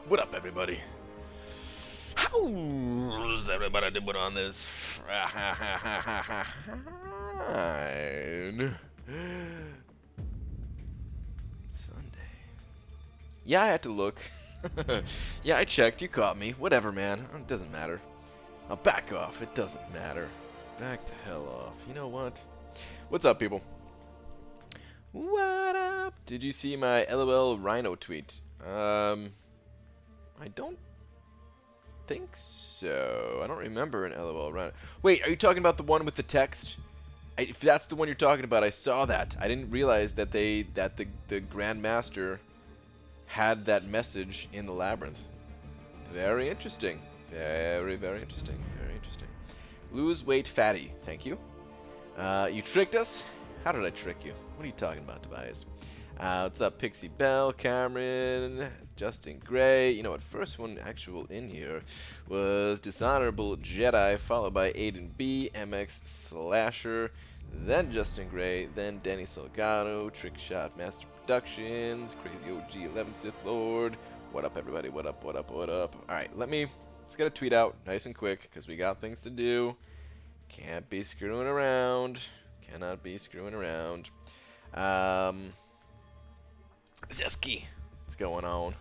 What up, everybody? How's everybody doing on this Friday? Sunday. Yeah, I had to look. Yeah, I checked. You caught me. Whatever, man. It doesn't matter. I'll back off. It doesn't matter. Back the hell off. You know what? What's up, people? What up? Did you see my LOL Rhino tweet? I don't think so. I don't remember an LOL Rhino. Wait, are you talking about the one with the text? If that's the one you're talking about, I saw that. I didn't realize that the Grandmaster had that message in the Labyrinth. Very interesting. Very, very interesting. Very interesting. Lose weight fatty. Thank you. You tricked us? How did I trick you? What are you talking about, Tobias? What's up, Pixie Bell, Cameron, Justin Gray? You know what? First one actual in here was Dishonorable Jedi, followed by Aiden B, MX Slasher, then Justin Gray, then Danny Salgado, Trickshot Master Productions, Crazy OG 11 Sith Lord. What up, everybody? What up? What up? What up? All right, let's get a tweet out nice and quick because we got things to do. Can't be screwing around. Cannot be screwing around. Zeski, what's going on?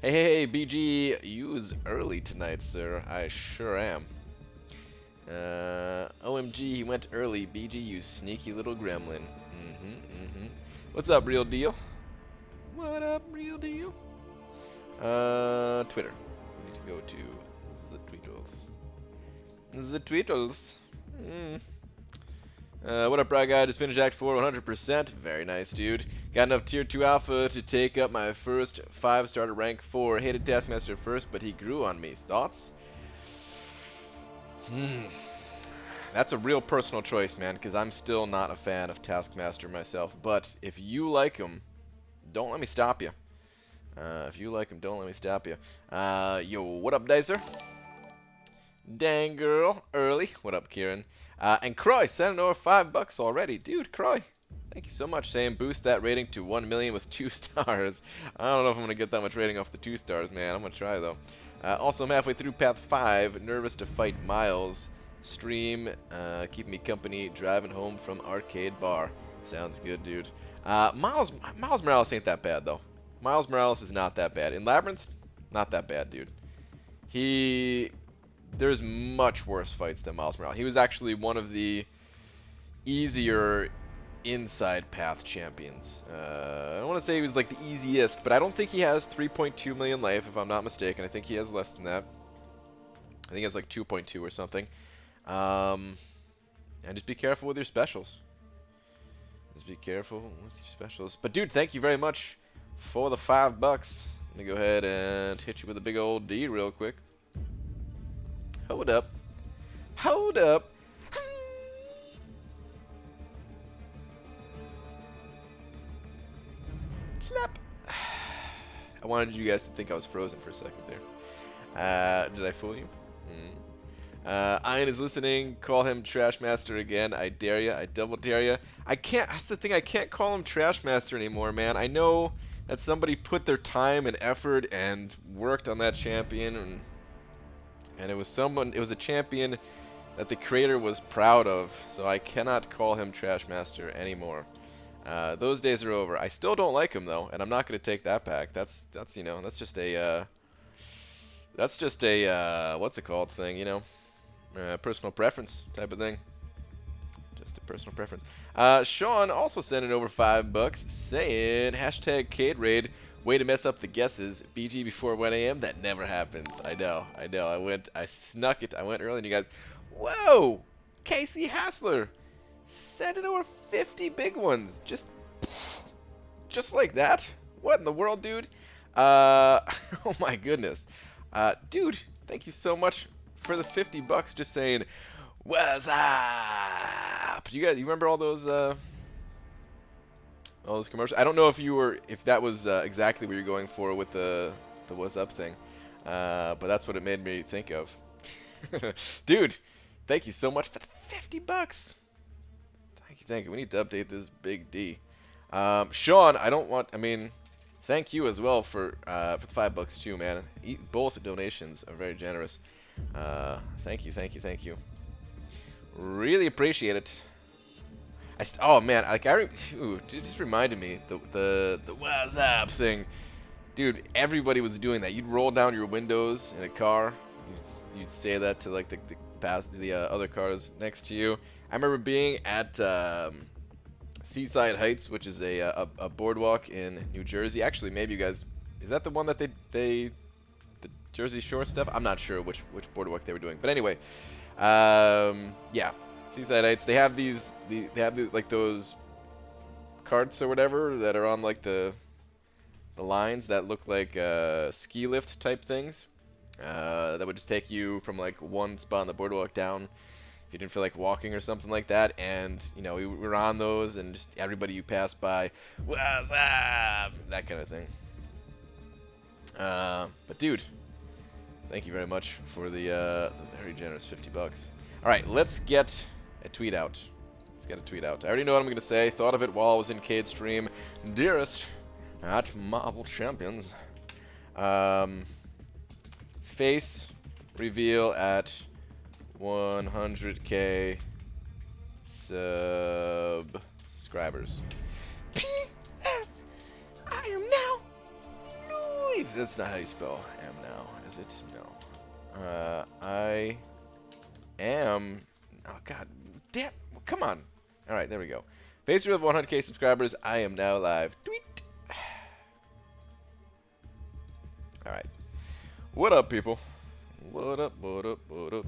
Hey, BG, you was early tonight, sir. I sure am. OMG, he went early. BG, you sneaky little gremlin. What's up, real deal? What up, real deal? Twitter. We need to go to the Tweetles. The Tweetles. What up, Bry Guy? Just finished Act 4 100%. Very nice, dude. Got enough Tier 2 Alpha to take up my first 5-star to rank 4. Hated Taskmaster at first, but he grew on me. Thoughts? That's a real personal choice, man, because I'm still not a fan of Taskmaster myself. But if you like him, don't let me stop you. If you like him, don't let me stop you. Yo, what up, Dicer? Dang girl, early. What up, Kieran? And Croy sending over $5 already. Dude, Croy, thank you so much. Saying boost that rating to 1 million with 2 stars. I don't know if I'm going to get that much rating off the 2 stars, man. I'm going to try, though. Also, I'm halfway through Path 5. Nervous to fight Miles. Stream, keep me company, driving home from arcade bar. Sounds good, dude. Miles Morales ain't that bad, though. Miles Morales is not that bad. In Labyrinth, not that bad, dude. There's much worse fights than Miles Morales. He was actually one of the easier inside path champions. I don't want to say he was like the easiest, but I don't think he has 3.2 million life, if I'm not mistaken. I think he has less than that. I think he has like 2.2 or something. And just be careful with your specials. Just be careful with your specials. But dude, thank you very much for the $5. Let me go ahead and hit you with a big old D real quick. Hold up. Hold up. Slap. I wanted you guys to think I was frozen for a second there. Did I fool you? Ian is listening. Call him Trash Master again. I dare ya. I double dare ya. I can't. That's the thing. I can't call him Trash Master anymore, man. I know that somebody put their time and effort and worked on that champion, and it was a champion that the creator was proud of, so I cannot call him Trash Master anymore. Those days are over. I still don't like him though, and I'm not going to take that back. That's just a what's it called thing, personal preference type of thing. Just a personal preference. Sean also sending over $5 saying #CadeRaid. Way to mess up the guesses. BG before 1 a.m. That never happens. I know. I snuck it. I went early and you guys. Whoa! Casey Hassler. Sending over 50 big ones. Just like that. What in the world, dude? Oh my goodness. Dude, thank you so much for the $50. Just saying, what's up? You remember all those commercials? I don't know if that was exactly what you're going for with the what's up thing, but that's what it made me think of. Dude, thank you so much for the $50. Thank you. We need to update this big D. Sean, thank you as well for the $5 too, man. Both donations are very generous. Thank you, thank you, thank you. Really appreciate it. Oh man, like it just reminded me the what's up thing, dude. Everybody was doing that. You'd roll down your windows in a car. You'd say that to like the other cars next to you. I remember being at Seaside Heights, which is a boardwalk in New Jersey. Actually, maybe you guys, is that the one that the Jersey Shore stuff? I'm not sure which boardwalk they were doing, but anyway, yeah, Seaside Heights. They have like those carts or whatever that are on like the lines that look like ski lift type things. That would just take you from like one spot on the boardwalk down if you didn't feel like walking or something like that. And you know, we were on those, and just everybody you pass by, what's up, that kind of thing. But dude, thank you very much for the very generous $50. All right, let's get a tweet out. Let's get a tweet out. I already know what I'm gonna say. Thought of it while I was in Cade's stream. Dearest at Marvel Champions. Face reveal at 100K subscribers. P.S. I am now. No, that's not how you spell am now, is it? No. I am. Oh God, damn! Come on. All right, there we go. Face reveal of 100K subscribers. I am now live. Tweet. All right. What up, people? What up, what up, what up?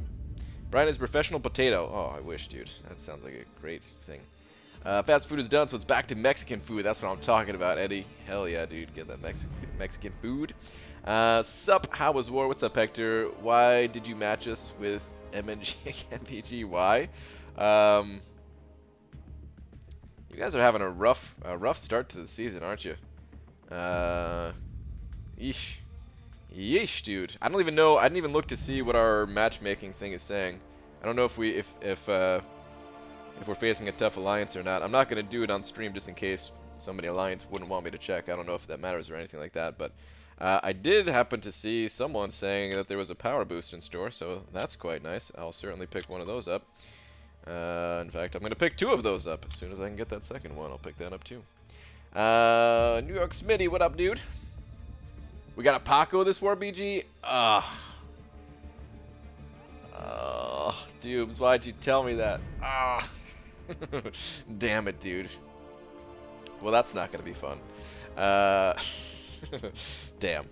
Brian is professional potato. Oh, I wish, dude. That sounds like a great thing. Fast food is done, so it's back to Mexican food. That's what I'm talking about, Eddie. Hell yeah, dude. Get that Mexican food. Sup, how was war? What's up, Hector? Why did you match us with MNG MPG? Why? You guys are having a rough start to the season, aren't you? Yeesh. Yeesh, dude. I don't even know. I didn't even look to see what our matchmaking thing is saying. I don't know if we're facing a tough alliance or not. I'm not gonna do it on stream just in case somebody alliance wouldn't want me to check. I don't know if that matters or anything like that. But I did happen to see someone saying that there was a power boost in store, so that's quite nice. I'll certainly pick one of those up. In fact, I'm gonna pick two of those up as soon as I can get that second one. I'll pick that up too. New York Smitty, what up, dude? We got a Paco this war, BG? Dubes, why'd you tell me that? Damn it, dude. Well, that's not going to be fun. Damn.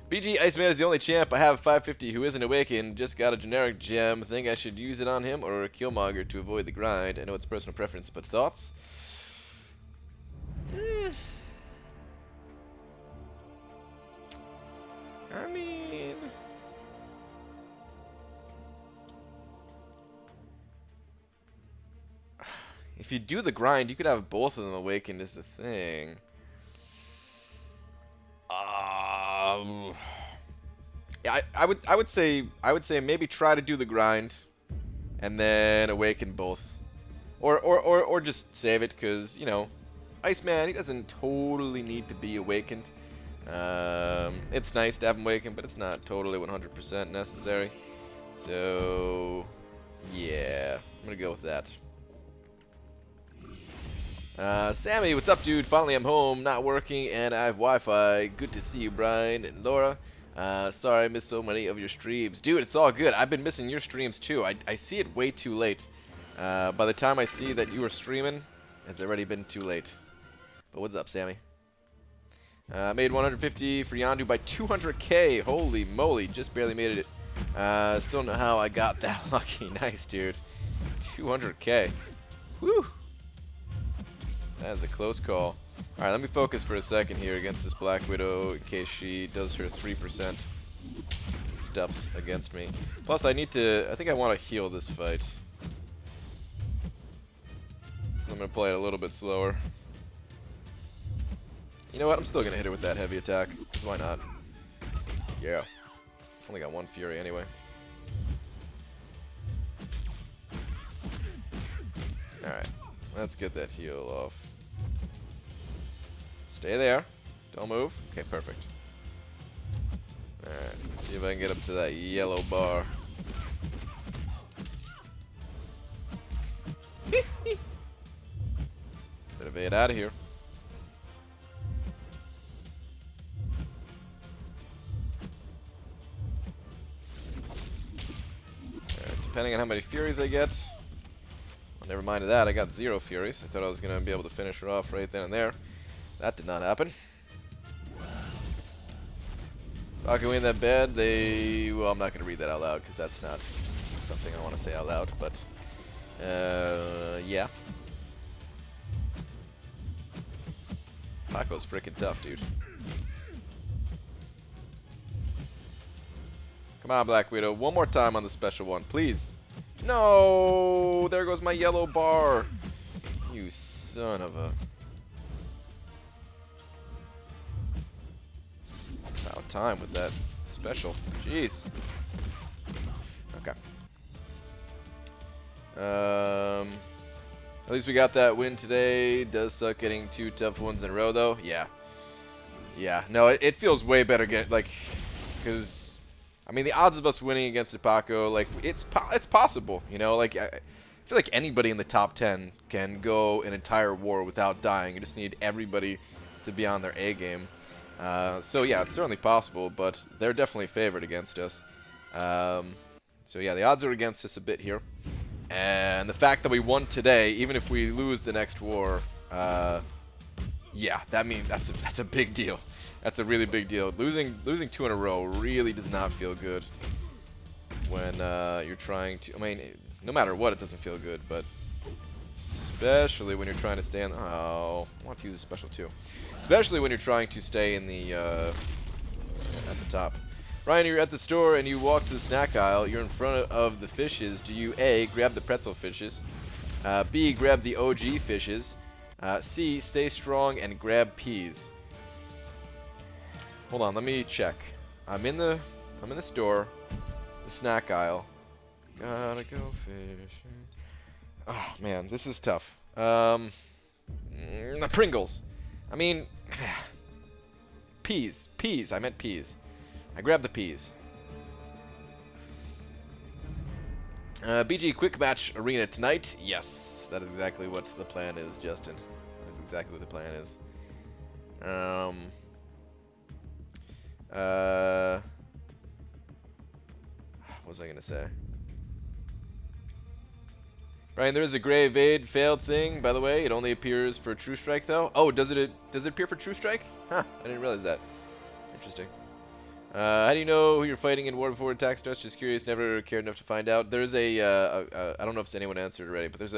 BG Iceman is the only champ I have 550 who isn't awakened. Just got a generic gem. Think I should use it on him or a Killmonger to avoid the grind? I know it's personal preference, but thoughts? I mean, if you do the grind, you could have both of them awakened is the thing. Yeah, I would say maybe try to do the grind and then awaken both. Or just save it, because, you know, Iceman, he doesn't totally need to be awakened. It's nice to have him awakened, but it's not totally 100% necessary. So, yeah, I'm gonna go with that. Sammy, what's up, dude? Finally, I'm home, not working, and I have Wi-Fi. Good to see you, Brian and Laura. Sorry I missed so many of your streams. Dude, it's all good. I've been missing your streams, too. I see it way too late. By the time I see that you were streaming, it's already been too late. But what's up, Sammy? Made 150 for Yandu by 200K. Holy moly, just barely made it. Still don't know how I got that lucky. Nice, dude. 200K. Whew. That is a close call. Alright, let me focus for a second here against this Black Widow in case she does her 3% stuffs against me. Plus, I think I want to heal this fight. I'm going to play it a little bit slower. You know what? I'm still going to hit her with that heavy attack. Because why not? Yeah. Only got one Fury anyway. Alright. Let's get that heal off. Stay there. Don't move. Okay, perfect. Alright, let's see if I can get up to that yellow bar. Bit of it out of here. Depending on how many Furies I get. Well, never mind that, I got 0 Furies. I thought I was going to be able to finish her off right then and there. That did not happen. Walking in that bed, well, I'm not going to read that out loud because that's not something I want to say out loud, but yeah. Paco's freaking tough, dude. Come on, Black Widow. One more time on the special one, please. No! There goes my yellow bar. You son of a... About time with that special. Jeez. Okay. At least we got that win today. Does suck getting 2 tough ones in a row, though. Yeah. Yeah. No, it feels way better because I mean the odds of us winning against Paco, like it's possible. You know, like I feel like anybody in the top 10 can go an entire war without dying. You just need everybody to be on their A game. So yeah, it's certainly possible, but they're definitely favored against us. So yeah, the odds are against us a bit here. And the fact that we won today, even if we lose the next war, yeah, that means that's a big deal. That's a really big deal. Losing 2 in a row really does not feel good when you're trying to. I mean, no matter what, it doesn't feel good, but especially when you're trying to stay in. Oh, I want to use a special too. Especially when you're trying to stay in the at the top. Ryan, you're at the store and you walk to the snack aisle. You're in front of the fishes. Do you A, grab the pretzel fishes, B, grab the OG fishes, C, stay strong and grab peas? Hold on, let me check. I'm in the store, the snack aisle. Gotta go fishing. Oh man, this is tough. The Pringles. I mean, peas. Peas. I meant peas. I grabbed the peas. BG Quick Match Arena tonight. Yes, that is exactly what the plan is, Justin. That's exactly what the plan is. What was I gonna say? Brian, there is a gray evade failed thing, by the way. It only appears for True Strike, though. Oh, does it appear for True Strike? Huh, I didn't realize that. Interesting. How do you know who you're fighting in war before attack starts? Just curious, never cared enough to find out. There's I don't know if anyone answered already, but there's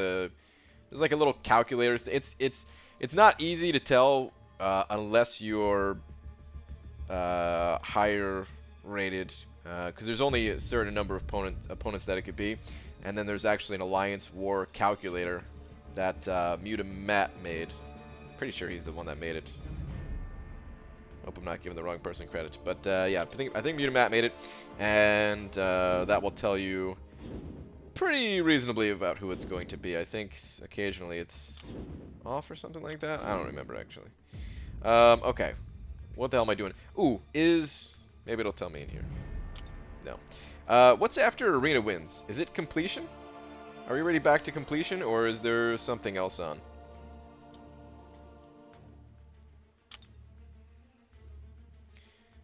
like a little calculator. It's not easy to tell unless you're higher rated, because there's only a certain number of opponents that it could be. And then there's actually an Alliance War calculator that Matt made. Pretty sure he's the one that made it. Hope I'm not giving the wrong person credit. But yeah, I think Matt made it. And that will tell you pretty reasonably about who it's going to be. I think occasionally it's off or something like that. I don't remember, actually. Okay. What the hell am I doing? Ooh, maybe it'll tell me in here. No. What's after arena wins? Is it completion? Are we already back to completion, or is there something else on?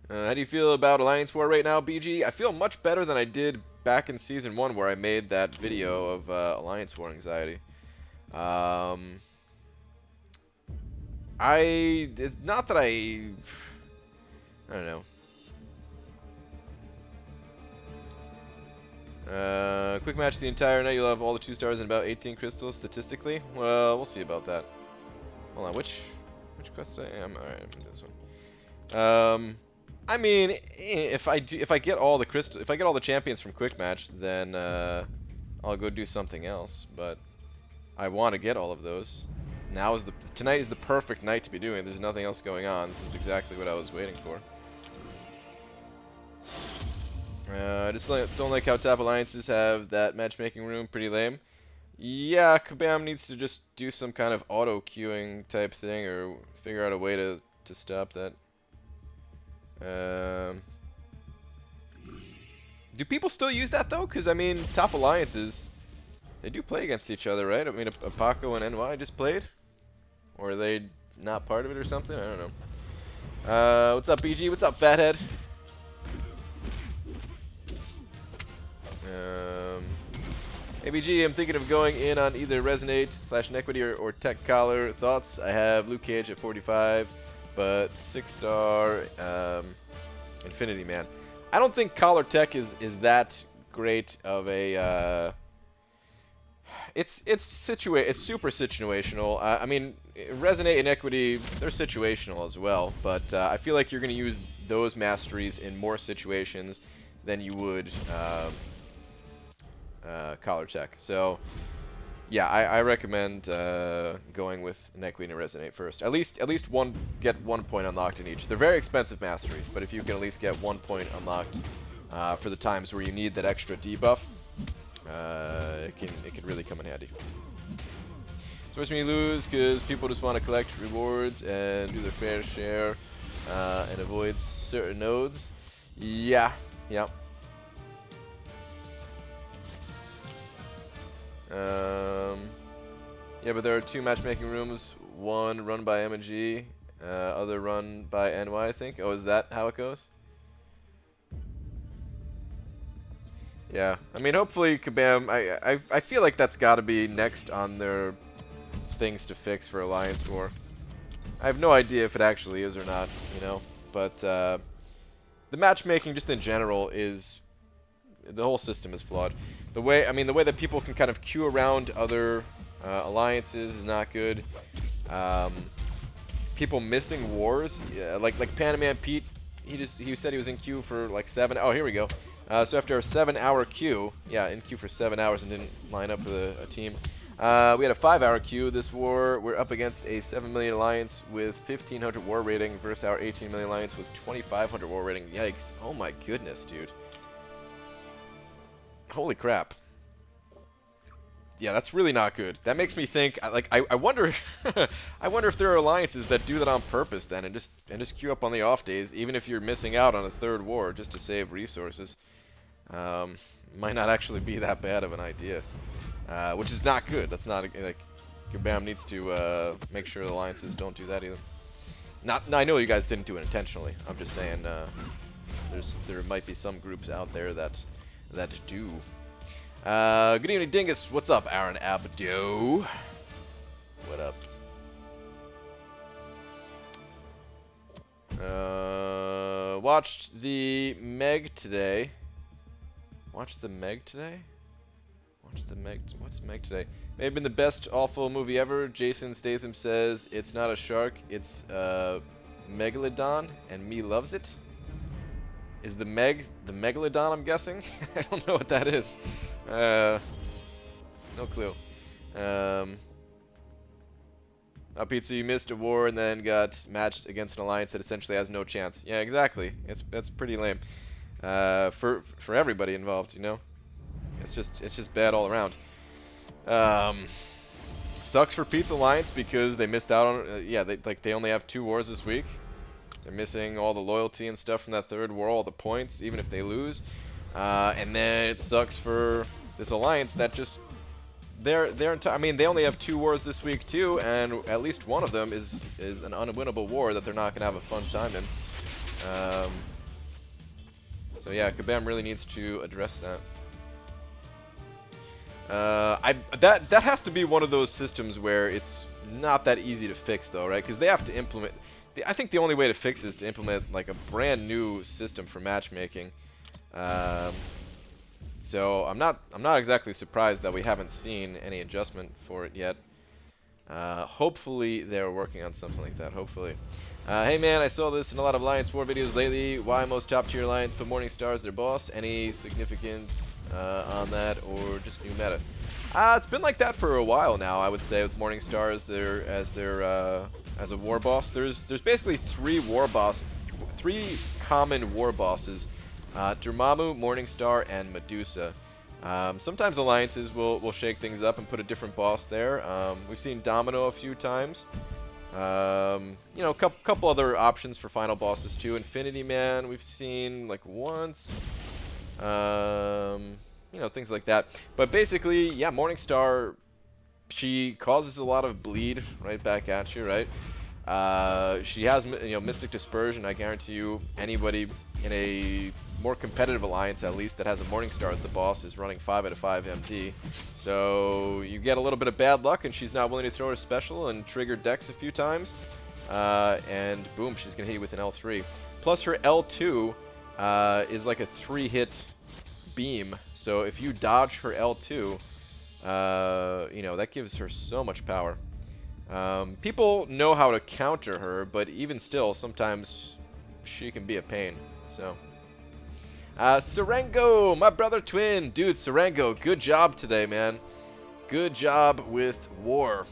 How do you feel about Alliance War right now, BG? I feel much better than I did back in Season 1, where I made that video of Alliance War anxiety. It's not that I don't know. Quick match the entire night. You'll have all the 2 stars and about 18 crystals statistically. Well, we'll see about that. Hold on, which quest I am? All right, I'm in this one. I mean, if I get all the crystals, if I get all the champions from quick match, then I'll go do something else. But I want to get all of those. Tonight is the perfect night to be doing it. There's nothing else going on. This is exactly what I was waiting for. I just don't like how top alliances have that matchmaking room. Pretty lame. Yeah, Kabam needs to just do some kind of auto queuing type thing, or figure out a way to to stop that. Do people still use that though? Because I mean, top alliances, they do play against each other, right? I mean, Apaco and NY just played, or are they not part of it or something? I don't know. What's up, BG? What's up, Fathead? ABG, I'm thinking of going in on either Resonate / Nequity or Tech Collar. Thoughts? I have Luke Cage at 45, but 6-star Infinity Man. I don't think Collar Tech is that great of a. It's super situational. I mean, Resonate and Equity, they're situational as well, but I feel like you're going to use those masteries in more situations than you would Collar Tech. So, yeah, I recommend going with Nequity and Resonate first. At least get 1 point unlocked in each. They're very expensive masteries, but if you can at least get 1 point unlocked for the times where you need that extra debuff, it can really come in handy. So when you lose, because people just want to collect rewards and do their fair share and avoid certain nodes. Yeah. Yeah, but there are 2 matchmaking rooms. One run by M&G, other run by NY, I think. Oh, is that how it goes? Yeah, I mean, hopefully Kabam. I feel like that's got to be next on their things to fix for Alliance War. I have no idea if it actually is or not, you know. But the matchmaking, just in general, is the whole system is flawed. The way that people can kind of queue around other alliances is not good. People missing wars, yeah, like Panaman Pete. He said he was in queue for like 7. Oh, here we go. So after a 7-hour queue, yeah, in queue for 7 hours and didn't line up with a team. We had a 5-hour queue this war. We're up against a 7 million alliance with 1,500 war rating versus our 18 million alliance with 2,500 war rating. Yikes! Oh my goodness, dude. Holy crap. Yeah, that's really not good. That makes me think. I wonder. I wonder if there are alliances that do that on purpose then, and just queue up on the off days, even if you're missing out on a 3rd war, just to save resources. Might not actually be that bad of an idea, which is not good. That's not like Kabam needs to make sure the alliances don't do that either. I know you guys didn't do it intentionally. I'm just saying there might be some groups out there that do. Good evening, Dingus. What's up, Aaron Abdo? What up? Watched the Meg today. Watched the Meg today? Watched the Meg. What's Meg today? May have been the best awful movie ever. Jason Statham says it's not a shark, it's Megalodon, and me loves it. Is the Meg the Megalodon, I'm guessing? I don't know what that is. No clue. Pizza, you missed a war and then got matched against an alliance that essentially has no chance. Yeah, exactly. That's pretty lame. For everybody involved, you know. It's just bad all around. Sucks for Pete's alliance because they missed out on. Yeah, they only have 2 wars this week. They're missing all the loyalty and stuff from that 3rd war, all the points, even if they lose. And then it sucks for this alliance that just I mean, they only have 2 wars this week too, and at least one of them is an unwinnable war that they're not gonna have a fun time in. So yeah, Kabam really needs to address that. That has to be one of those systems where it's not that easy to fix, though, right? Because they have to implement. I think the only way to fix it is to implement like a brand new system for matchmaking. So I'm not exactly surprised that we haven't seen any adjustment for it yet. Hopefully they're working on something like that. Hopefully. Hey man, I saw this in a lot of Alliance War videos lately. Why most top tier Alliance put Morningstar as their boss? Any significant on that, or just new meta? It's been like that for a while now, I would say, with Morningstar as a war boss. There's basically 3 common war bosses. Dormammu, Morningstar, and Medusa. Sometimes alliances will shake things up and put a different boss there. We've seen Domino a few times. You know, a couple other options for final bosses too. Infinity Man, we've seen like once. You know, things like that. But basically, yeah, Morningstar, she causes a lot of bleed right back at you, right? She has, you know, Mystic Dispersion. I guarantee you, anybody in a more competitive alliance, at least, that has a Morningstar as the boss is running 5 out of 5 MD. So you get a little bit of bad luck, and she's not willing to throw her special and trigger Dex a few times. And boom, she's going to hit you with an L3. Plus her L2 is like a 3-hit beam. So if you dodge her L2, you know, that gives her so much power. People know how to counter her, but even still, sometimes she can be a pain. So, Serengo, my brother twin, dude, Serengo, good job today, man. Good job with war.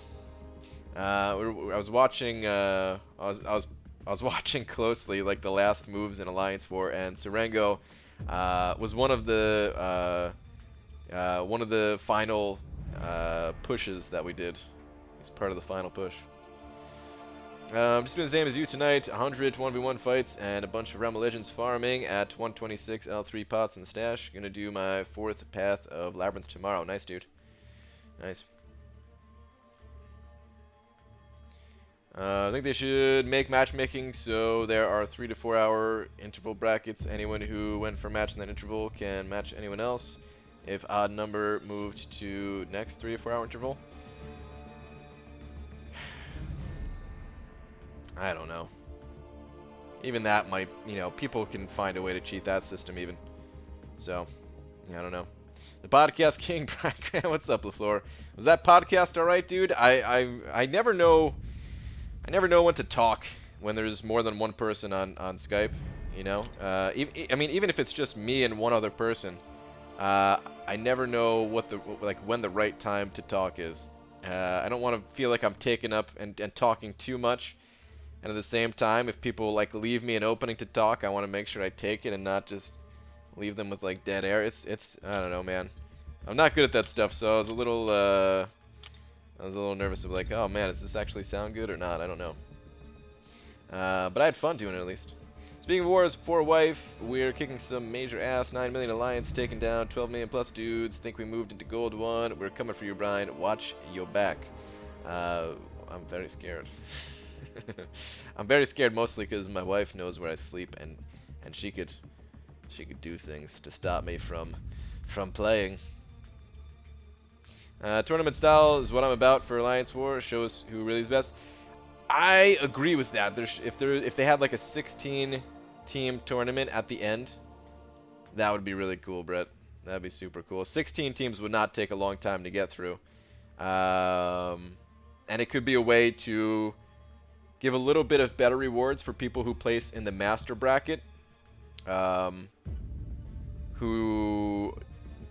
I was watching. I was watching closely, like the last moves in Alliance War, and Serengo was one of the final pushes that we did. He's part of the final push. I'm just doing the same as you tonight. 100 1v1 fights and a bunch of Realm of Legends farming at 126 L3 pots and stash. Gonna do my 4th path of Labyrinth tomorrow. Nice, dude. Nice. I think they should make matchmaking so there are 3 to 4 hour interval brackets. Anyone who went for a match in that interval can match anyone else. If odd number moved to next 3 to 4 hour interval. I don't know. Even that might, you know, people can find a way to cheat that system even. So, yeah, I don't know. The podcast king, Brian, what's up, LaFleur? Was that podcast all right, dude? I never know. I never know when to talk when there's more than one person on Skype. You know, I mean, even if it's just me and one other person, I never know when the right time to talk is. I don't want to feel like I'm taking up and talking too much. And at the same time, if people like leave me an opening to talk, I want to make sure I take it and not just leave them with like dead air. It's I don't know, man. I'm not good at that stuff, so I was a little nervous of like, oh man, does this actually sound good or not? I don't know. But I had fun doing it at least. Speaking of wars, for wife, we're kicking some major ass. 9 million alliance, taking down 12 million plus dudes. Think we moved into gold 1. We're coming for you, Brian. Watch your back. I'm very scared. I'm very scared mostly because my wife knows where I sleep and she could do things to stop me from playing. Tournament style is what I'm about for Alliance War. Shows who really is best. I agree with that. If they had like a 16-team tournament at the end, that would be really cool, Brett. That'd be super cool. 16 teams would not take a long time to get through, and it could be a way to give a little bit of better rewards for people who place in the master bracket, who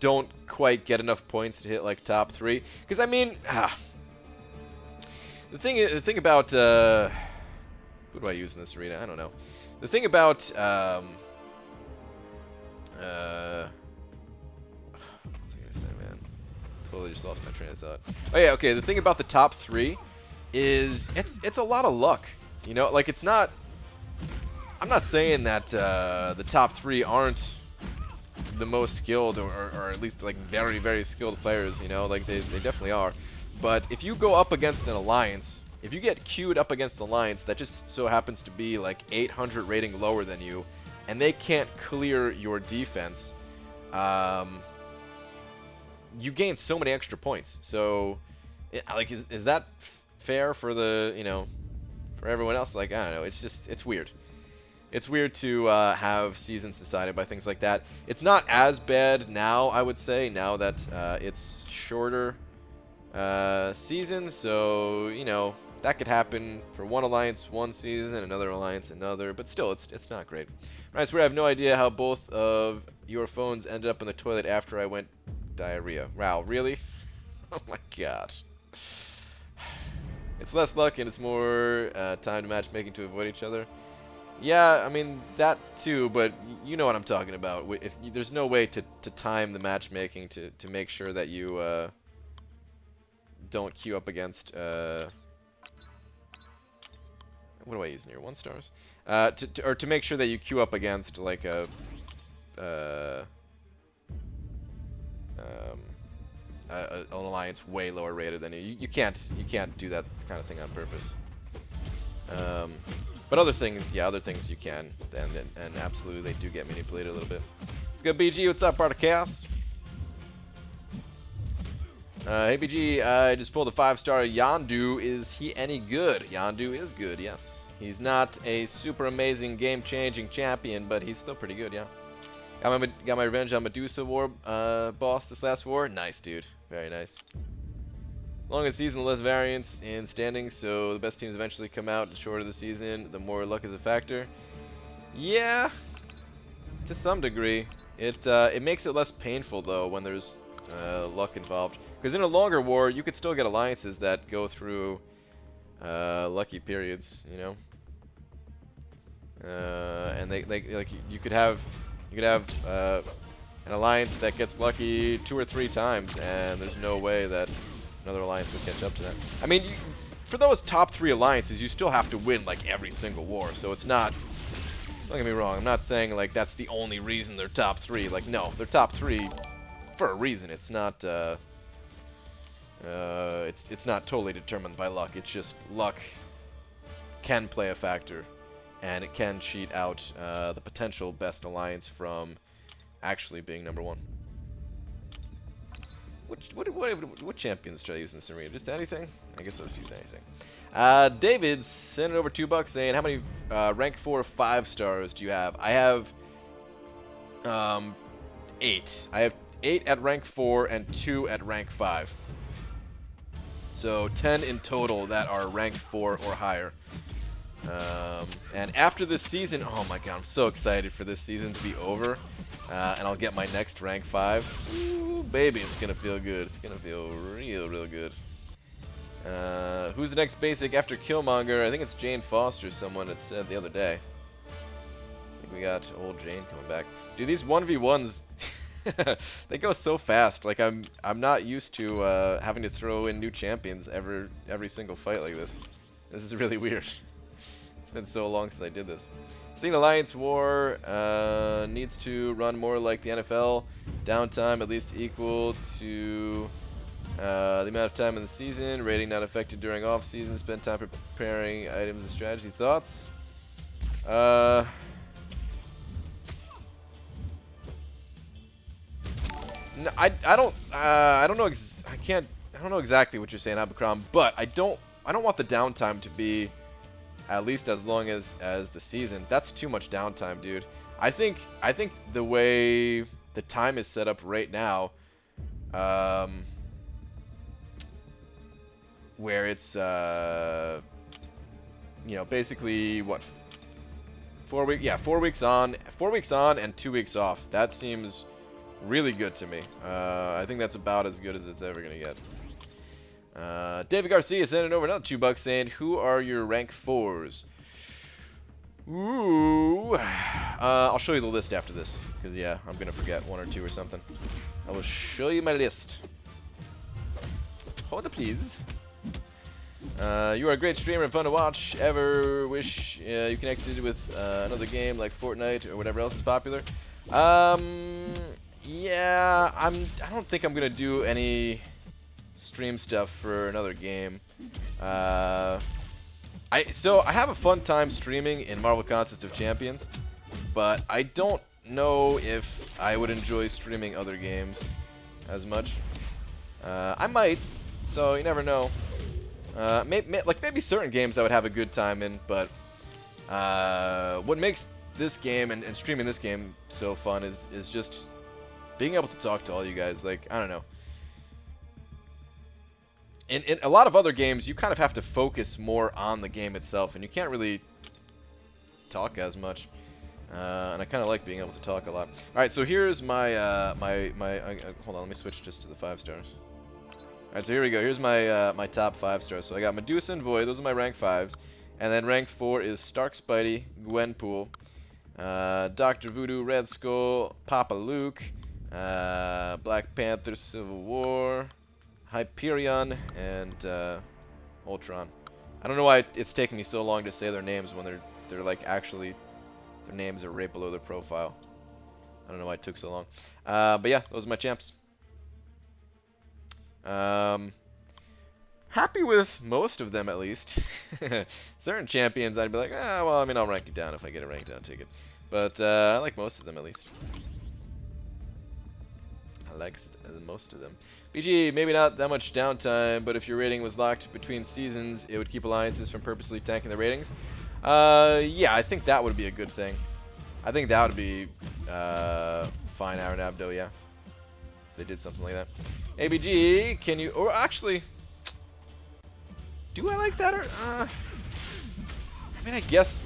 don't quite get enough points to hit like top 3. Because I mean, the thing about who do I use in this arena? I don't know. The thing about what was I gonna say, man? Totally just lost my train of thought. Oh yeah, okay. The thing about the top 3 is it's a lot of luck, you know. Like it's not. I'm not saying that the top 3 aren't the most skilled or at least like very, very skilled players, you know. Like they definitely are. But if you go up against an alliance, if you get queued up against an alliance that just so happens to be like 800 rating lower than you, and they can't clear your defense, you gain so many extra points. So, like, is that fair for the, you know, for everyone else? Like, I don't know. It's just, it's weird. It's weird to have seasons decided by things like that. It's not as bad now, I would say, now that it's shorter seasons. So, you know, that could happen for one alliance one season, another alliance another. But still, it's not great. Right, I swear I have no idea how both of your phones ended up in the toilet after I went diarrhea. Wow, really? Oh my god. It's less luck and it's more timed matchmaking to avoid each other. Yeah, I mean, that too, but you know what I'm talking about. If there's no way to time the matchmaking to make sure that you don't queue up against what do I use in here? 1 stars? To make sure that you queue up against like a an alliance way lower rated than you. You can't do that kind of thing on purpose. But other things, yeah, other things you can, and absolutely they do get manipulated a little bit. Let's go, BG. What's up, part of Chaos? Hey, BG. I just pulled a 5-star Yondu. Is he any good? Yondu is good, yes. He's not a super amazing game-changing champion, but he's still pretty good, yeah. Got my revenge on Medusa War boss this last war. Nice, dude. Very nice. Longer season, less variance in standings, so the best teams eventually come out. The shorter the season, the more luck is a factor. Yeah, to some degree. It makes it less painful, though, when there's luck involved. Because in a longer war, you could still get alliances that go through lucky periods, you know? And they like you could have an alliance that gets lucky 2 or 3 times, and there's no way that another alliance would catch up to that. I mean, for those top 3 alliances, you still have to win like every single war, so it's not. Don't get me wrong. I'm not saying like that's the only reason they're top 3. Like, no, they're top 3 for a reason. It's not. It's not totally determined by luck. It's just luck can play a factor, and it can cheat out the potential best alliance from actually being number 1. What champions should I use in this arena? Just anything? I guess I'll just use anything. David sent over $2 saying, how many rank 4 5-stars do you have? I have 8. I have 8 at rank 4 and 2 at rank 5. So 10 in total that are rank 4 or higher. And after this season, oh my god, I'm so excited for this season to be over. And I'll get my next rank 5. Ooh, baby, it's going to feel good. It's going to feel real good. Who's the next basic after Killmonger? I think it's Jane Foster, someone had said the other day. I think we got old Jane coming back. Dude, these 1v1s, they go so fast. Like, I'm not used to having to throw in new champions every single fight like this. This is really weird. It's been so long since I did this. Sting Alliance War needs to run more like the NFL. Downtime at least equal to the amount of time in the season. Rating not affected during off season. Spend time preparing items and strategy. Thoughts? No, I don't know. I don't know exactly what you're saying, Abakram, but I don't want the downtime to be at least as long as the season. That's too much downtime, dude. I think the way the time is set up right now, where it's you know, basically what, 4 weeks? Yeah, 4 weeks on and 2 weeks off. That seems really good to me. I think that's about as good as it's ever gonna get. David Garcia sending over another $2 saying, who are your rank 4s? Ooh. I'll show you the list after this, because, yeah, I'm going to forget 1 or 2 or something. I will show you my list. Hold it, please. You are a great streamer and fun to watch. Ever wish you connected with another game like Fortnite or whatever else is popular? Yeah, I don't think I'm going to do any stream stuff for another game. So I have a fun time streaming in Marvel Contest of Champions, but I don't know if I would enjoy streaming other games as much. I might, so you never know. Maybe certain games I would have a good time in, but what makes this game and streaming this game so fun is just being able to talk to all you guys. Like, I don't know. In a lot of other games, you kind of have to focus more on the game itself, and you can't really talk as much. And I kind of like being able to talk a lot. All right, so here's my hold on, let me switch just to the 5 stars. All right, so here we go. Here's my my top 5 stars. So I got Medusa and Void. Those are my rank 5s, and then rank 4 is Stark Spidey, Gwenpool, Dr. Voodoo, Red Skull, Papa Luke, Black Panther, Civil War, Hyperion, and Ultron. I don't know why it's taking me so long to say their names when they're like actually their names are right below their profile. I don't know why it took so long. But yeah, those are my champs. Happy with most of them, at least. Certain champions, I'd be like, well, I mean, I'll rank it down if I get a rank down ticket. But I like most of them, at least. I like most of them. BG, maybe not that much downtime, but if your rating was locked between seasons, it would keep alliances from purposely tanking the ratings. Yeah, I think that would be a good thing. I think that would be fine, Aaron Abdo, yeah. If they did something like that. ABG, can you... Or actually... Do I like that or... I mean, I guess...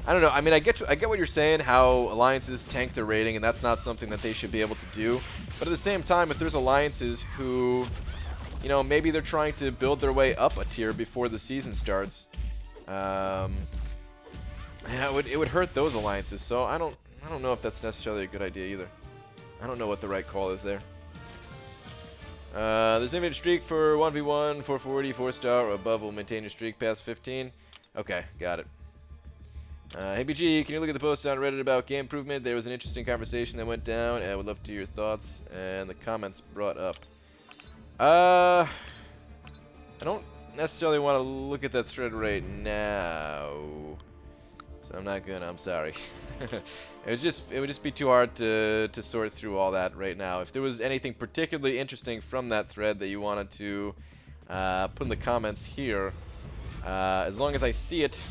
I don't know. I mean, I get what you're saying, how alliances tank their rating, and that's not something that they should be able to do. But at the same time, if there's alliances who, you know, maybe they're trying to build their way up a tier before the season starts, yeah, it would hurt those alliances. So I don't know if that's necessarily a good idea either. I don't know what the right call is there. There's an infinite streak for 1v1, 440, 4-star or above will maintain your streak past 15. Okay, got it. Hey BG, can you look at the post on Reddit about game improvement? There was an interesting conversation that went down, and I would love to hear your thoughts and the comments brought up. I don't necessarily want to look at that thread right now, so I'm not gonna. I'm sorry. It would just be too hard to sort through all that right now. If there was anything particularly interesting from that thread that you wanted to put in the comments here, as long as I see it,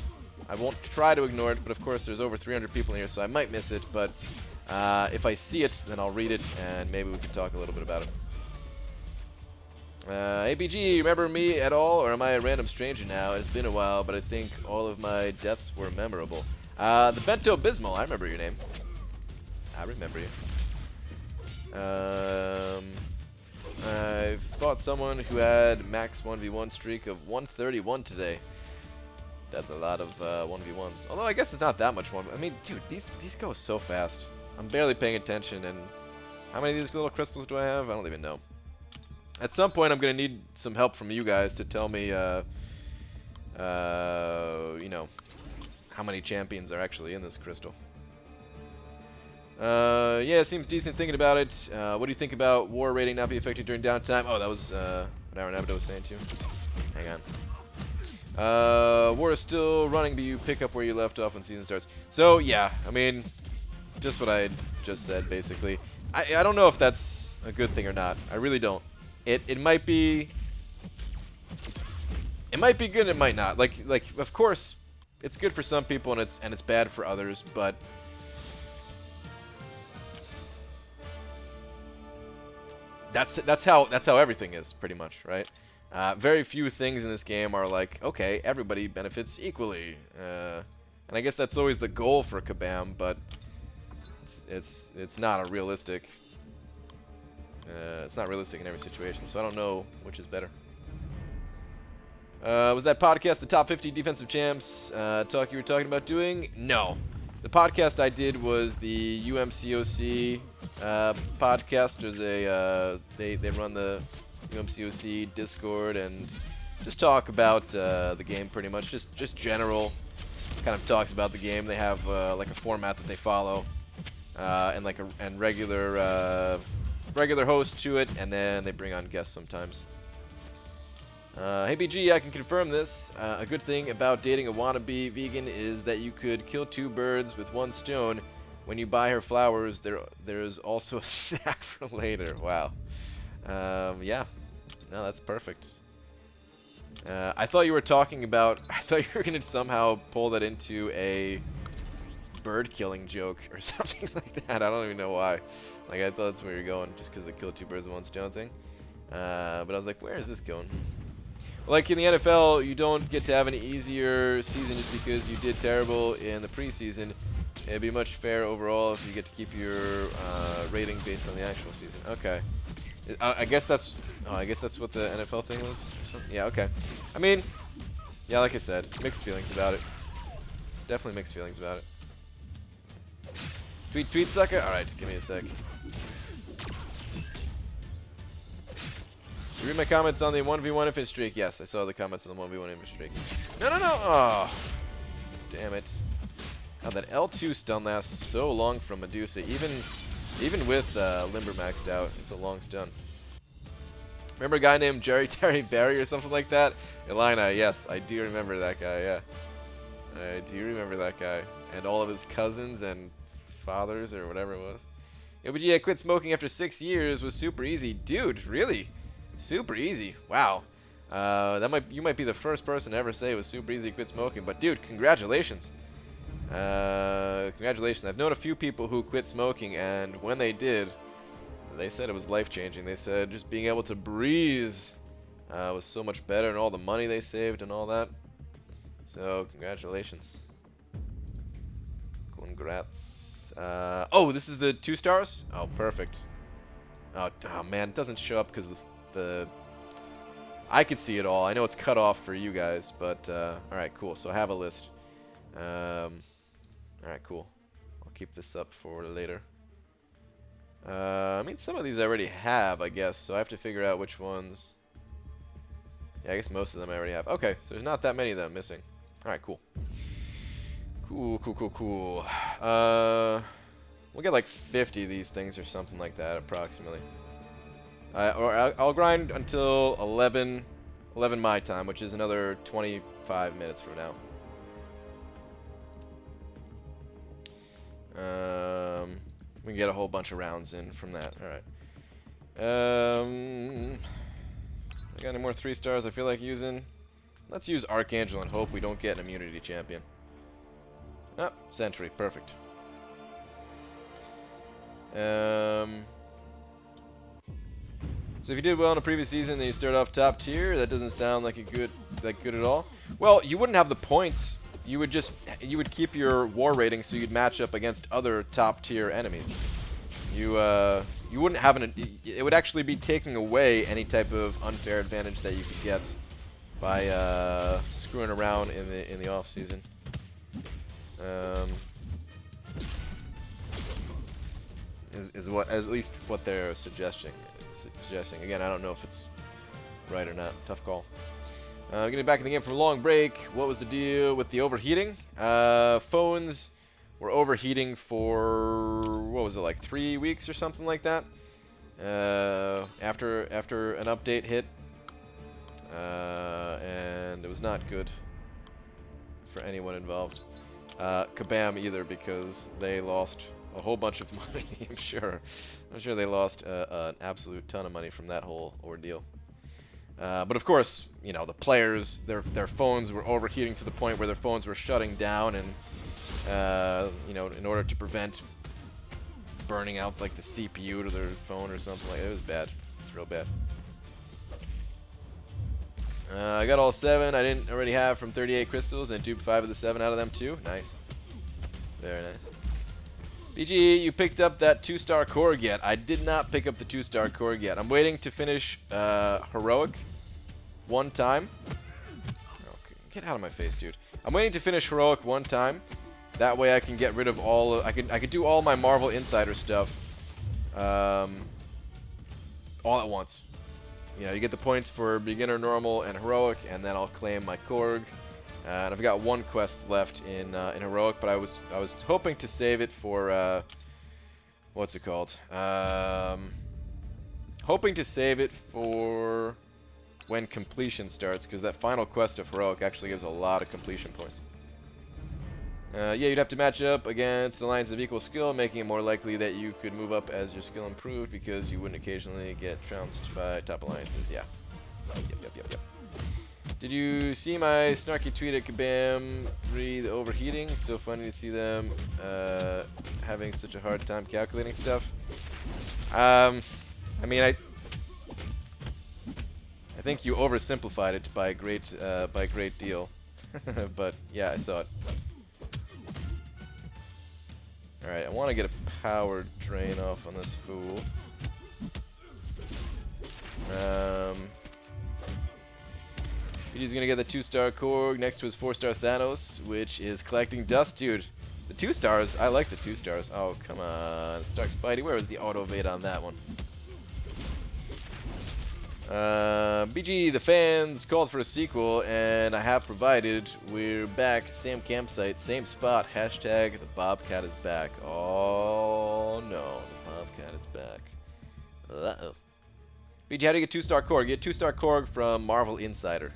I won't try to ignore it. But of course, there's over 300 people in here, so I might miss it. But if I see it, then I'll read it, and maybe we can talk a little bit about it. APG, remember me at all, or am I a random stranger now? It's been a while, but I think all of my deaths were memorable. The Bento Bismal, I remember your name. I remember you. I fought someone who had max 1v1 streak of 131 today. That's a lot of 1v1s. Although I guess it's not that much one. I mean, dude, these go so fast. I'm barely paying attention, and how many of these little crystals do I have? I don't even know. At some point, I'm going to need some help from you guys to tell me, you know, how many champions are actually in this crystal. Yeah, it seems decent thinking about it. What do you think about war rating not be affected during downtime? Oh, that was what Aaron Abdo was saying too. Hang on. War is still running, but you pick up where you left off when season starts. So, yeah, I mean, just what I just said, basically. I don't know if that's a good thing or not. I really don't. It might be... It might be good, it might not. Like, of course... It's good for some people and it's bad for others, but that's how everything is pretty much, right? Very few things in this game are like, okay, everybody benefits equally, and I guess that's always the goal for Kabam, but it's not a realistic. It's not realistic in every situation, so I don't know which is better. Was that podcast the top 50 defensive champs talk you were talking about doing? No. The podcast I did was the UMCOC podcast. There's a they run the UMCOC Discord and just talk about the game pretty much. Just general kind of talks about the game. They have like a format that they follow and like and regular host to it, and then they bring on guests sometimes. Hey BG, I can confirm this. A good thing about dating a wannabe vegan is that you could kill two birds with one stone. When you buy her flowers, there's also a snack for later. Wow. Yeah. No, that's perfect. I thought you were talking about... I thought you were going to somehow pull that into a bird killing joke or something like that. I don't even know why. Like, I thought that's where you're going, just because they kill two birds with one stone thing. But I was like, where is this going? Like in the NFL, you don't get to have an easier season just because you did terrible in the preseason. It'd be much fair overall if you get to keep your rating based on the actual season. Okay, I guess that's what the NFL thing was. Or something? Yeah. Okay. I mean, yeah, like I said, mixed feelings about it. Definitely mixed feelings about it. Tweet sucker. All right, give me a sec. you read my comments on the 1v1 infant streak? Yes, I saw the comments on the 1v1 infant streak. No, no, no! Oh, damn it. God, that L2 stun lasts so long from Medusa. Even with Limber maxed out, it's a long stun. Remember a guy named Jerry Terry Barry or something like that? Elena, yes, I do remember that guy, yeah. I do remember that guy. And all of his cousins and fathers or whatever it was. Yeah, but yeah, quit smoking after 6 years was super easy. Dude, really? Super easy. Wow. You might be the first person to ever say it was super easy to quit smoking. But dude, congratulations. Congratulations. I've known a few people who quit smoking, and when they did, they said it was life-changing. They said just being able to breathe was so much better, and all the money they saved and all that. So, congratulations. Congrats. Oh, this is the 2 stars? Oh, perfect. Oh man, it doesn't show up because the I could see it all. I know it's cut off for you guys, but alright, cool. So I have a list. Alright, cool. I'll keep this up for later. I mean, some of these I already have, I guess, so I have to figure out which ones. Yeah, I guess most of them I already have. Okay, so there's not that many of them missing. Alright, cool. Cool. We'll get like 50 of these things or something like that, approximately. Or I'll grind until 11 my time, which is another 25 minutes from now. We can get a whole bunch of rounds in from that. Alright. I got any more 3 stars I feel like using? Let's use Archangel and hope we don't get an immunity champion. Oh, Sentry. Perfect. So if you did well in the previous season, then you start off top tier. That doesn't sound like good at all. Well, you wouldn't have the points. You would keep your war rating so you'd match up against other top tier enemies. You wouldn't have it would actually be taking away any type of unfair advantage that you could get by screwing around in the off season. Is what at least what they're suggesting. Again, I don't know if it's right or not. Tough call. Getting back in the game from a long break. What was the deal with the overheating? Phones were overheating for, what was it, like 3 weeks or something like that? After an update hit. And it was not good for anyone involved. Kabam either, because they lost a whole bunch of money, I'm sure they lost an absolute ton of money from that whole ordeal. But of course, you know, the players, their phones were overheating to the point where their phones were shutting down, and you know, in order to prevent burning out like the CPU to their phone or something like that. It was bad. It was real bad. I got all 7 I didn't already have from 38 crystals, and duped 5 of the 7 out of them too. Nice. Very nice. BG, you picked up that 2-star Korg yet? I did not pick up the 2-star Korg yet. I'm waiting to finish Heroic 1 time. Oh, get out of my face, dude. I'm waiting to finish Heroic 1 time. That way I can get rid of all of, I could do all my Marvel Insider stuff all at once. You know, you get the points for beginner, normal, and heroic, and then I'll claim my Korg. And I've got 1 quest left in heroic, but I was hoping to save it for what's it called? Hoping to save it for when completion starts, because that final quest of heroic actually gives a lot of completion points. Yeah, you'd have to match up against alliance of equal skill, making it more likely that you could move up as your skill improved, because you wouldn't occasionally get trounced by top alliances. Yeah. Yep. Did you see my snarky tweet at Kabam re the overheating? So funny to see them having such a hard time calculating stuff. I mean, I think you oversimplified it by a great deal. But yeah, I saw it. Alright, I want to get a power drain off on this fool. He's gonna get the 2-star Korg next to his 4-star Thanos, which is collecting dust, dude. The 2 stars, I like the 2 stars. Oh, come on. Stark Spidey, where was the auto evade on that one? BG, the fans called for a sequel, and I have provided. We're back, same campsite, same spot. Hashtag the Bobcat is back. Oh no, the Bobcat is back. Uh-oh. BG, how do you get 2-star Korg? You get 2-star Korg from Marvel Insider.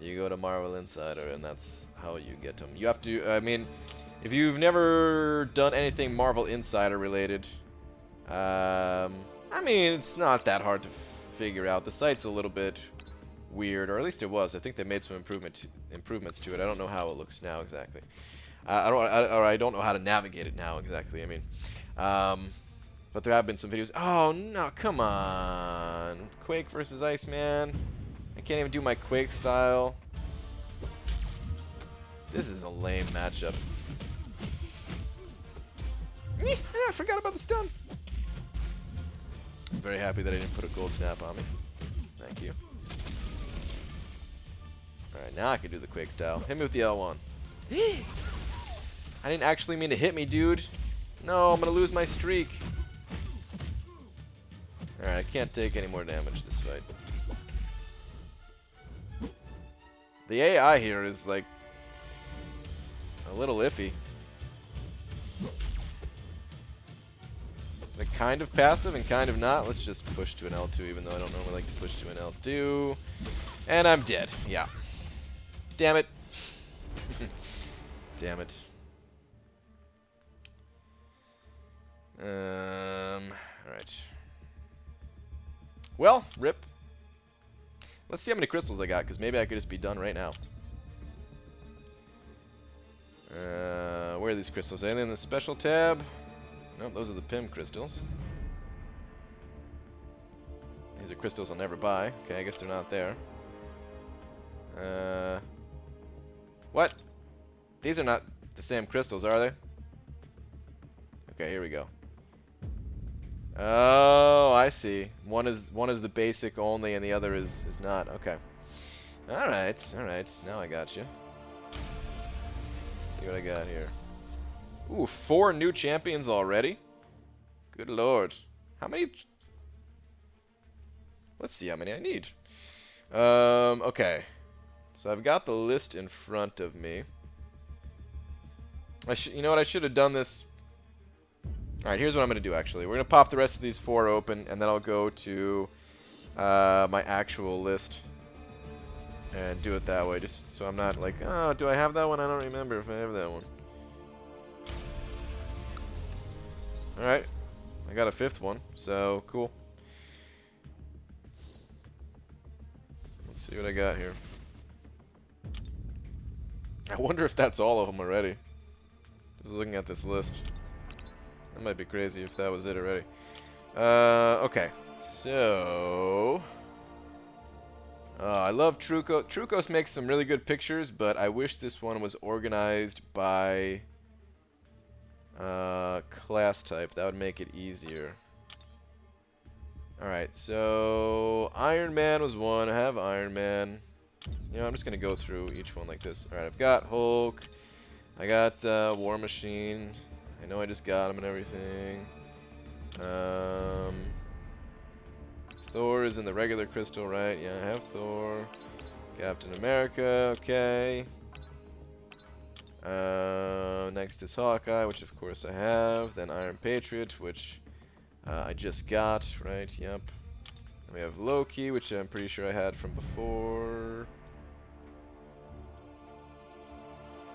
You go to Marvel Insider, and that's how you get them. You have to, I mean, if you've never done anything Marvel Insider related, I mean, it's not that hard to figure out. The site's a little bit weird, or at least it was. I think they made some improvements to it. I don't know how it looks now exactly. I don't know how to navigate it now exactly. I mean, but there have been some videos. Oh no, come on! Quake versus Iceman. I can't even do my Quake style. This is a lame matchup. I forgot about the stun. I'm very happy that I didn't put a gold snap on me. Thank you. Alright, now I can do the Quake style. Hit me with the L1. I didn't actually mean to hit me, dude. No, I'm going to lose my streak. Alright, I can't take any more damage this fight. The AI here is, like, a little iffy. Like, kind of passive and kind of not. Let's just push to an L2, even though I don't normally like to push to an L2. And I'm dead. Yeah. Damn it. Damn it. Alright. Well, rip. Let's see how many crystals I got, because maybe I could just be done right now. Where are these crystals? Are they in the special tab? Nope, those are the PIM crystals. These are crystals I'll never buy. Okay, I guess they're not there. What? These are not the same crystals, are they? Okay, here we go. Oh, I see. One is the basic only, and the other is not. Okay. All right, all right. Now I got you. Let's see what I got here. Ooh, 4 new champions already? Good lord. How many? Let's see how many I need. Okay. So I've got the list in front of me. You know what? I should have done this. Alright, here's what I'm going to do, actually. We're going to pop the rest of these 4 open, and then I'll go to my actual list and do it that way, just so I'm not like, oh, do I have that one? I don't remember if I have that one. Alright, I got a 5th one, so cool. Let's see what I got here. I wonder if that's all of them already. Just looking at this list. That might be crazy if that was it already. Okay, so... I love Truco. Trucos makes some really good pictures, but I wish this one was organized by class type. That would make it easier. Alright, so Ironman was one. I have Ironman. You know, I'm just going to go through each one like this. Alright, I've got Hulk. I got War Machine. I know I just got him and everything. Thor is in the regular crystal, right? Yeah, I have Thor. Captain America, okay. Next is Hawkeye, which of course I have. Then Iron Patriot, which I just got, right? Yep. And we have Loki, which I'm pretty sure I had from before.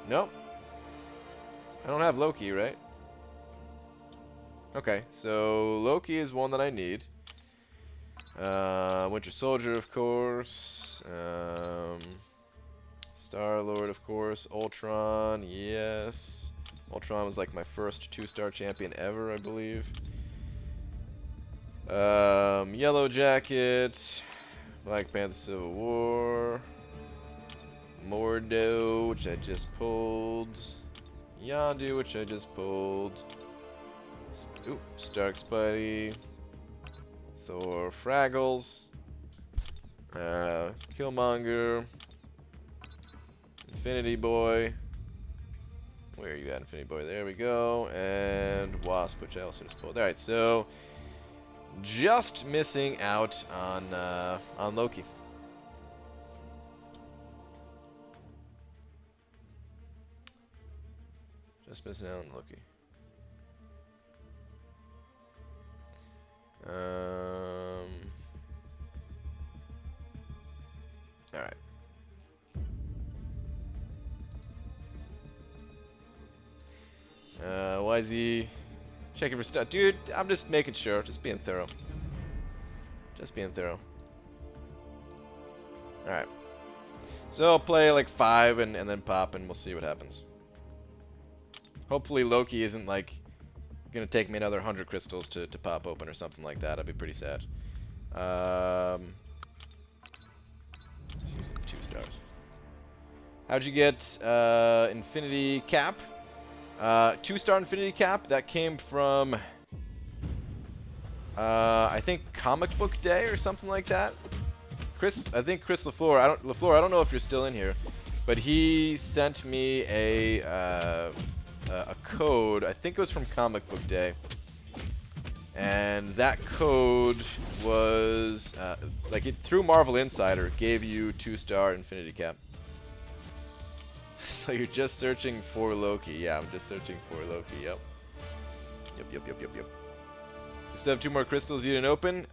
Nope. I don't have Loki, right? Okay, so Loki is one that I need. Winter Soldier, of course. Star-Lord, of course. Ultron, yes. Ultron was like my first 2-star champion ever, I believe. Yellow Jacket. Black Panther Civil War. Mordo, which I just pulled. Yondu, which I just pulled. Ooh, Stark Spidey. Thor Fraggles. Killmonger. Infinity Boy. Where are you at, Infinity Boy? There we go. And Wasp, which I also just pulled. Alright, so just missing out on Loki. Just missing out on Loki. All right. Why is he checking for stuff? Dude, I'm just making sure. Just being thorough. Just being thorough. Alright. So I'll play like 5 and then pop and we'll see what happens. Hopefully Loki isn't like gonna take me another 100 crystals to pop open or something like that. I'd be pretty sad. Using 2 stars. How'd you get Infinity Cap? 2-star Infinity Cap. That came from I think Comic Book Day or something like that. I think Chris LaFleur. I don't know if you're still in here, but he sent me a code. I think it was from Comic Book Day, and that code was like through Marvel Insider gave you 2-star Infinity Cap. So you're just searching for Loki. Yeah, I'm just searching for Loki. Yep. Yep. You still have 2 more crystals you didn't open.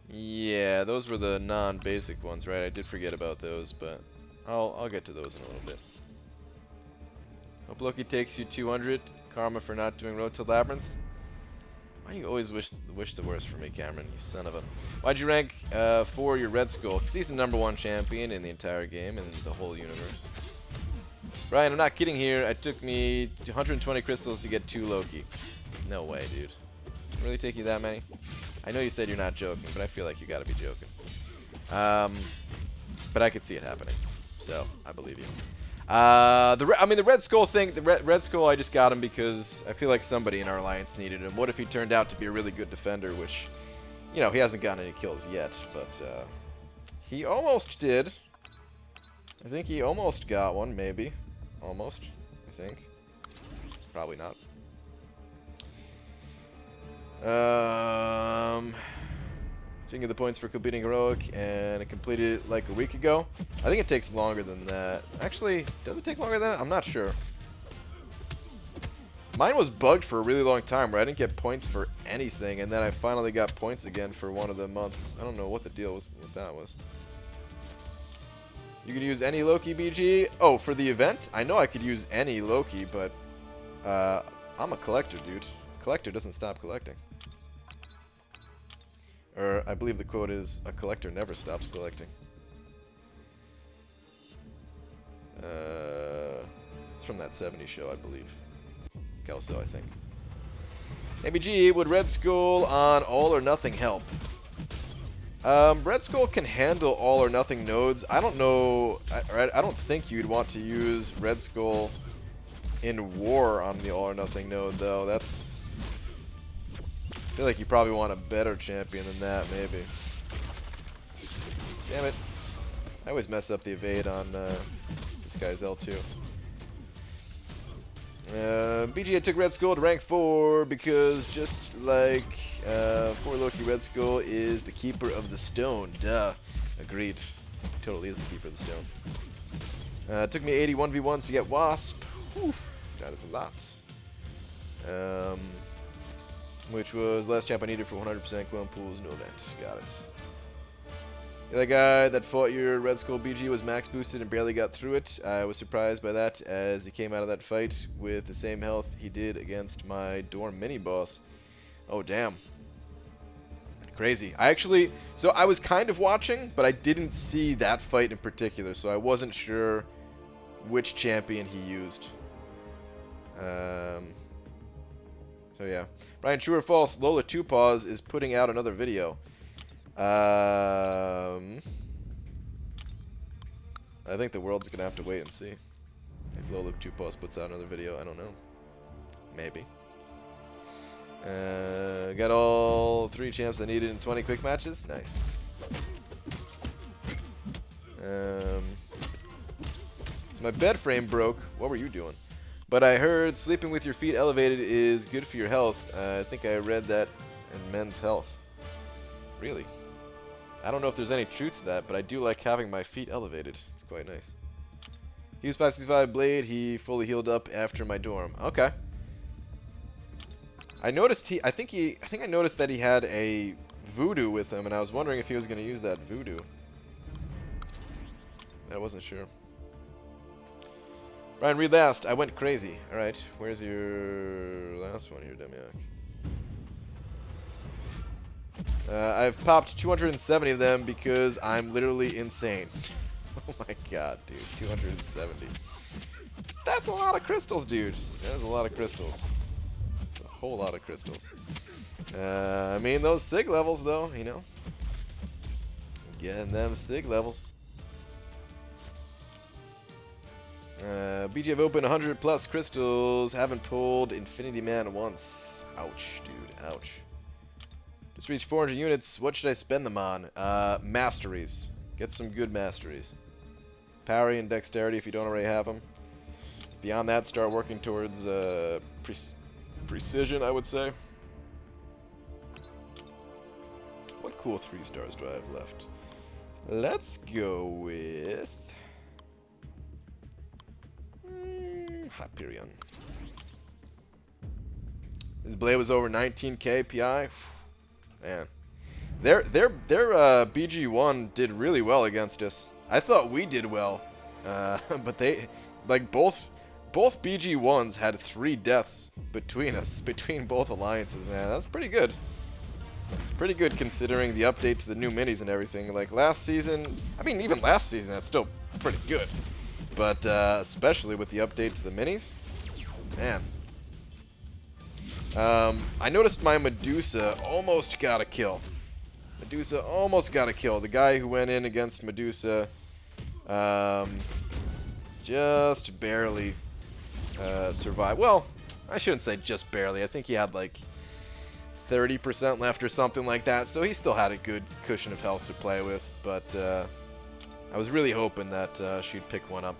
Yeah, those were the non-basic ones, right? I did forget about those, but I'll get to those in a little bit. Hope Loki takes you 200. Karma for not doing Road to Labyrinth. Why do you always wish the worst for me, Cameron? You son of a... Why'd you rank 4 your Red Skull? Because he's the #1 champion in the entire game and the whole universe. Brian, I'm not kidding here. It took me 120 crystals to get 2 Loki. No way, dude. Really take you that many? I know you said you're not joking, but I feel like you gotta be joking. But I could see it happening, so I believe you. The Red Skull thing. The Red Skull, I just got him because I feel like somebody in our alliance needed him. What if he turned out to be a really good defender? Which, you know, he hasn't gotten any kills yet, but he almost did. I think he almost got one, maybe. Almost, I think. Probably not. Didn't get the points for completing Heroic, and I completed it like a week ago. I think it takes longer than that. Actually, does it take longer than that? I'm not sure. Mine was bugged for a really long time where I didn't get points for anything, and then I finally got points again for one of the months. I don't know what the deal with that was. You could use any Loki BG? Oh, for the event? I know I could use any Loki, but I'm a collector, dude. Collector doesn't stop collecting. Or I believe the quote is, a collector never stops collecting. It's from that 70s show, I believe. Kelso, I think. ABG, would Red Skull on All or Nothing help? Red Skull can handle All or Nothing nodes. I don't know, I don't think you'd want to use Red Skull in War on the All or Nothing node, though. That's... I feel like you probably want a better champion than that, maybe. Damn it. I always mess up the evade on this guy's L2. BG, I took Red Skull to rank 4 because just like 4 Loki, Red Skull is the keeper of the stone. Duh. Agreed. Totally is the keeper of the stone. It took me 80 1v1s to get Wasp. Oof, that is a lot. Which was last champ I needed for 100% Gwyn pools, no event. Got it. The other guy that fought your Red Skull BG was max boosted and barely got through it. I was surprised by that as he came out of that fight with the same health he did against my dorm mini-boss. Oh, damn. Crazy. So I was kind of watching, but I didn't see that fight in particular, so I wasn't sure which champion he used. So yeah. Brian, true or false, Lola 2 Paws is putting out another video. I think the world's gonna have to wait and see. If Lola 2 Paws puts out another video, I don't know. Maybe. Got all 3 champs I needed in 20 quick matches. Nice. So my bed frame broke. What were you doing? But I heard sleeping with your feet elevated is good for your health. I think I read that and men's health. Really. I don't know if there's any truth to that, but I do like having my feet elevated. It's quite nice. He was 565 blade. He fully healed up after my dorm. Okay. I noticed I think I noticed that he had a voodoo with him, and I was wondering if he was going to use that voodoo. I wasn't sure. Brian, read last. I went crazy. All right. Where's your last one here, Demiak? I've popped 270 of them because I'm literally insane. Oh my god, dude. 270. That's a lot of crystals, dude. That is a lot of crystals. A whole lot of crystals. I mean, those SIG levels, though, you know. Getting them SIG levels. BG have opened 100 plus crystals. Haven't pulled Infinity Man once. Ouch, dude. Ouch. Just reached 400 units. What should I spend them on? Masteries. Get some good masteries. Parry and dexterity if you don't already have them. Beyond that, start working towards precision, I would say. What cool 3 stars do I have left? Let's go with Hyperion. His blade was over 19k PI. Man, their BG1 did really well against us. I thought we did well, but they, like, both BG1s had 3 deaths between us, between both alliances. Man, that's pretty good. It's pretty good considering the update to the new minis and everything. Like last season, I mean, even last season, that's still pretty good. But especially with the update to the minis, man. I noticed my Medusa almost got a kill. Medusa almost got a kill. The guy who went in against Medusa just barely survived. Well, I shouldn't say just barely. I think he had like 30% left or something like that. So he still had a good cushion of health to play with. But I was really hoping that she'd pick one up.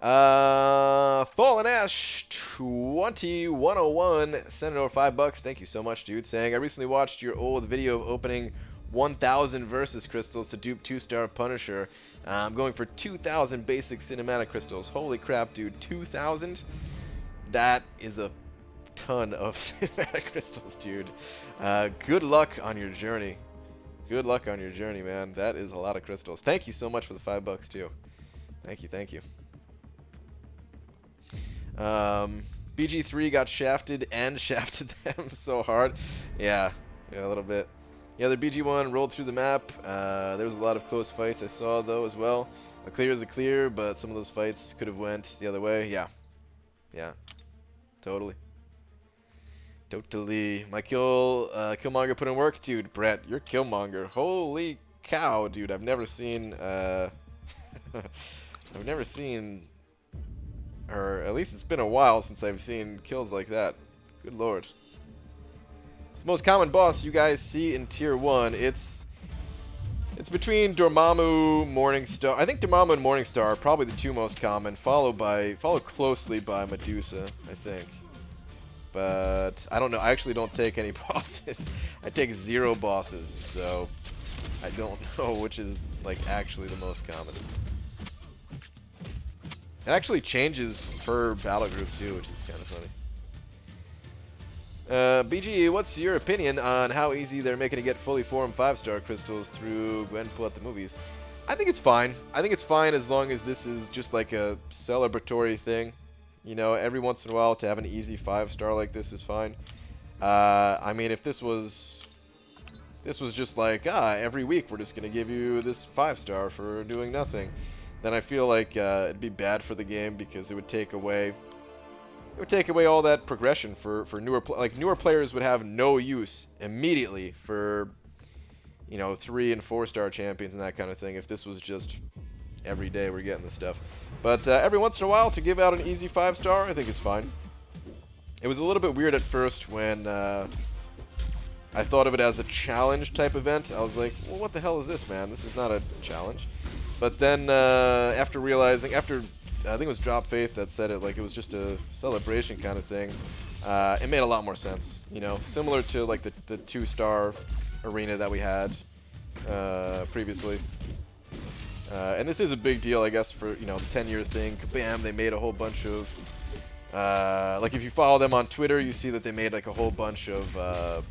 Fallen Ash 2101 sent over $5. Thank you so much, dude. Saying, I recently watched your old video of opening 1,000 versus crystals to dupe 2-star Punisher. I'm going for 2,000 basic cinematic crystals. Holy crap, dude. 2,000? That is a ton of cinematic crystals, dude. Good luck on your journey. Good luck on your journey, man. That is a lot of crystals. Thank you so much for the $5 too. Thank you, thank you. BG3 got shafted and shafted them so hard. Yeah, a little bit. Yeah, the BG1 rolled through the map. There was a lot of close fights I saw, though, as well. A clear is a clear, but some of those fights could have went the other way. Yeah. Yeah. Totally. Totally. My Killmonger put in work. Dude, Brett, you're Killmonger. Holy cow, dude. I've never seen, I've never seen... Or at least it's been a while since I've seen kills like that. Good lord. It's the most common boss you guys see in Tier 1. It's between Dormammu, Morningstar. I think Dormammu and Morningstar are probably the 2 most common, followed closely by Medusa, I think. But I don't know. I actually don't take any bosses. I take 0 bosses, so I don't know which is like actually the most common. It actually changes per battle group too, which is kind of funny. BG, what's your opinion on how easy they're making to get fully formed 5-star crystals through Gwenpool at the movies? I think it's fine. I think it's fine as long as this is just like a celebratory thing. You know, every once in a while to have an easy 5-star like this is fine. I mean, if this was just like, every week we're just going to give you this 5-star for doing nothing, then I feel like it'd be bad for the game because it would take away all that progression for newer newer players would have no use immediately for, you know, 3- and 4-star champions and that kind of thing if this was just every day we're getting this stuff. But every once in a while to give out an easy 5-star I think is fine. It was a little bit weird at first when I thought of it as a challenge type event. I was like, well, what the hell is this, man? This is not a challenge. But then after realizing, I think it was Drop Faith that said it, like it was just a celebration kind of thing. it made a lot more sense. You know, similar to like the 2-star arena that we had previously. And this is a big deal, I guess, for, you know, the 10-year thing. Bam, they made a whole bunch of, like if you follow them on Twitter, you see that they made like a whole bunch of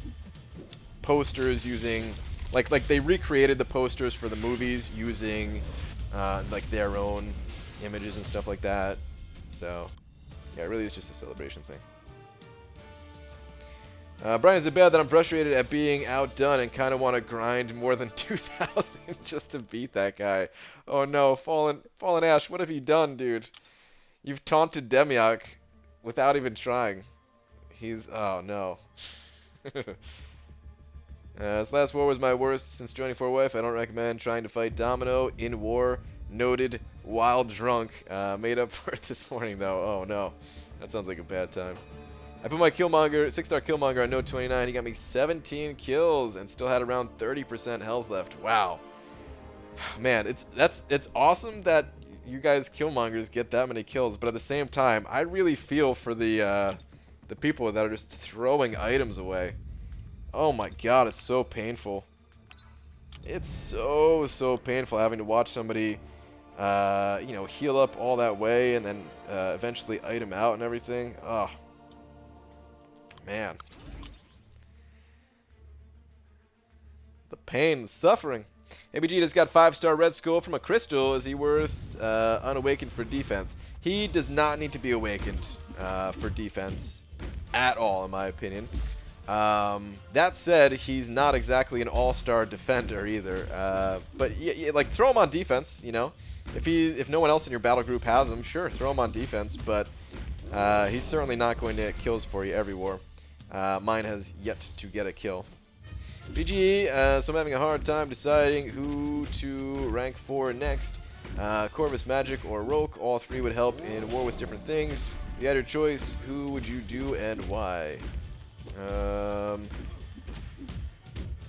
posters using, like they recreated the posters for the movies using like their own images and stuff like that. So, yeah, it really is just a celebration thing. Brian, is it bad that I'm frustrated at being outdone and kind of want to grind more than 2,000 just to beat that guy? Oh no, Fallen Ash, what have you done, dude? You've taunted Demiok without even trying. Oh no. This last war was my worst since joining 4WIFE. I don't recommend trying to fight Domino in war. Noted while drunk. Made up for it this morning though. Oh no. That sounds like a bad time. I put my Killmonger, 6-star Killmonger on Note 29. He got me 17 kills and still had around 30% health left. Wow. Man, it's awesome that you guys Killmongers get that many kills, but at the same time, I really feel for the people that are just throwing items away. Oh my god, it's so painful. It's so painful having to watch somebody you know, heal up all that way and then eventually item out and everything. Oh. Man. The pain, the suffering. ABG just got 5-star Red Skull from a crystal. Is he worth unawakened for defense? He does not need to be awakened for defense at all, in my opinion. That said, he's not exactly an all-star defender either. But yeah, like throw him on defense, you know. If no one else in your battle group has him, sure, throw him on defense. But he's certainly not going to get kills for you every war. Mine has yet to get a kill. BGE, so I'm having a hard time deciding who to rank for next. Corvus, Magic, or Roke. All three would help in war with different things. If you had your choice, who would you do and why?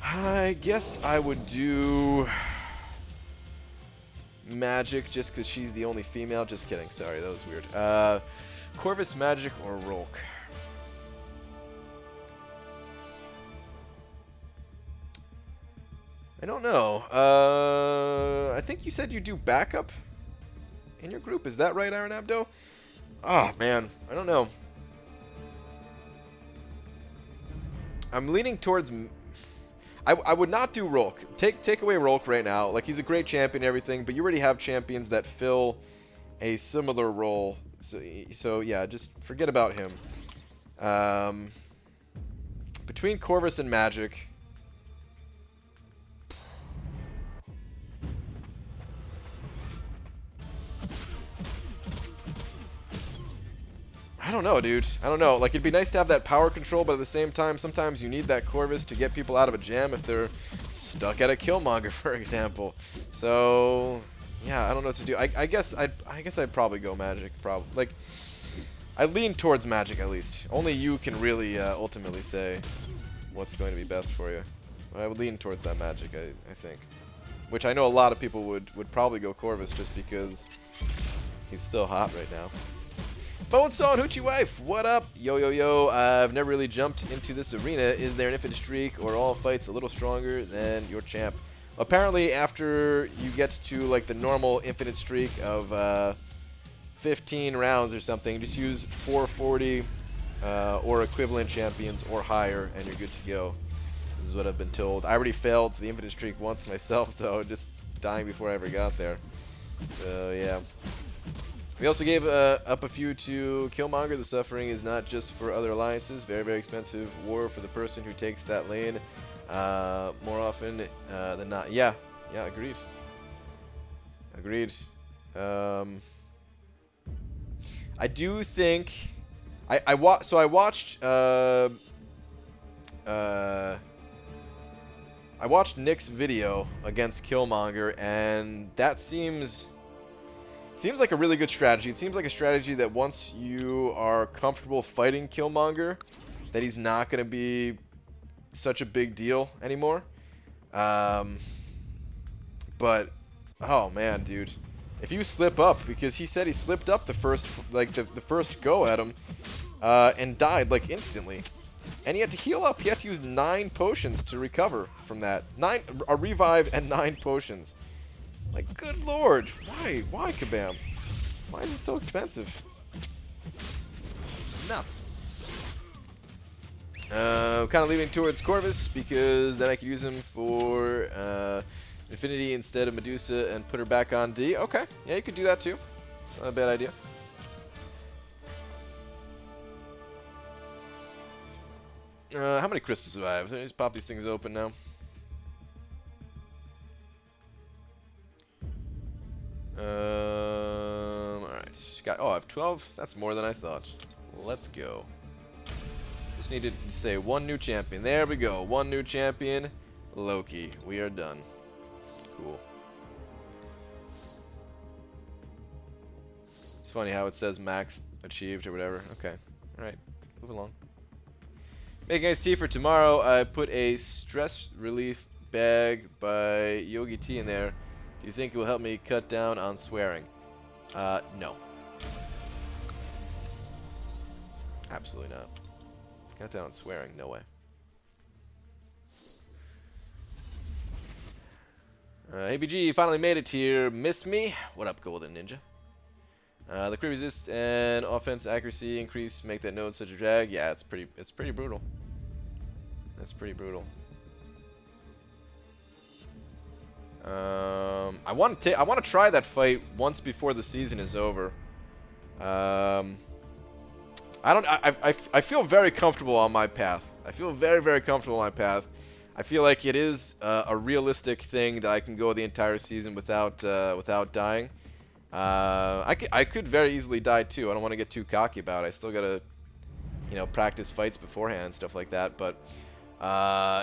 I guess I would do Magic just because she's the only female. Just kidding. Sorry, that was weird. Corvus, Magic, or Roke? I don't know. I think you said you do backup in your group. Is that right, Iron Abdo? Oh, man. I don't know. I'm leaning towards... I would not do Rolk. Take away Rolk right now. Like, he's a great champion and everything, but you already have champions that fill a similar role. So yeah, just forget about him. Between Corvus and Magic... I don't know, dude. I don't know. Like, it'd be nice to have that power control, but at the same time, sometimes you need that Corvus to get people out of a jam if they're stuck at a Killmonger, for example. So, yeah, I don't know what to do. I guess I'd probably go Magic. Like, I lean towards Magic at least. Only you can really ultimately say what's going to be best for you. But I would lean towards that Magic, I think. Which I know a lot of people would probably go Corvus just because he's still hot right now. Bonesaw and Hoochie Wife, what up? Yo, yo, yo. I've never really jumped into this arena. Is there an infinite streak or all fights a little stronger than your champ? Apparently, after you get to like the normal infinite streak of 15 rounds or something, just use 440 or equivalent champions or higher, and you're good to go. This is what I've been told. I already failed the infinite streak once myself, though, just dying before I ever got there. So, yeah. We also gave up a few to Killmonger. The suffering is not just for other alliances. Very, very expensive war for the person who takes that lane more often than not. Yeah, agreed. Agreed. I do think... I watched Nick's video against Killmonger, and that seems like a really good strategy. It seems like a strategy that once you are comfortable fighting Killmonger, that he's not going to be such a big deal anymore. But, oh man, dude. If you slip up, because he said he slipped up the first, like the first go at him, and died, like, instantly. And he had to heal up. He had to use 9 potions to recover from that. A revive and 9 potions. Like, good lord. Why? Why, Kabam? Why is it so expensive? It's nuts. Kind of leaning towards Corvus, because then I could use him for Infinity instead of Medusa and put her back on D. Okay. Yeah, you could do that too. Not a bad idea. How many crystals do I have? Let me just pop these things open now. Alright. Oh, I have 12? That's more than I thought. Let's go. Just needed to say one new champion. There we go. One new champion. Loki. We are done. Cool. It's funny how it says max achieved or whatever. Okay. Alright. Move along. Making iced tea for tomorrow. I put a stress relief bag by Yogi Tea in there. Do you think it will help me cut down on swearing? No. Absolutely not. Cut down on swearing? No way. ABG finally made it here. Miss me? What up, Golden Ninja? The crit resist and offense accuracy increase make that node such a drag. Yeah, it's pretty brutal. That's pretty brutal. I want to try that fight once before the season is over. I feel very comfortable on my path. I feel very, very comfortable on my path. I feel like it is a realistic thing that I can go the entire season without dying. I could very easily die too. I don't want to get too cocky about it. I still gotta, practice fights beforehand and stuff like that. But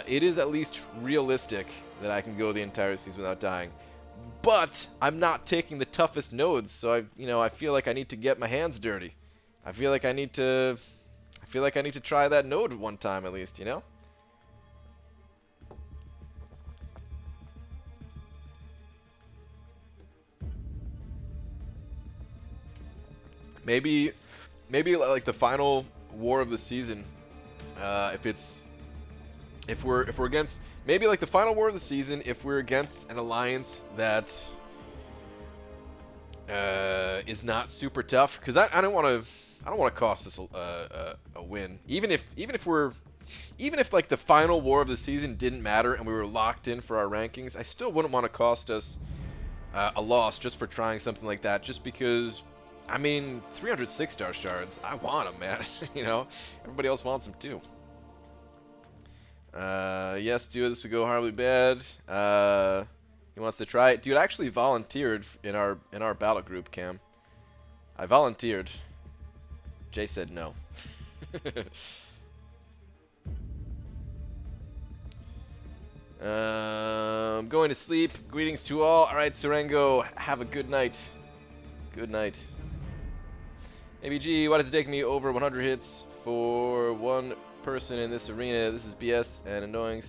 it is at least realistic that I can go the entire season without dying. But I'm not taking the toughest nodes, so I feel like I need to get my hands dirty. I feel like I need to try that node one time at least, Maybe like the final war of the season, if we're against, maybe like the final war of the season, if we're against an alliance that is not super tough, because I don't want to cost us a win. Even if like the final war of the season didn't matter and we were locked in for our rankings, I still wouldn't want to cost us a loss just for trying something like that. Just because, 306 star shards, I want them, man. Everybody else wants them too. Yes, dude, this would go horribly bad. He wants to try it. Dude, I actually volunteered in our battle group, Cam. I volunteered. Jay said no. I'm going to sleep. Greetings to all. Alright, Serengo, have a good night. Good night. ABG, why does it take me over 100 hits for one person in this arena? This is BS and annoying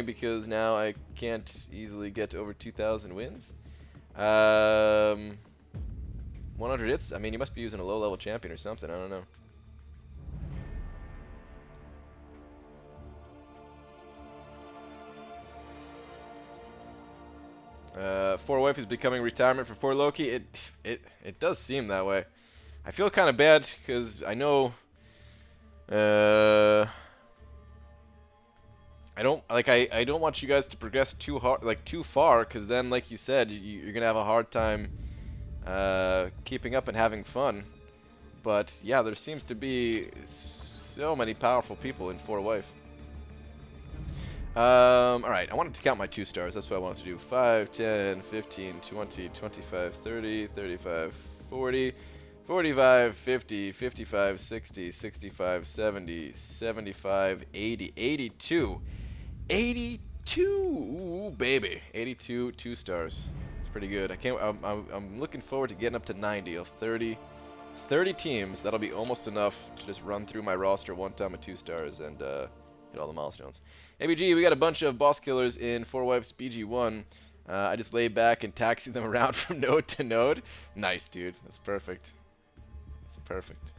because now I can't easily get to over 2,000 wins. 100 hits? You must be using a low-level champion or something. I don't know. For Wife is becoming retirement for 4 Loki. It does seem that way. I feel kind of bad because I know I don't want you guys to progress too far, because then, like you said, you're gonna have a hard time keeping up and having fun. But yeah, there seems to be so many powerful people in 4 Wife. Alright, I wanted to count my 2 stars. That's what I wanted to do. 5, 10, 15, 20, 25, 30, 35, 40, 45, 50, 55, 60, 65, 70, 75, 80, 82. 82! Ooh, baby. 82 2 stars. It's pretty good. I'm looking forward to getting up to 90 of 30 teams. That'll be almost enough to just run through my roster one time with 2 stars and hit all the milestones. ABG, we got a bunch of boss killers in 4 Wives BG1. I just lay back and taxi them around from node to node. Nice, dude. That's perfect. That's perfect.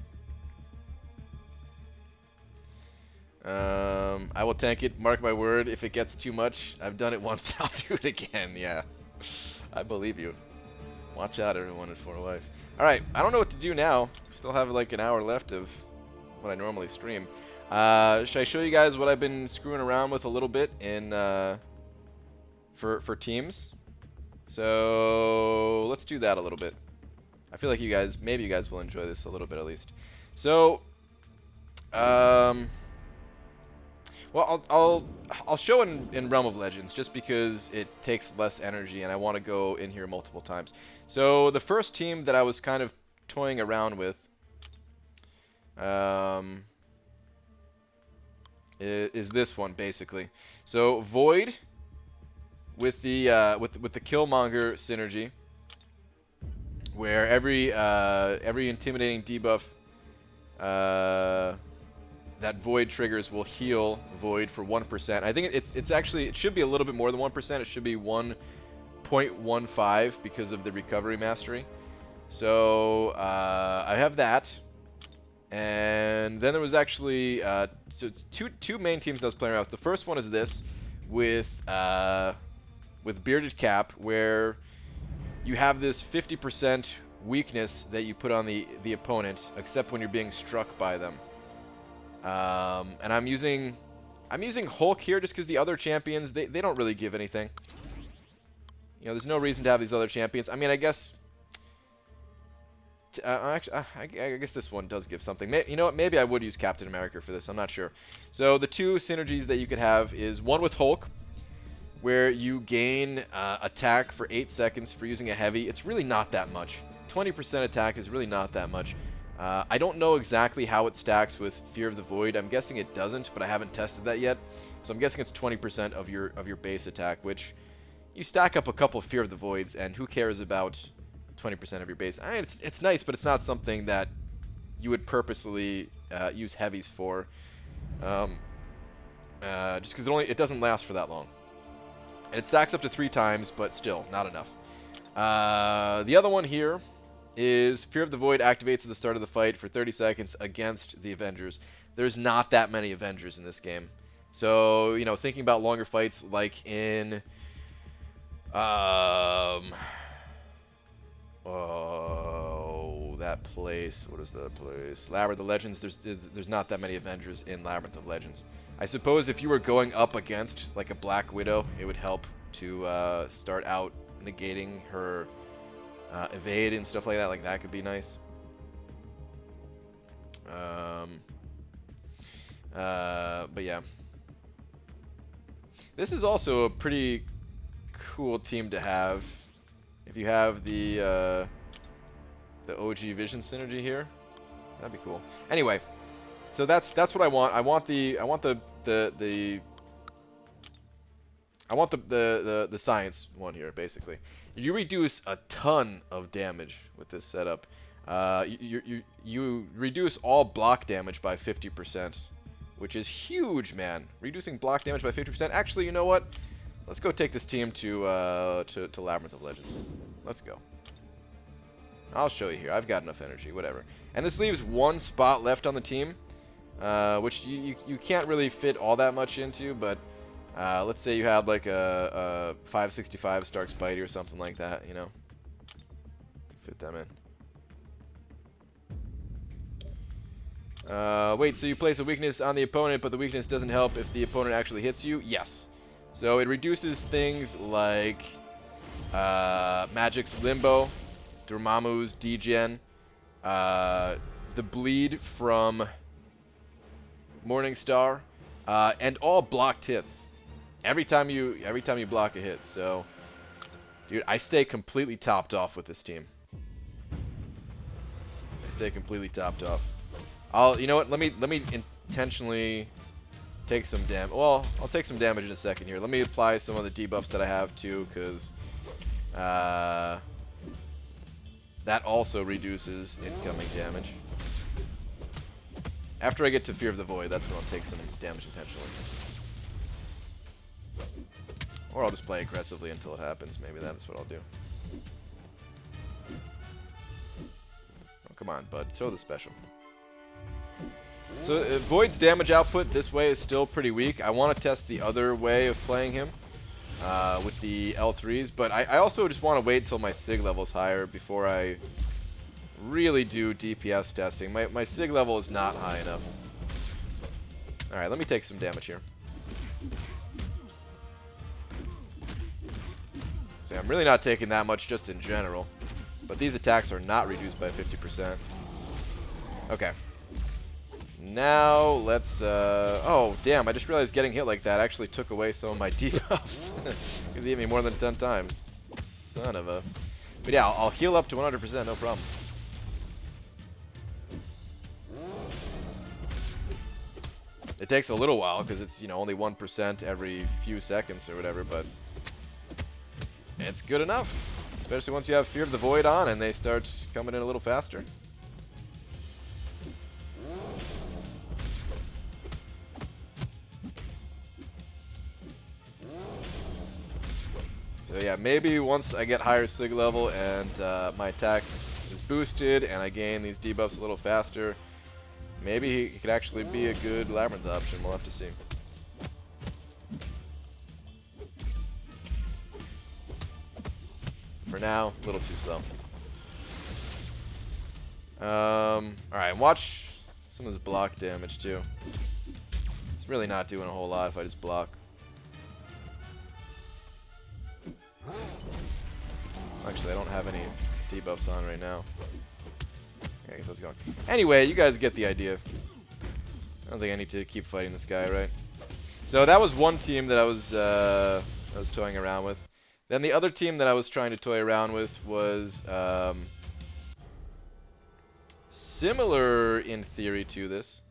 I will tank it. Mark my word. If it gets too much, I've done it once. I'll do it again. Yeah, I believe you. Watch out, everyone at For Life. All right, I don't know what to do now. Still have like an hour left of what I normally stream. Should I show you guys what I've been screwing around with a little bit in for teams? So let's do that a little bit. I feel like maybe you guys will enjoy this a little bit at least. So, well, I'll show in Realm of Legends just because it takes less energy and I want to go in here multiple times. So the first team that I was kind of toying around with is this one basically. So Void with the Killmonger synergy, where every intimidating debuff that Void triggers will heal Void for 1%. I think it's actually, it should be a little bit more than 1%. It should be 1.15 because of the recovery mastery. So I have that. And then there was actually so it's two main teams that I was playing around with. The first one is this with Bearded Cap, where you have this 50% weakness that you put on the opponent, except when you're being struck by them. And I'm using Hulk here just because the other champions, they don't really give anything. You know, there's no reason to have these other champions. I mean, I guess I guess this one does give something. You know what? Maybe I would use Captain America for this. I'm not sure. So the two synergies that you could have is one with Hulk, where you gain attack for 8 seconds for using a heavy. It's really not that much. 20% attack is really not that much. I don't know exactly how it stacks with Fear of the Void. I'm guessing it doesn't, but I haven't tested that yet. So I'm guessing it's 20% of your base attack, which you stack up a couple of Fear of the Voids, and who cares about 20% of your base? I mean, it's nice, but it's not something that you would purposely use heavies for, just because it doesn't last for that long. And it stacks up to 3 times, but still, not enough. The other one here is Fear of the Void activates at the start of the fight for 30 seconds against the Avengers. There's not that many Avengers in this game. So, you know, thinking about longer fights like in... oh, that place. What is that place? Labyrinth of Legends. There's not that many Avengers in Labyrinth of Legends. I suppose if you were going up against like a Black Widow, it would help to start out negating her evade and stuff like that. Like that could be nice. But yeah, this is also a pretty cool team to have if you have the OG Vision synergy here. That'd be cool. Anyway, so that's what I want. I want the science one here, basically. You reduce a ton of damage with this setup. You reduce all block damage by 50%, which is huge, man. Reducing block damage by 50%. Actually, you know what? Let's go take this team to Labyrinth of Legends. Let's go. I'll show you here. I've got enough energy, whatever. And this leaves 1 spot left on the team, which you can't really fit all that much into, but let's say you had like a 565 Stark Spidey or something like that, you know. Fit them in. Wait, so you place a weakness on the opponent, but the weakness doesn't help if the opponent actually hits you? Yes. So it reduces things like Magic's Limbo, Dormammu's degen, the bleed from Morningstar, and all blocked hits. Every time you block a hit. So, dude, I stay completely topped off with this team. I stay completely topped off. You know what? Let me intentionally take some damage. Well, I'll take some damage in a second here. Let me apply some of the debuffs that I have too, because that also reduces incoming damage. After I get to Fear of the Void, that's when I'll take some damage intentionally. Or I'll just play aggressively until it happens. Maybe that's what I'll do. Oh, come on, bud. Throw the special. So Void's damage output this way is still pretty weak. I want to test the other way of playing him with the L3s, but I also just want to wait till my SIG level's higher before I really do DPS testing. My SIG level is not high enough. Alright, let me take some damage here. So I'm really not taking that much just in general, but these attacks are not reduced by 50%. Okay. Now, let's, oh, damn, I just realized getting hit like that actually took away some of my debuffs. Because he hit me more than 10 times. Son of a... But yeah, I'll heal up to 100%, no problem. It takes a little while, because it's, you know, only 1% every few seconds or whatever, but... It's good enough. Especially once you have Fear of the Void on and they start coming in a little faster. So yeah, maybe once I get higher SIG level and my attack is boosted and I gain these debuffs a little faster, maybe he could actually be a good Labyrinth option. We'll have to see. For now, a little too slow. Alright, watch some of this block damage too. It's really not doing a whole lot if I just block. Actually, I don't have any debuffs on right now. Yeah, I guess I was going. Anyway, you guys get the idea. I don't think I need to keep fighting this guy, right? So that was one team that I was toying around with. Then the other team that I was trying to toy around with was similar in theory to this,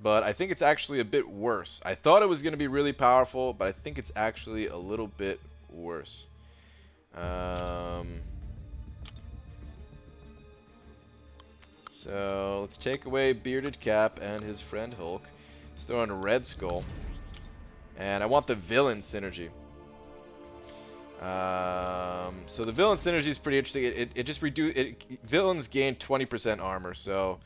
but I think it's actually a bit worse. I thought it was going to be really powerful, but I think it's actually a little bit worse. So let's take away Bearded Cap and his friend Hulk. Let's throw in Red Skull, and I want the villain synergy. So the villain synergy is pretty interesting. It just villains gain 20% armor, so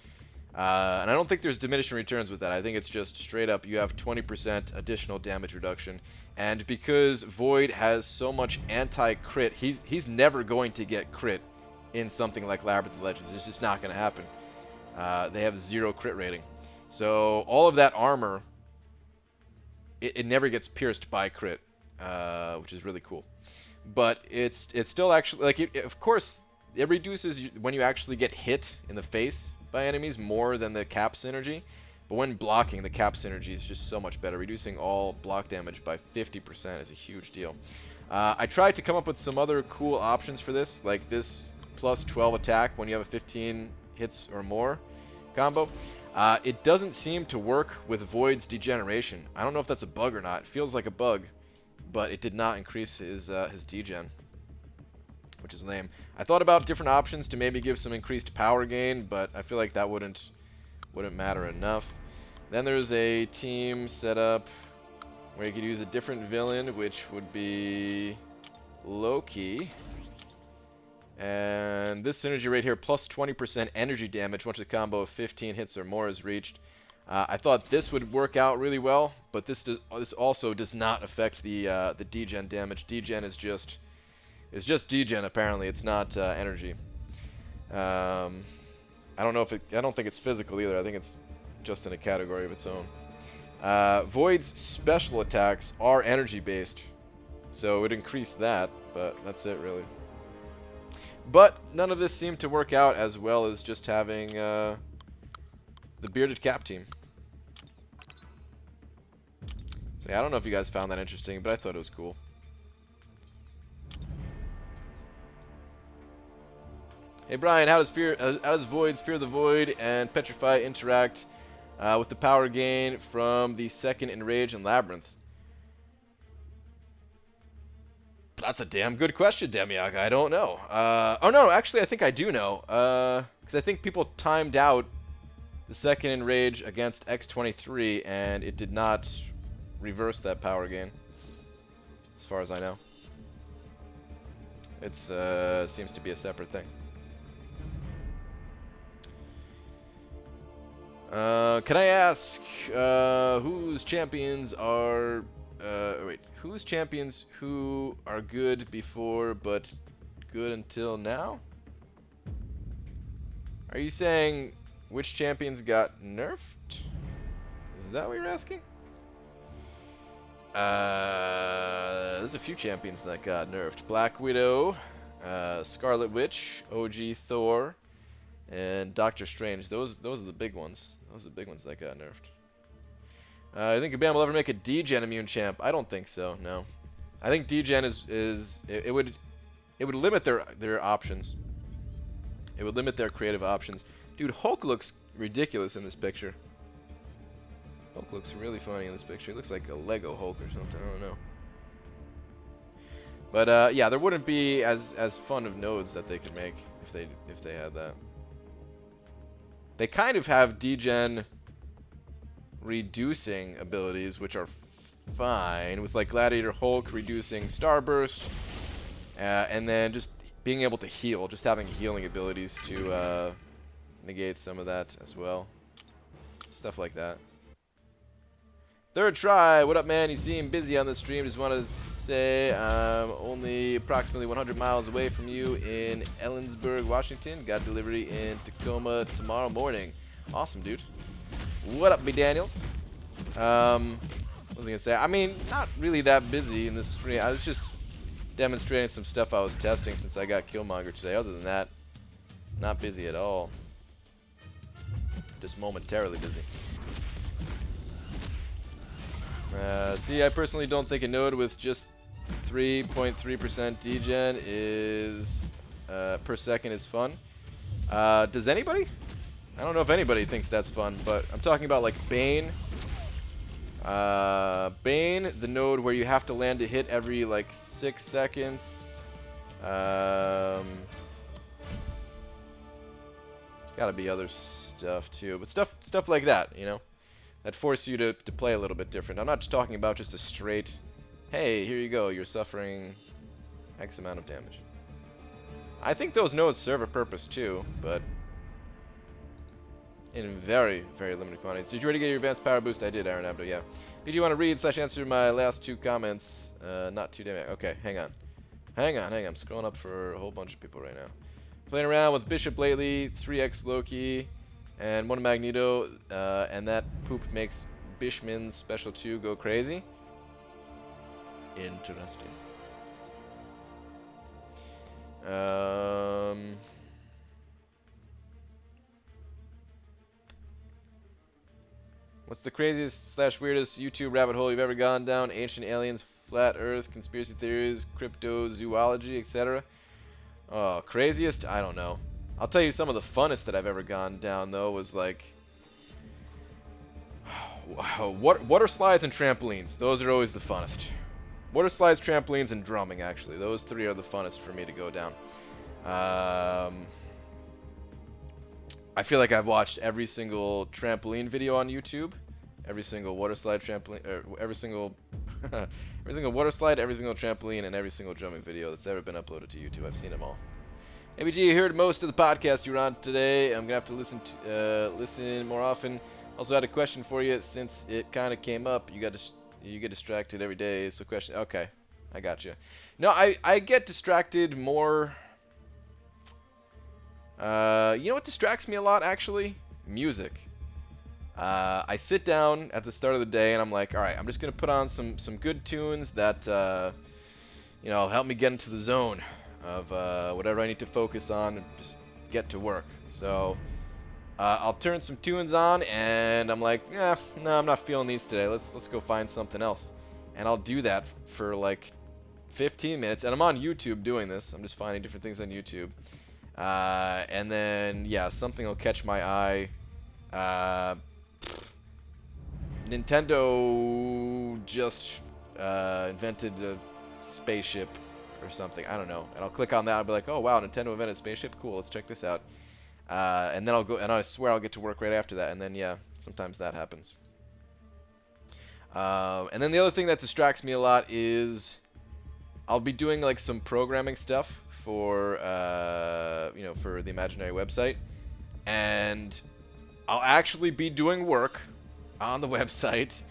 and I don't think there's diminishing returns with that. I think it's just straight up you have 20% additional damage reduction, and because Void has so much anti-crit, he's never going to get crit in something like Labyrinth of Legends. It's just not going to happen. They have 0 crit rating, so all of that armor it never gets pierced by crit, which is really cool. But it's still actually, like, of course, it reduces when you actually get hit in the face by enemies more than the cap synergy. But when blocking, the cap synergy is just so much better. Reducing all block damage by 50% is a huge deal. I tried to come up with some other cool options for this, like this plus 12 attack when you have a 15 hits or more combo. It doesn't seem to work with Void's degeneration. I don't know if that's a bug or not. It feels like a bug, but it did not increase his degen, which is lame. I thought about different options to maybe give some increased power gain, but I feel like that wouldn't matter enough. Then there's a team set up where you could use a different villain, which would be Loki. And this synergy right here, plus 20% energy damage once a combo of 15 hits or more is reached. I thought this would work out really well, but this also does not affect the degen damage. Degen is just degen apparently. It's not energy. I don't think it's physical either. I think it's just in a category of its own. Void's special attacks are energy based, so it would increase that, but that's it really. But none of this seemed to work out as well as just having the Bearded Cap team. So yeah, I don't know if you guys found that interesting, but I thought it was cool. Hey Brian, how does Void's Fear the Void and Petrify interact with the power gain from the second Enrage and Labyrinth? That's a damn good question, Demiak. I don't know. Oh no, actually I think I do know. Because I think people timed out the second Enrage against X23 and it did not reverse that power gain, as far as I know. It's seems to be a separate thing. Can I ask whose champions are whose champions who are good before but good until now? Are you saying which champions got nerfed? Is that what you're asking? There's a few champions that got nerfed. Black Widow, Scarlet Witch, OG Thor, and Doctor Strange. Those are the big ones. Those are the big ones that got nerfed. I think Kabam will ever make a D-Gen immune champ. I don't think so. No, I think D-Gen it would limit their options. It would limit their creative options. Dude, Hulk looks ridiculous in this picture. Hulk looks really funny in this picture. He looks like a Lego Hulk or something. I don't know. But yeah, there wouldn't be as fun of nodes that they could make if they had that. They kind of have D-Gen reducing abilities, which are fine, with like Gladiator Hulk reducing Starburst, and then just being able to heal, just having healing abilities to negate some of that as well. Stuff like that. Third try. What up, man? You seem busy on the stream. Just wanted to say I'm only approximately 100 miles away from you in Ellensburg, Washington. Got delivery in Tacoma tomorrow morning. Awesome, dude. What up, B. Daniels? What was I going to say? I mean, not really that busy in this stream. I was just demonstrating some stuff I was testing since I got Killmonger today. Other than that, not busy at all. Just momentarily busy. See, I personally don't think a node with just 3.3% degen is per second is fun. Does anybody? I don't know if anybody thinks that's fun, but I'm talking about like Bane. Bane, the node where you have to land a hit every like 6 seconds. There's gotta be other stuff too, but stuff like that, you know, that force you to play a little bit different. I'm not just talking about just a straight, hey, here you go, you're suffering X amount of damage. I think those nodes serve a purpose too, but in very, very limited quantities. Did you already get your advanced power boost? I did, Aaron Abdo, yeah. Did you want to read / answer my last 2 comments? Not too damn. Okay, hang on. Hang on. I'm scrolling up for a whole bunch of people right now. Playing around with Bishop lately, 3x Loki, and 1 Magneto, and that poop makes Bishman's special 2 go crazy. Interesting. What's the craziest / weirdest YouTube rabbit hole you've ever gone down? Ancient aliens, flat earth, conspiracy theories, cryptozoology, etc. Oh, craziest? I don't know. I'll tell you some of the funnest that I've ever gone down, though, was like water slides and trampolines. Those are always the funnest. Water slides, trampolines, and drumming, actually. Those 3 are the funnest for me to go down. I feel like I've watched every single trampoline video on YouTube, every single water slide trampoline, every single water slide, every single trampoline, and every single drumming video that's ever been uploaded to YouTube. I've seen them all. ABG, you heard most of the podcast you were on today. I'm gonna have to listen more often. Also had a question for you since it kind of came up. You get distracted every day. So question. Okay, I got you. No, I get distracted more. You know what distracts me a lot, actually? Music. I sit down at the start of the day and I'm like, all right, I'm just gonna put on some good tunes that you know, help me get into the zone of whatever I need to focus on and just get to work. So I'll turn some tunes on and I'm like, yeah, no, I'm not feeling these today. Let's go find something else. And I'll do that for like 15 minutes. And I'm on YouTube doing this. I'm just finding different things on YouTube. And then, yeah, something will catch my eye. Nintendo just invented a spaceship or something. I don't know. And I'll click on that. I'll be like, oh, wow, Nintendo invented a spaceship? Cool, let's check this out. And then I'll go, and I swear I'll get to work right after that. And then, yeah, sometimes that happens. And then the other thing that distracts me a lot is I'll be doing like some programming stuff for you know, for the imaginary website, and I'll actually be doing work on the website,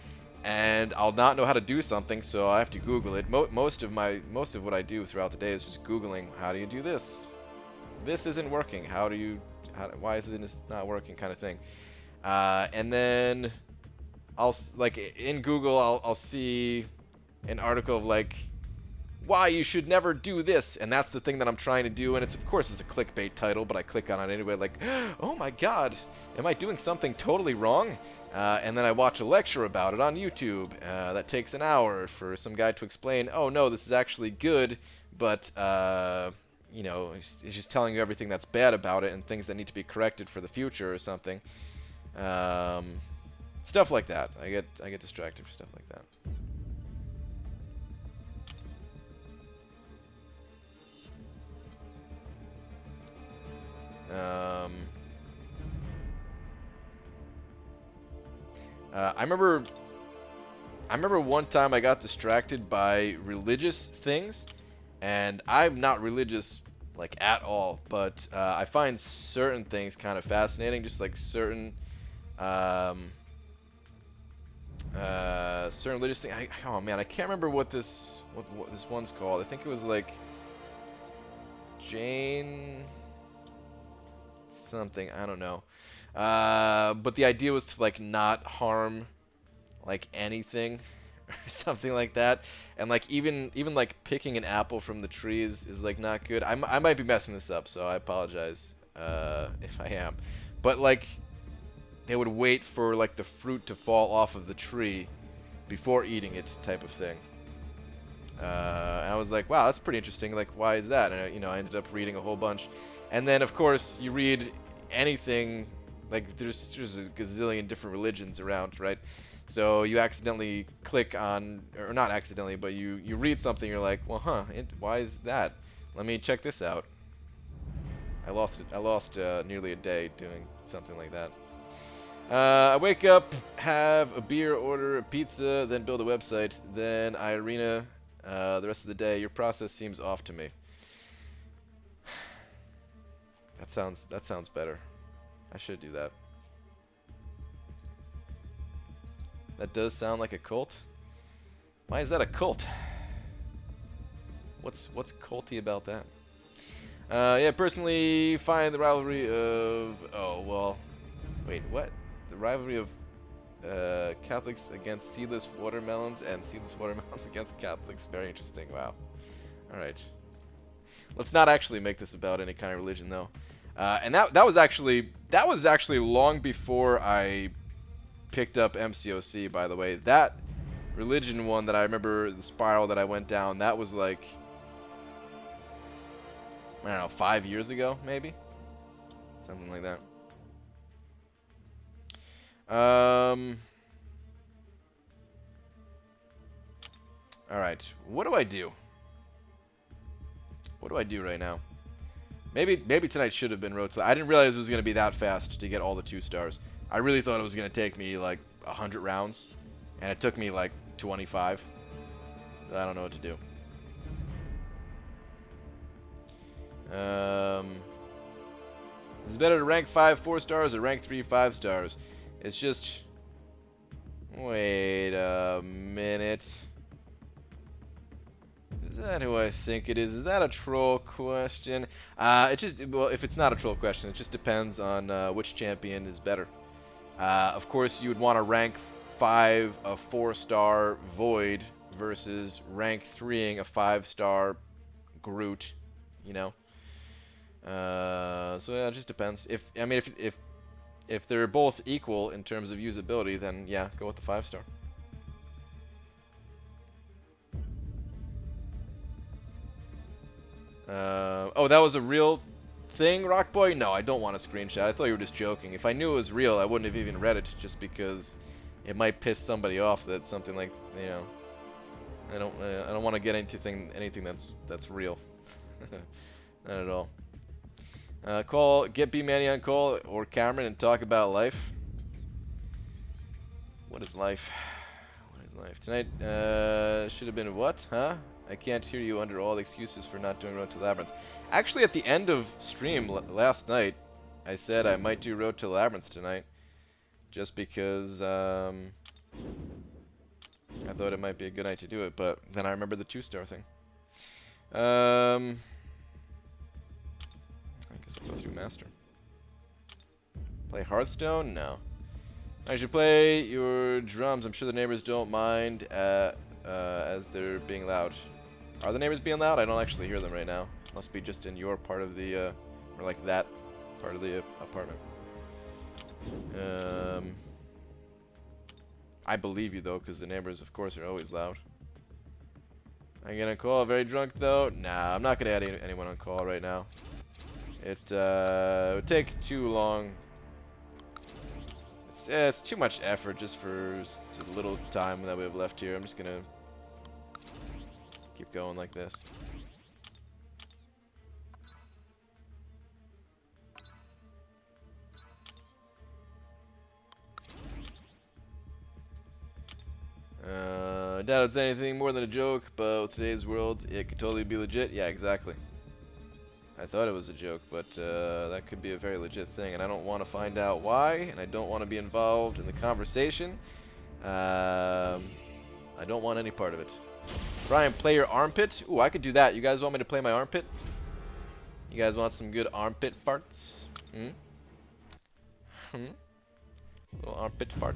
and I'll not know how to do something, so I have to Google it. Most of what I do throughout the day is just Googling, how do you do this? This isn't working. Why is it not working? Kind of thing. And then in Google, I'll see an article of like, why you should never do this, and that's the thing that I'm trying to do, and it's, of course, it's a clickbait title, but I click on it anyway, like, oh my god, am I doing something totally wrong? And then I watch a lecture about it on YouTube. That takes an hour for some guy to explain, oh no, this is actually good, but, you know, he's just telling you everything that's bad about it and things that need to be corrected for the future or something. Stuff like that. I get distracted for stuff like that. I remember one time I got distracted by religious things, and I'm not religious like at all, but I find certain things kind of fascinating, just like certain religious thing. Oh man, I can't remember what this one's called. I think it was like Jane something, I don't know. But the idea was to like not harm like anything or something like that. And like even like picking an apple from the tree is like not good. I might be messing this up, so I apologize if I am. But like they would wait for like the fruit to fall off of the tree before eating it, type of thing. And I was like, wow, that's pretty interesting. Like, why is that? And I ended up reading a whole bunch. And then, of course, you read anything, like, there's a gazillion different religions around, right? So you accidentally click on, or not accidentally, but you read something, you're like, well, why is that? Let me check this out. I lost nearly a day doing something like that. I wake up, have a beer, order a pizza, then build a website, then I arena the rest of the day. Your process seems off to me. That sounds better. I should do that. That does sound like a cult. Why is that a cult? What's culty about that? Yeah, personally find the rivalry of wait, what? The rivalry of Catholics against seedless watermelons and seedless watermelons against Catholics. Very interesting. Wow. All right. Let's not actually make this about any kind of religion, though. And that was actually long before I picked up MCOC. By the way, that religion one that I remember, the spiral that I went down, that was like, I don't know, 5 years ago, maybe, something like that. All right, what do I do? What do I do right now? Maybe tonight should have been Road to... I didn't realize it was going to be that fast to get all the 2 stars. I really thought it was going to take me like 100 rounds, and it took me like 25. I don't know what to do. Is it better to rank 5 4 stars or rank 3 5 stars? It's just... Wait a minute. Is that who I think it is? Is that a troll question? Well, if it's not a troll question, it just depends on which champion is better. Of course, you would want to rank 5 a 4-star Void versus rank 3ing a 5-star Groot, you know? So yeah, it just depends. If they're both equal in terms of usability, then yeah, go with the 5-star. Oh, that was a real thing, Rockboy? No, I don't want a screenshot. I thought you were just joking. If I knew it was real, I wouldn't have even read it, just because it might piss somebody off that something like, you know, I don't want to get anything that's real. Not at all. Get B-Manny on call or Cameron and talk about life. What is life? What is life? Tonight should have been what? Huh? I can't hear you under all the excuses for not doing Road to Labyrinth. Actually, at the end of stream last night, I said I might do Road to Labyrinth tonight. just because I thought it might be a good night to do it, but then I remember the 2-star thing. I guess I'll go through Master. Play Hearthstone? No. I should play your drums. I'm sure the neighbors don't mind as they're being loud. Are the neighbors being loud? I don't actually hear them right now. Must be just in your part of the, or like that part of the apartment. I believe you though, because the neighbors, of course, are always loud. I'm gonna call. Very drunk though. Nah, I'm not gonna add anyone on call right now. It would take too long. It's too much effort just for a little time that we have left here. I'm just gonna keep going like this. I doubt it's anything more than a joke, but with today's world, it could totally be legit. Yeah, exactly. I thought it was a joke, but that could be a very legit thing, and I don't want to find out why, and I don't want to be involved in the conversation. I don't want any part of it. Brian, play your armpit? Ooh, I could do that. You guys want me to play my armpit? You guys want some good armpit farts? Little armpit fart.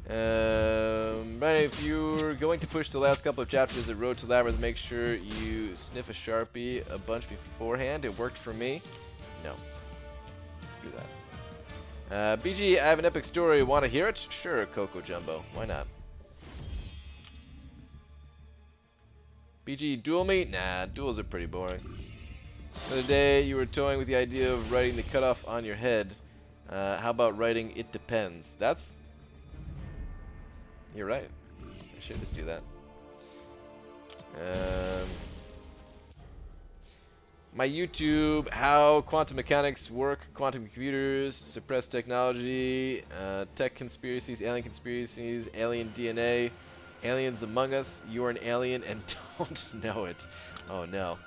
Right, if you're going to push the last couple of chapters of Road to Labyrinth, make sure you sniff a Sharpie a bunch beforehand. It worked for me. No. Let's do that. BG, I have an epic story. Want to hear it? Sure, Coco Jumbo. Why not? BG, duel me? Nah, duels are pretty boring. The other day, you were toying with the idea of writing the cutoff on your head. How about writing it depends? That's... You're right. I should just do that. My YouTube, how quantum mechanics work, quantum computers, suppressed technology, tech conspiracies, alien DNA, aliens among us, you're an alien and don't know it. Oh no.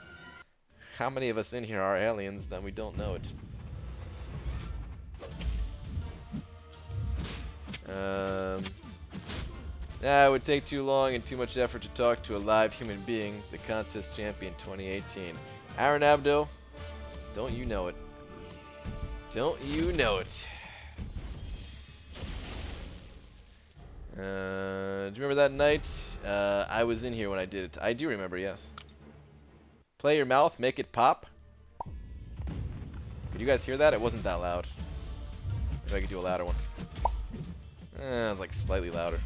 How many of us in here are aliens that we don't know it? It would take too long and too much effort to talk to a live human being, the contest champion 2018. Aaron Abdo, don't you know it? Don't you know it? Do you remember that night? I was in here when I did it. I do remember, yes. Play your mouth, make it pop. Could you guys hear that? It wasn't that loud. Maybe I could do a louder one. It was like slightly louder.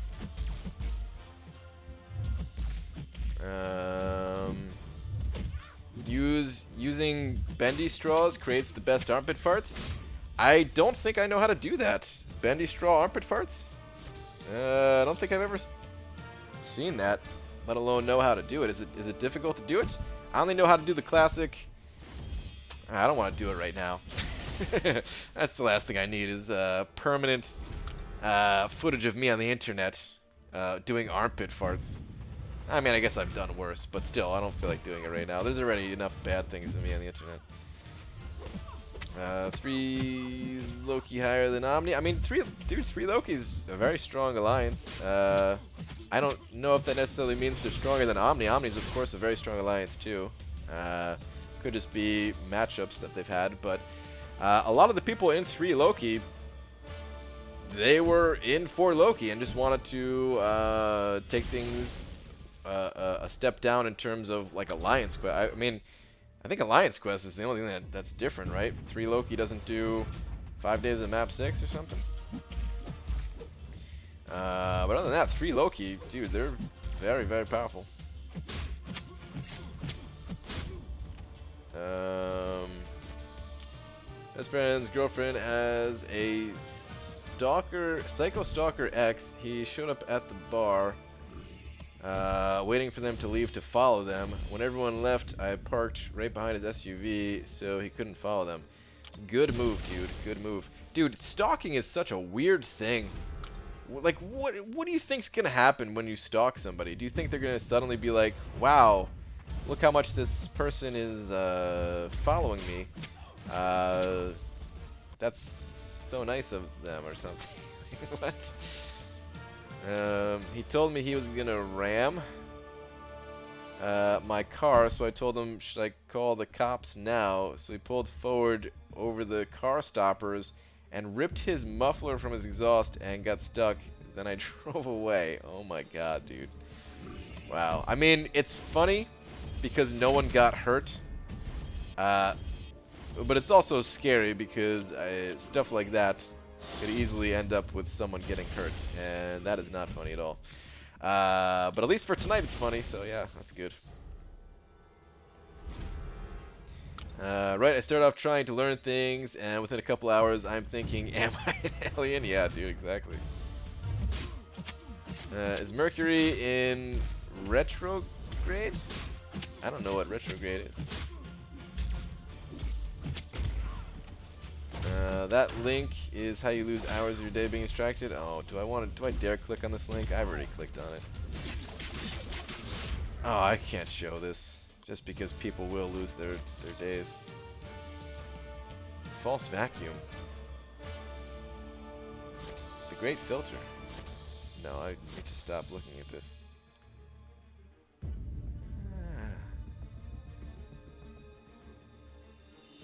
Using bendy straws creates the best armpit farts? I don't think I know how to do that. Bendy straw armpit farts? I don't think I've ever seen that, let alone know how to do it. Is it difficult to do it? I only know how to do the classic... I don't want to do it right now. That's the last thing I need is permanent footage of me on the internet doing armpit farts. I mean, I guess I've done worse, but still, I don't feel like doing it right now. There's already enough bad things of me on the internet. 3 Loki higher than Omni. I mean, 3 Loki's a very strong alliance. I don't know if that necessarily means they're stronger than Omni. Omni's, of course, a very strong alliance, too. Could just be matchups that they've had, but a lot of the people in 3 Loki, they were in 4 Loki and just wanted to take things a step down in terms of like Alliance Quest. I mean, I think Alliance Quest is the only thing that's different, right? 3 Loki doesn't do 5 days of map 6 or something. But other than that, 3 Loki, dude, they're very, very powerful. Best friend's girlfriend has a psycho stalker ex. He showed up at the bar, waiting for them to leave to follow them. When everyone left, I parked right behind his SUV so he couldn't follow them. Good move, dude. Good move. Dude, stalking is such a weird thing. Like, what do you think's gonna happen when you stalk somebody? Do you think they're gonna suddenly be like, wow, look how much this person is following me? That's so nice of them or something. What? He told me he was gonna ram my car, so I told him, should I call the cops now? So he pulled forward over the car stoppers and ripped his muffler from his exhaust and got stuck. Then I drove away. Oh my god, dude. Wow. I mean, it's funny because no one got hurt. But it's also scary because stuff like that could easily end up with someone getting hurt, and that is not funny at all. But at least for tonight it's funny, so yeah, that's good. Right, I start off trying to learn things, and within a couple hours I'm thinking, am I an alien? Yeah, dude, exactly. Is Mercury in retrograde? I don't know what retrograde is. That link is how you lose hours of your day being distracted. Oh, do I dare click on this link? I've already clicked on it. Oh, I can't show this just because people will lose their days. False vacuum. The great filter. No, I need to stop looking at this.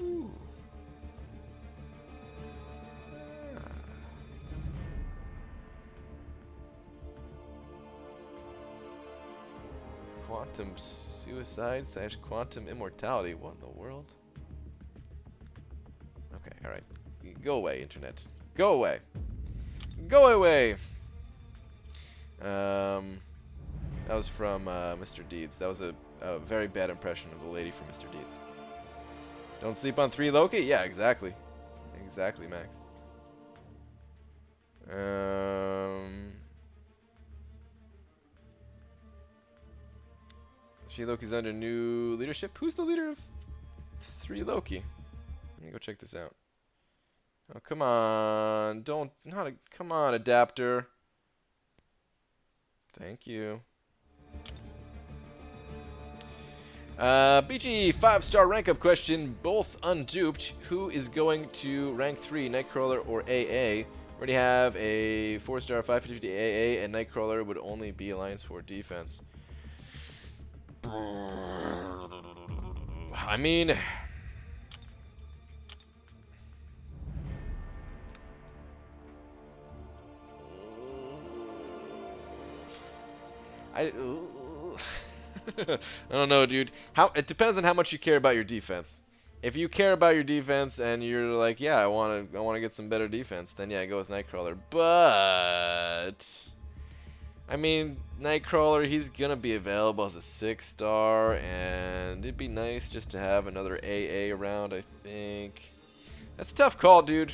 Ooh. Quantum suicide / quantum immortality. What in the world? Okay, alright. Go away, internet. Go away. Go away! That was from Mr. Deeds. That was a very bad impression of the lady from Mr. Deeds. Don't sleep on 3 Loki? Yeah, exactly. Exactly, Max. 3 Loki's under new leadership. Who's the leader of 3 Loki? Let me go check this out. Oh, come on. Come on, adapter. Thank you. BG 5-star rank up question, both unduped. Who is going to rank 3, Nightcrawler or AA? Already have a 4-star 550 AA, and Nightcrawler would only be Alliance 4 defense. I mean, I don't know, dude. It depends on how much you care about your defense. If you care about your defense and you're like, yeah, I want to get some better defense, then yeah, go with Nightcrawler. But I mean, Nightcrawler, he's gonna be available as a 6-star, and it'd be nice just to have another AA around, I think. That's a tough call, dude.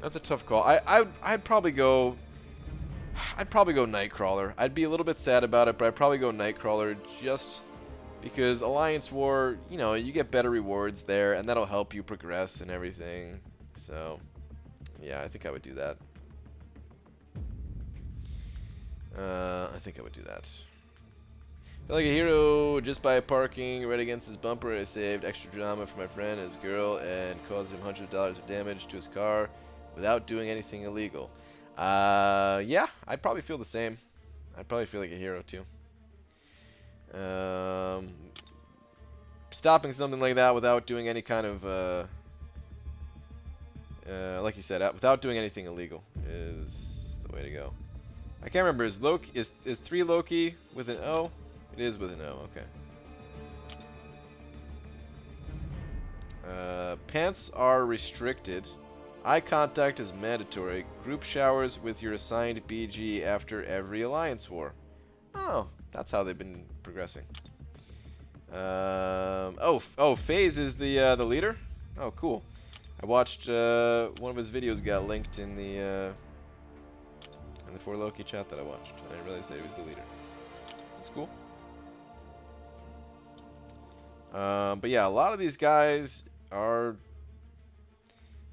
That's a tough call. I'd probably go Nightcrawler. I'd be a little bit sad about it, but I'd probably go Nightcrawler just because Alliance War, you know, you get better rewards there, and that'll help you progress and everything. So, yeah, I think I would do that. I think I would do that. Feel like a hero just by parking right against his bumper. I saved extra drama for my friend and his girl and caused him $100 of damage to his car without doing anything illegal. Yeah, I'd probably feel the same. I'd probably feel like a hero too. Stopping something like that without doing any kind of, like you said, without doing anything illegal is the way to go. I can't remember. Is 3 Loki with an O? It is with an O. Okay. Pants are restricted. Eye contact is mandatory. Group showers with your assigned BG after every Alliance War. Oh, that's how they've been progressing. FaZe is the leader. Oh, cool. I watched one of his videos got linked in the 4 Loki chat that I watched. I didn't realize that he was the leader. That's cool. But yeah, a lot of these guys are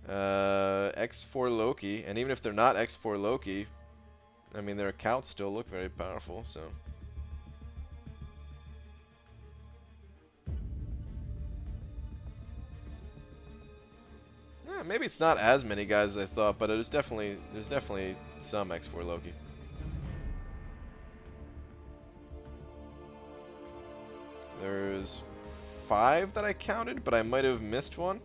X4 Loki, and even if they're not X4 Loki, I mean, their accounts still look very powerful, so. maybe it's not as many guys as I thought, but there's definitely some X4 Loki. There's 5 that I counted, but I might have missed one.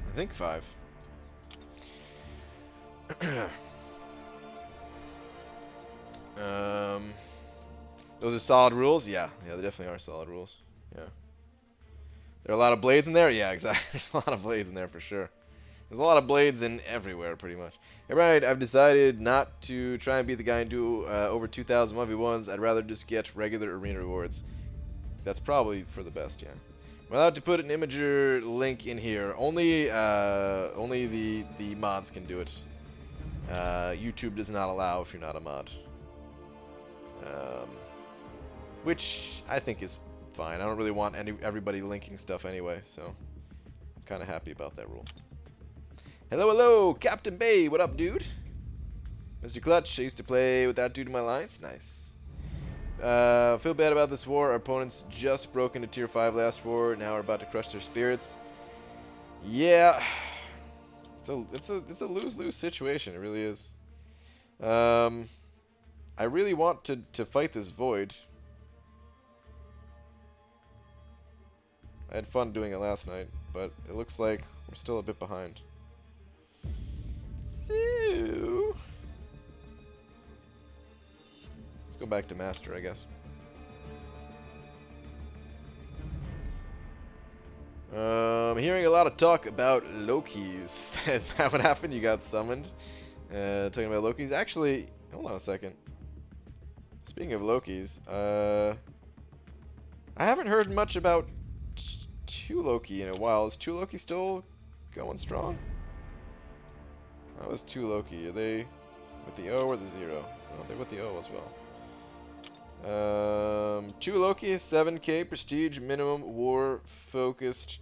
I think 5. Those are solid rules? Yeah, they definitely are solid rules. Yeah. There are a lot of blades in there? Yeah, exactly. There's a lot of blades in there for sure. There's a lot of blades in everywhere, pretty much. Hey, Brian, I've decided not to try and beat the guy and do over 2,000 1v1s. I'd rather just get regular arena rewards. That's probably for the best, yeah. I'm allowed to put an Imager link in here. Only the mods can do it. YouTube does not allow if you're not a mod. Which I think is fine. I don't really want everybody linking stuff anyway, so I'm kind of happy about that rule. Hello, Captain Bay. What up, dude? Mr. Clutch, I used to play with that dude in my lines. Nice. Feel bad about this war. Our opponents just broke into Tier 5 last war. Now we're about to crush their spirits. Yeah. It's a lose-lose situation. It really is. I really want to fight this void. I had fun doing it last night, but it looks like we're still a bit behind. So let's go back to Master, I guess. Hearing a lot of talk about Lokis. Is that what happened? You got summoned? Talking about Lokis. Actually, hold on a second. Speaking of Lokis, I haven't heard much about 2 Loki in a while. Is 2 Loki still going strong? How is 2 Loki? Are they with the O or the 0? Oh, they're with the O as well. 2 Loki, 7k prestige minimum, war focused.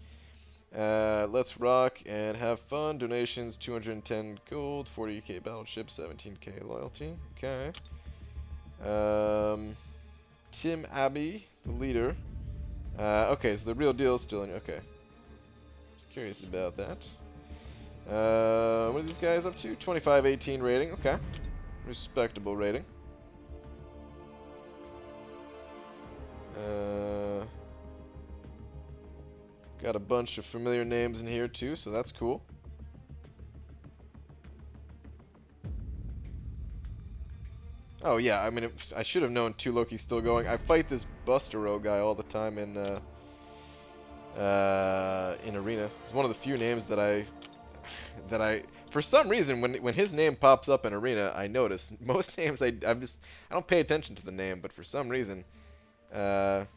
Let's rock and have fun. Donations 210 gold, 40k battleship, 17k loyalty. Okay. Tim Abbey, the leader. Okay, so the real deal is still in. Okay. Just curious about that. What are these guys up to? 25-18 rating. Okay. Respectable rating. Got a bunch of familiar names in here too, so that's cool. Oh yeah, I mean, I should have known 2 Loki's still going. I fight this Bustero guy all the time in Arena. It's one of the few names that I for some reason when his name pops up in Arena, I notice. Most names I don't pay attention to the name, but for some reason, or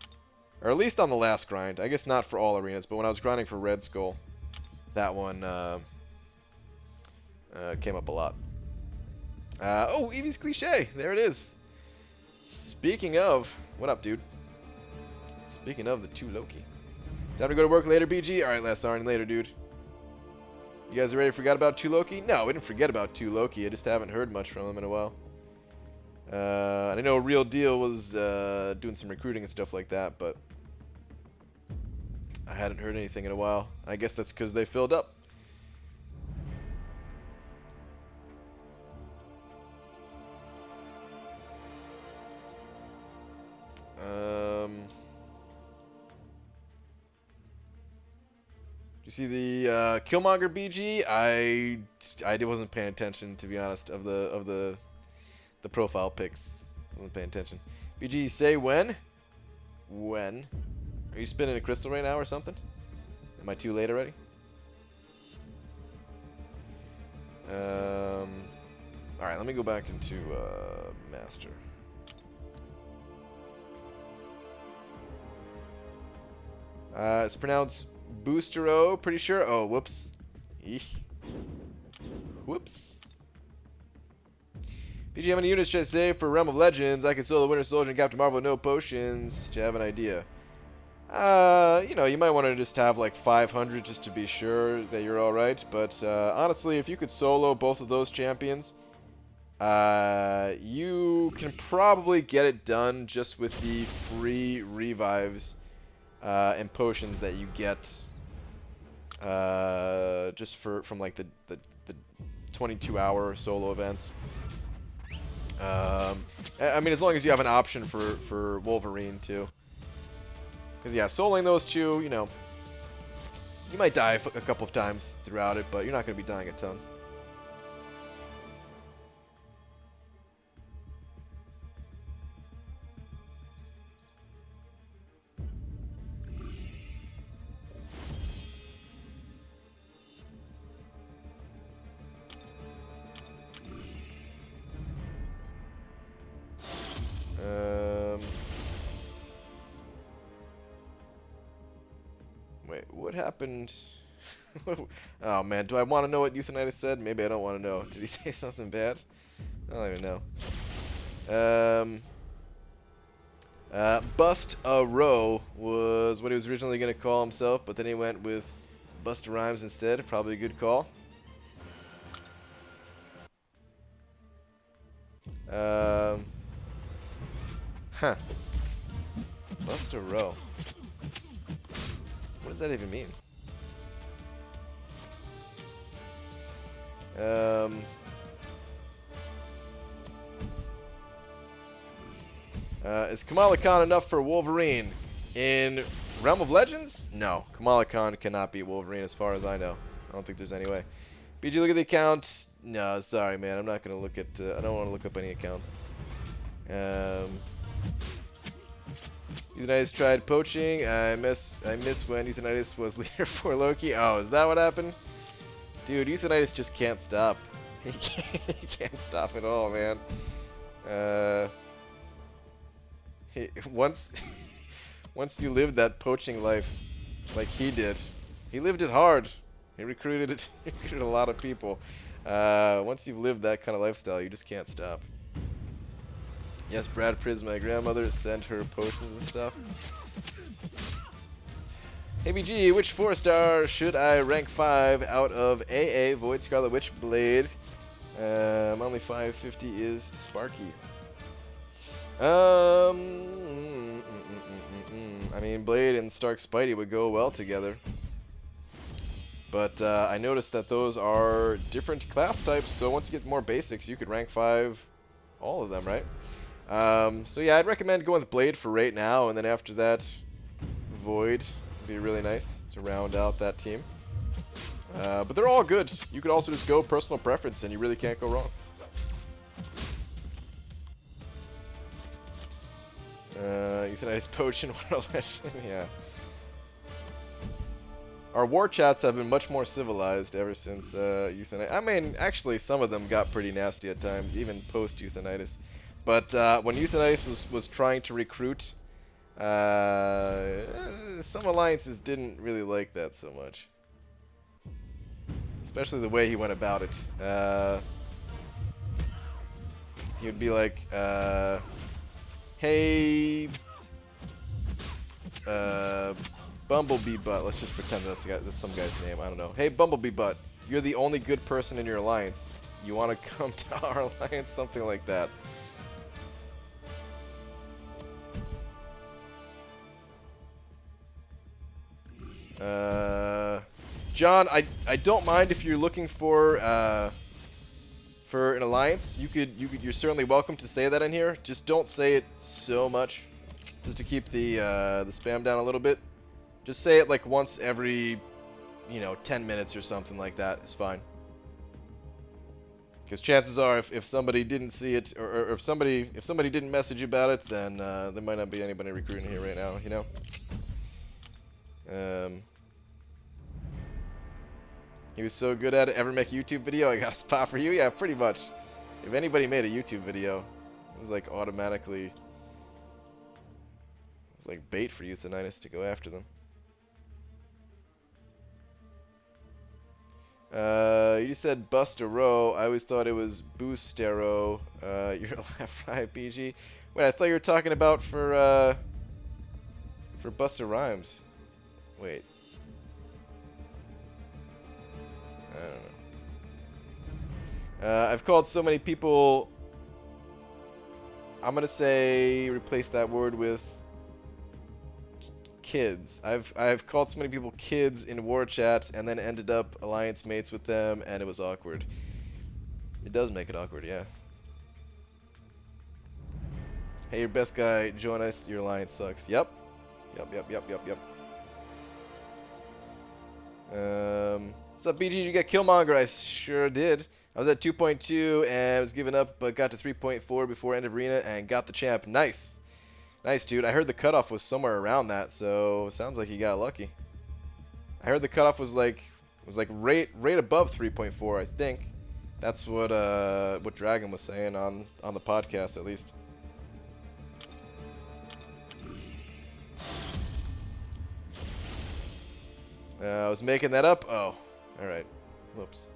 at least on the last grind. I guess not for all arenas, but when I was grinding for Red Skull, that one came up a lot. Oh, Eevee's Cliche. There it is. Speaking of, what up, dude? Speaking of the 2 Loki. Time to go to work later, BG? Alright, Lassarn, later, dude. You guys already forgot about 2 Loki? No, we didn't forget about 2 Loki. I just haven't heard much from him in a while. I know Real Deal was doing some recruiting and stuff like that, but I hadn't heard anything in a while. I guess that's because they filled up. You see the Killmonger BG? I wasn't paying attention, to be honest, of the profile pics. I wasn't paying attention. BG, say when? When? Are you spinning a crystal right now or something? Am I too late already? Alright, let me go back into Master. It's pronounced Boostero, pretty sure. Oh, whoops. Eek. Whoops. BG, how many units should I save for Realm of Legends? I can solo Winter Soldier and Captain Marvel with no potions. Do you have an idea? You know, you might want to just have like 500 just to be sure that you're alright. But honestly, if you could solo both of those champions, You can probably get it done just with the free revives and potions that you get just from like the 22-hour solo events. I mean, as long as you have an option for Wolverine too. Because yeah, soloing those two, you know, you might die a couple of times throughout it, but you're not going to be dying a ton. Wait, what happened? Oh man, do I want to know what Euthanitis said? Maybe I don't want to know. Did he say something bad? I don't even know. Bust a Row was what he was originally going to call himself, but then he went with Busta Rhymes instead. Probably a good call. Huh. Bust a Row. What does that even mean? Is Kamala Khan enough for Wolverine? In Realm of Legends? No. Kamala Khan cannot beat Wolverine as far as I know. I don't think there's any way. BG, look at the accounts. No, sorry, man. I'm not going to look at... I don't want to look up any accounts. Euthanitis tried poaching. I miss when Euthanitis was leader for Loki. Oh, is that what happened? Dude, Euthanitis just can't stop. He can't stop at all, man. Once you lived that poaching life like he did, he lived it hard. He recruited a lot of people. Once you've lived that kind of lifestyle, you just can't stop. Yes, Brad Priz, my grandmother, sent her potions and stuff. Hey BG, which 4-star should I rank 5 out of AA, Void, Scarlet Witch, Blade? Only 550 is Sparky. I mean, Blade and Stark Spidey would go well together. But I noticed that those are different class types, so once you get more basics, you could rank 5 all of them, right? So yeah, I'd recommend going with Blade for right now, and then after that, Void would be really nice to round out that team. But they're all good. You could also just go personal preference, and you really can't go wrong. Euthanitis Potion, what a legend, yeah. Our war chats have been much more civilized ever since Euthanitis. I mean, actually, some of them got pretty nasty at times, even post-Euthanitis. But when Euthanitis was trying to recruit, some alliances didn't really like that so much. Especially the way he went about it. He would be like, hey, Bumblebee Butt. Let's just pretend that's some guy's name. I don't know. Hey, Bumblebee Butt. You're the only good person in your alliance. You want to come to our alliance? Something like that. John, I don't mind if you're looking for an alliance. You're certainly welcome to say that in here. Just don't say it so much, just to keep the spam down a little bit. Just say it like once every, 10 minutes or something like that. It's fine. Because chances are, if somebody didn't see it, or if somebody didn't message you about it, then there might not be anybody recruiting here right now. He was so good at it. Ever make a YouTube video? I got a spot for you. Yeah, pretty much. If anybody made a YouTube video, it was like automatically. It was like bait for Euthanitis to go after them. You said Busta Row. I always thought it was Boostero. You're left, right, BG. Wait, I thought you were talking about for Busta Rhymes. Wait. I don't I've called so many people... I'm going to say replace that word with kids. I've called so many people kids in war chat and then ended up alliance mates with them, and it was awkward. It does make it awkward, yeah. Hey, your best guy, join us. Your alliance sucks. Yep. Yep. What's up, BG? Did you get Killmonger? I sure did. I was at 2.2 and was giving up, but got to 3.4 before end of arena and got the champ. Nice. Nice, dude. I heard the cutoff was somewhere around that, so sounds like you got lucky. I heard the cutoff was like right above 3.4, I think. That's what Dragon was saying on the podcast, at least. I was making that up. Oh, all right. Whoops.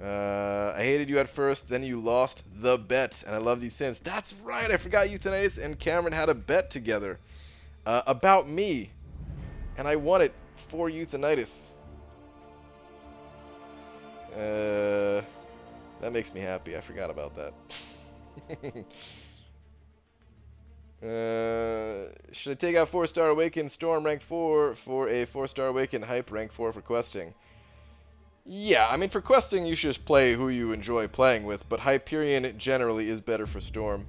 I hated you at first, then you lost the bet, and I loved you since. That's right. I forgot Euthanitis and Cameron had a bet together about me, and I won it for Euthanitis. That makes me happy. I forgot about that. Should I take out 4-star Awaken Storm rank 4 for a 4-star Awaken Hype rank 4 for questing? Yeah, I mean, for questing, you should just play who you enjoy playing with, but Hyperion generally is better for Storm.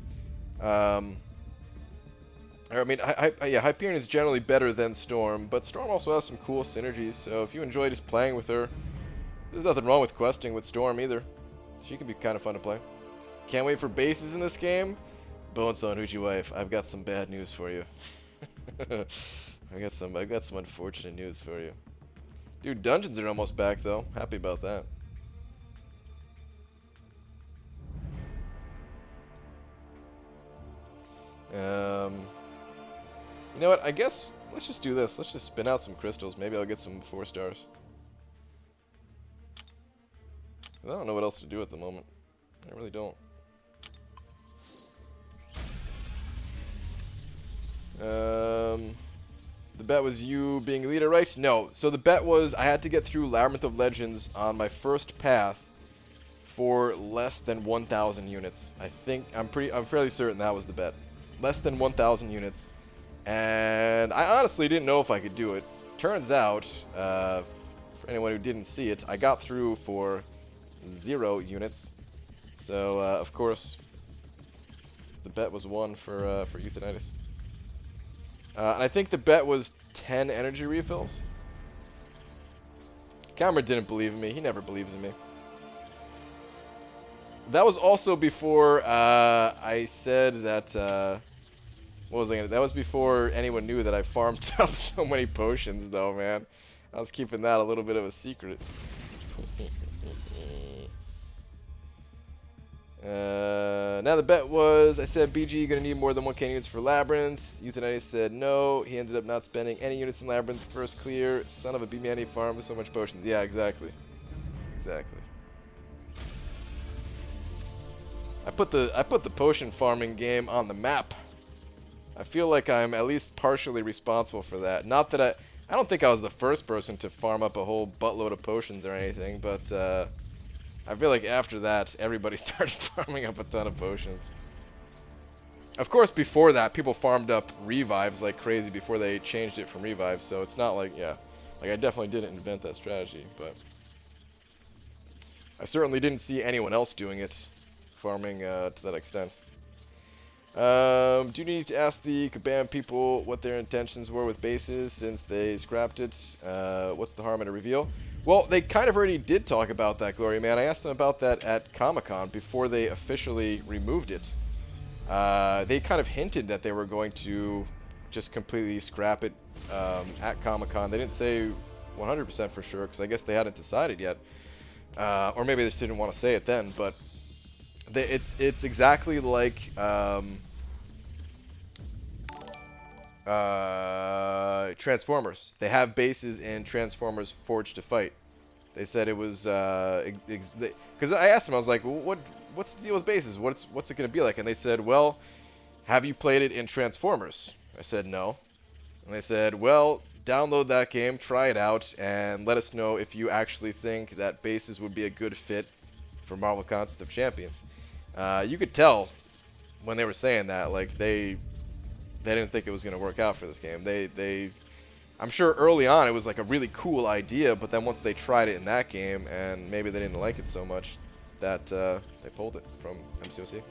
Hyperion is generally better than Storm, but Storm also has some cool synergies, so if you enjoy just playing with her, there's nothing wrong with questing with Storm either. She can be kind of fun to play. Can't wait for bases in this game. Bonesaw Hoochie Wife, I've got some bad news for you. I've got some unfortunate news for you. Dude, dungeons are almost back though. Happy about that. You know what? I guess let's just do this. Let's just spin out some crystals. Maybe I'll get some 4 stars. I don't know what else to do at the moment. I really don't. The bet was you being leader, right? No. So the bet was I had to get through Labyrinth of Legends on my first path for less than 1,000 units. I'm fairly certain that was the bet. Less than 1,000 units. And I honestly didn't know if I could do it. Turns out, for anyone who didn't see it, I got through for 0 units. So, of course, the bet was won for Euthanitis. And I think the bet was 10 energy refills. Cameron didn't believe in me. He never believes in me. That was also before I said that... what was I gonna... That was before anyone knew that I farmed up so many potions, though, man. I was keeping that a little bit of a secret. Now the bet was, I said, BG, you're going to need more than 1k units for Labyrinth. Euthanitis said no. He ended up not spending any units in Labyrinth. First clear. Son of a B-man, he farmed with so much potions. Yeah, exactly. Exactly. I put the potion farming game on the map. I feel like I'm at least partially responsible for that. Not that I don't think I was the first person to farm up a whole buttload of potions or anything, but I feel like after that, everybody started farming up a ton of potions. Of course, before that, people farmed up revives like crazy before they changed it from revives, so it's not like, yeah. Like, I definitely didn't invent that strategy, but... I certainly didn't see anyone else doing it, farming to that extent. Do you need to ask the Kabam people what their intentions were with bases since they scrapped it? What's the harm in a reveal? Well, they kind of already did talk about that, Glory Man. I asked them about that at Comic-Con before they officially removed it. They kind of hinted that they were going to just completely scrap it at Comic-Con. They didn't say 100% for sure, because I guess they hadn't decided yet. Or maybe they just didn't want to say it then, but it's exactly like Transformers. They have bases in Transformers Forged to Fight. They said it was because I asked them, I was like, well, what's the deal with bases? What's it going to be like? And they said, well, have you played it in Transformers? I said no. And they said, well, download that game, try it out, and let us know if you actually think that bases would be a good fit for Marvel Contest of Champions. You could tell when they were saying that, like, they didn't think it was going to work out for this game. I'm sure early on it was like a really cool idea, but then once they tried it in that game, and maybe they didn't like it so much, that they pulled it from MCOC.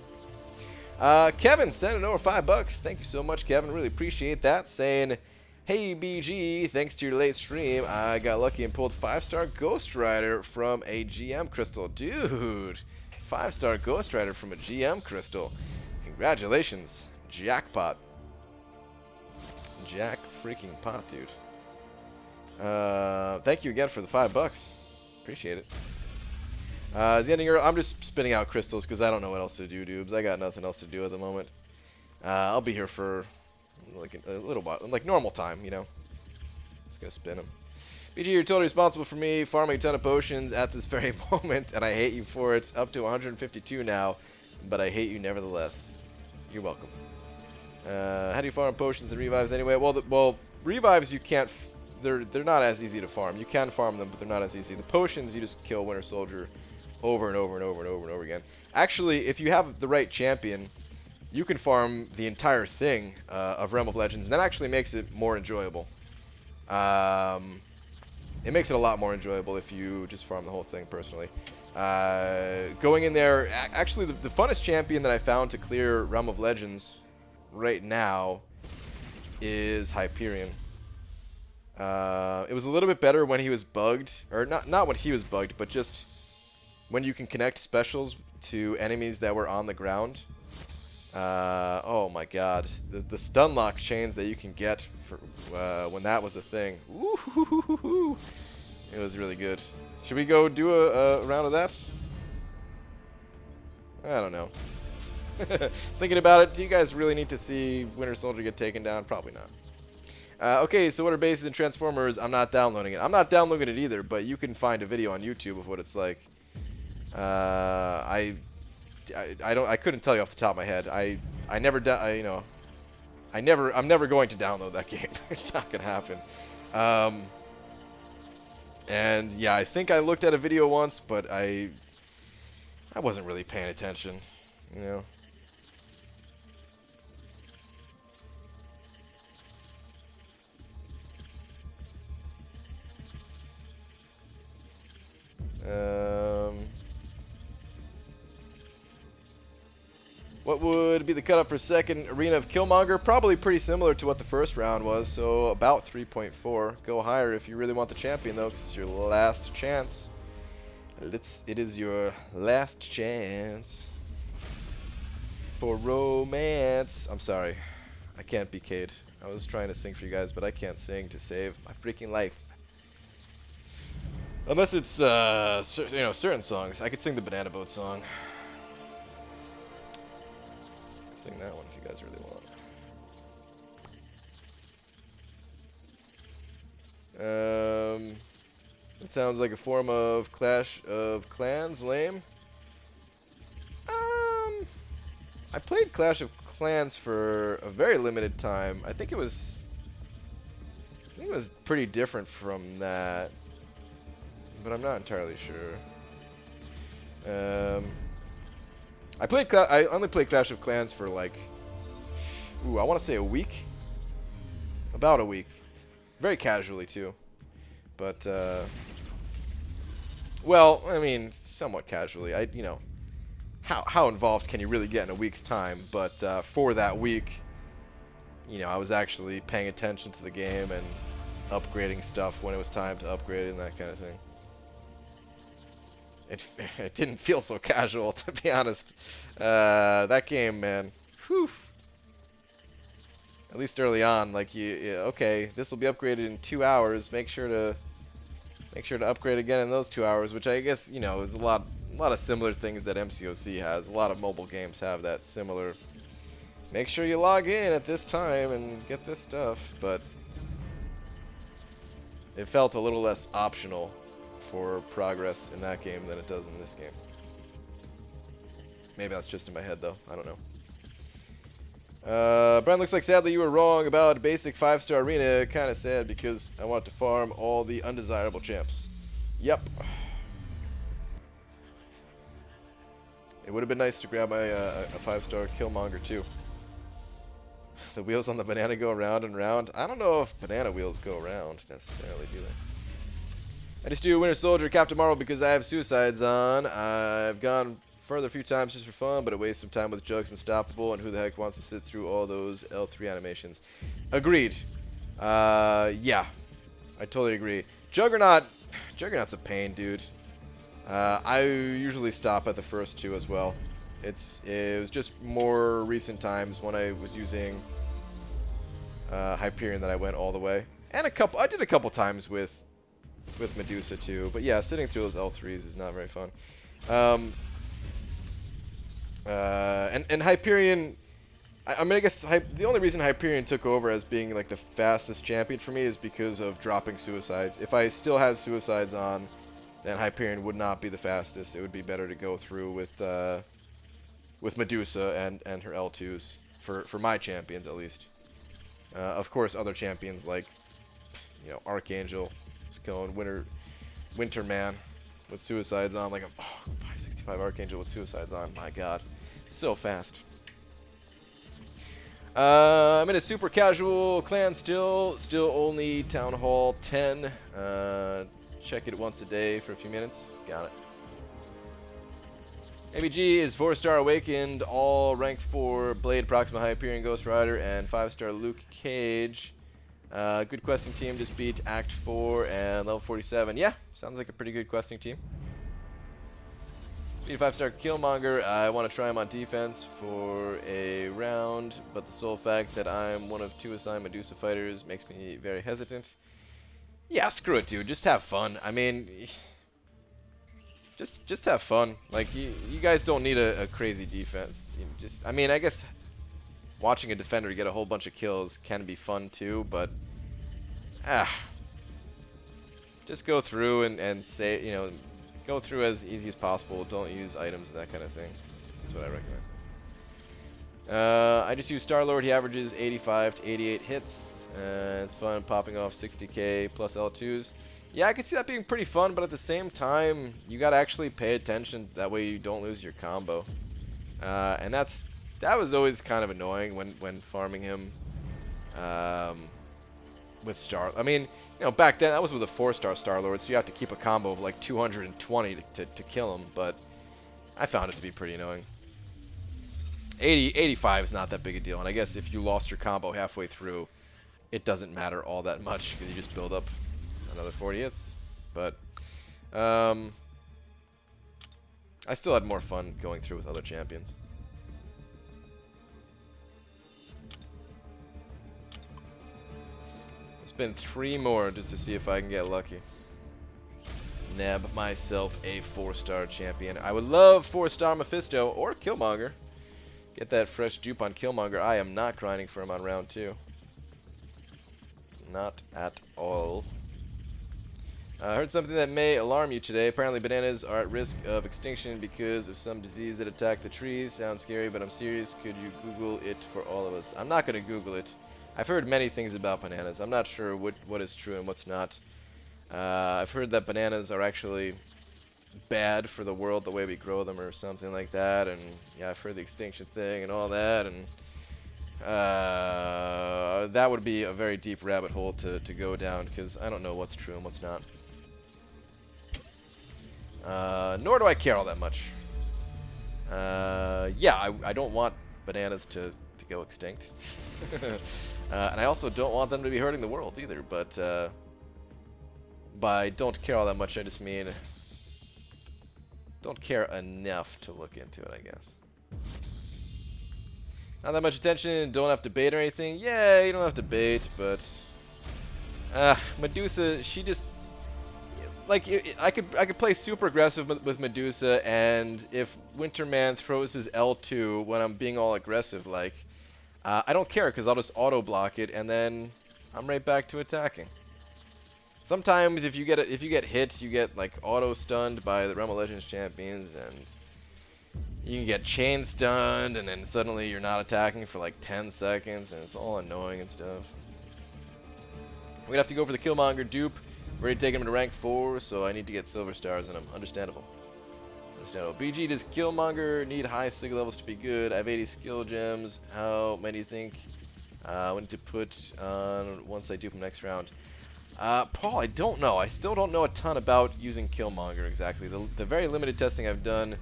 Kevin sending over $5. Thank you so much, Kevin. Really appreciate that. Saying, hey, BG, thanks to your late stream, I got lucky and pulled 5-star Ghost Rider from a GM crystal. Dude, 5-star Ghost Rider from a GM crystal. Congratulations. Jackpot. Jack freaking pot, dude. Thank you again for the $5. Appreciate it. Is the ending early? I'm just spinning out crystals because I don't know what else to do, dudes. I got nothing else to do at the moment. I'll be here for like a little while, like normal time, you know. Just gonna spin them. BG, you're totally responsible for me farming a ton of potions at this very moment, and I hate you for it. Up to 152 now, but I hate you nevertheless. You're welcome. How do you farm potions and revives anyway? Well, revives you can't. They're not as easy to farm. You can farm them, but they're not as easy. The potions you just kill Winter Soldier over and over and over and over and over again. Actually, if you have the right champion, you can farm the entire thing of Realm of Legends, and that actually makes it more enjoyable. It makes it a lot more enjoyable if you just farm the whole thing, personally. Going in there, actually, the funnest champion that I found to clear Realm of Legends right now is Hyperion. It was a little bit better when he was bugged, or not when he was bugged, but just when you can connect specials to enemies that were on the ground. Oh my god, the stun lock chains that you can get for, when that was a thing. Woo-hoo-hoo-hoo-hoo. It was really good. Should we go do a round of that? I don't know. Thinking about it, do you guys really need to see Winter Soldier get taken down? Probably not. Okay, so what are bases and Transformers? I'm not downloading it. I'm not downloading it either, but you can find a video on YouTube of what it's like. I couldn't tell you off the top of my head. I'm never going to download that game. It's not gonna happen. And yeah, I think I looked at a video once, but I wasn't really paying attention, you know. What would be the cutoff for second Arena of Killmonger? Probably pretty similar to what the first round was, so about 3.4. Go higher if you really want the champion, though, because it's your last chance. It is your last chance for romance. I'm sorry, I can't be Cade. I was trying to sing for you guys, but I can't sing to save my freaking life. Unless it's, certain songs. I could sing the Banana Boat song. Sing that one if you guys really want. It sounds like a form of Clash of Clans. Lame. I played Clash of Clans for a very limited time. I think it was pretty different from that, but I'm not entirely sure. I only played Clash of Clans for like, I want to say a week. About a week. Very casually too. But well, I mean, somewhat casually. How involved can you really get in a week's time? But for that week, I was actually paying attention to the game and upgrading stuff when it was time to upgrade it and that kind of thing. It didn't feel so casual, to be honest. That game, man. Whew. At least early on, like okay, this will be upgraded in 2 hours. Make sure to upgrade again in those 2 hours, which I guess is a lot of similar things that MCOC has. A lot of mobile games have that similar. Make sure you log in at this time and get this stuff, but it felt a little less optional for progress in that game than it does in this game. Maybe that's just in my head, though. I don't know. Brent, looks like sadly you were wrong about basic 5-star arena. Kind of sad because I want to farm all the undesirable champs. Yep. It would have been nice to grab a 5-star Killmonger too. The wheels on the banana go round and round. I don't know if banana wheels go round necessarily, do they? I just do Winter Soldier, Captain Marvel because I have suicides on. I've gone further a few times just for fun, but it wastes some time with Jugs Unstoppable, and who the heck wants to sit through all those L3 animations? Agreed. Yeah. I totally agree. Juggernaut's a pain, dude. I usually stop at the first two as well. It was just more recent times when I was using Hyperion that I went all the way. And I did a couple times with Medusa too. But yeah, sitting through those L3s is not very fun. And Hyperion, I mean, I guess the only reason Hyperion took over as being like the fastest champion for me is because of dropping suicides. If I still had suicides on, then Hyperion would not be the fastest. It would be better to go through with Medusa and her L2s for my champions at least. Of course, other champions like Archangel, just killing Winter Man with suicides on, like a 565 Archangel with suicides on. My God, so fast. I'm in a super casual clan still only Town Hall 10. Check it once a day for a few minutes. Got it. ABG is 4-star Awakened, all rank 4 Blade, Proxima, Hyperion, Ghost Rider, and 5-star Luke Cage. Good questing team, just beat Act 4 and level 47. Yeah, sounds like a pretty good questing team. Speed 5-star Killmonger. I want to try him on defense for a round, but the sole fact that I'm one of 2 assigned Medusa fighters makes me very hesitant. Yeah, screw it, dude. Just have fun. I mean, just have fun. Like, you guys don't need a crazy defense. I mean, I guess watching a defender get a whole bunch of kills can be fun too, but just go through and say, go through as easy as possible. Don't use items and that kind of thing. That's what I recommend. I just use Star-Lord. He averages 85 to 88 hits. It's fun popping off 60k plus L2s. Yeah, I could see that being pretty fun, but at the same time, you gotta actually pay attention. That way you don't lose your combo. And that was always kind of annoying when farming him with Star. I mean, back then that was with a 4-star Star-Lord, so you have to keep a combo of like 220 to kill him. But I found it to be pretty annoying. 85 is not that big a deal, and I guess if you lost your combo halfway through, it doesn't matter all that much because you just build up another 40 hits. But I still had more fun going through with other champions. Spend 3 more just to see if I can get lucky. Nab myself a 4-star champion. I would love 4-star Mephisto or Killmonger. Get that fresh dupe on Killmonger. I am not grinding for him on round 2. Not at all. I heard something that may alarm you today. Apparently bananas are at risk of extinction because of some disease that attacked the trees. Sounds scary, but I'm serious. Could you Google it for all of us? I'm not going to Google it. I've heard many things about bananas. I'm not sure what is true and what's not. I've heard that bananas are actually bad for the world, the way we grow them or something like that. And yeah, I've heard the extinction thing and all that. And that would be a very deep rabbit hole to go down because I don't know what's true and what's not. Nor do I care all that much. Yeah, I don't want bananas to go extinct. And I also don't want them to be hurting the world either, but by don't care all that much, I just mean don't care enough to look into it, I guess. Not that much attention, don't have to bait or anything. Yeah, you don't have to bait, but Medusa, she just like I could play super aggressive with Medusa, and if Winterman throws his L2 when I'm being all aggressive, like I don't care because I'll just auto block it, and then I'm right back to attacking. Sometimes if you get hit, you get like auto stunned by the Realm of Legends champions, and You can get chain stunned, and then suddenly you're not attacking for like 10 seconds, and it's all annoying and stuff. We're gonna have to go for the Killmonger dupe. We're already taking him to rank 4, so I need to get silver stars in him. Understandable. Understandable. BG, does Killmonger need high sig levels to be good? I have 80 skill gems. How many do you think I need to put on once I dupe him next round? Paul, I don't know. I still don't know a ton about using Killmonger exactly. The very limited testing I've done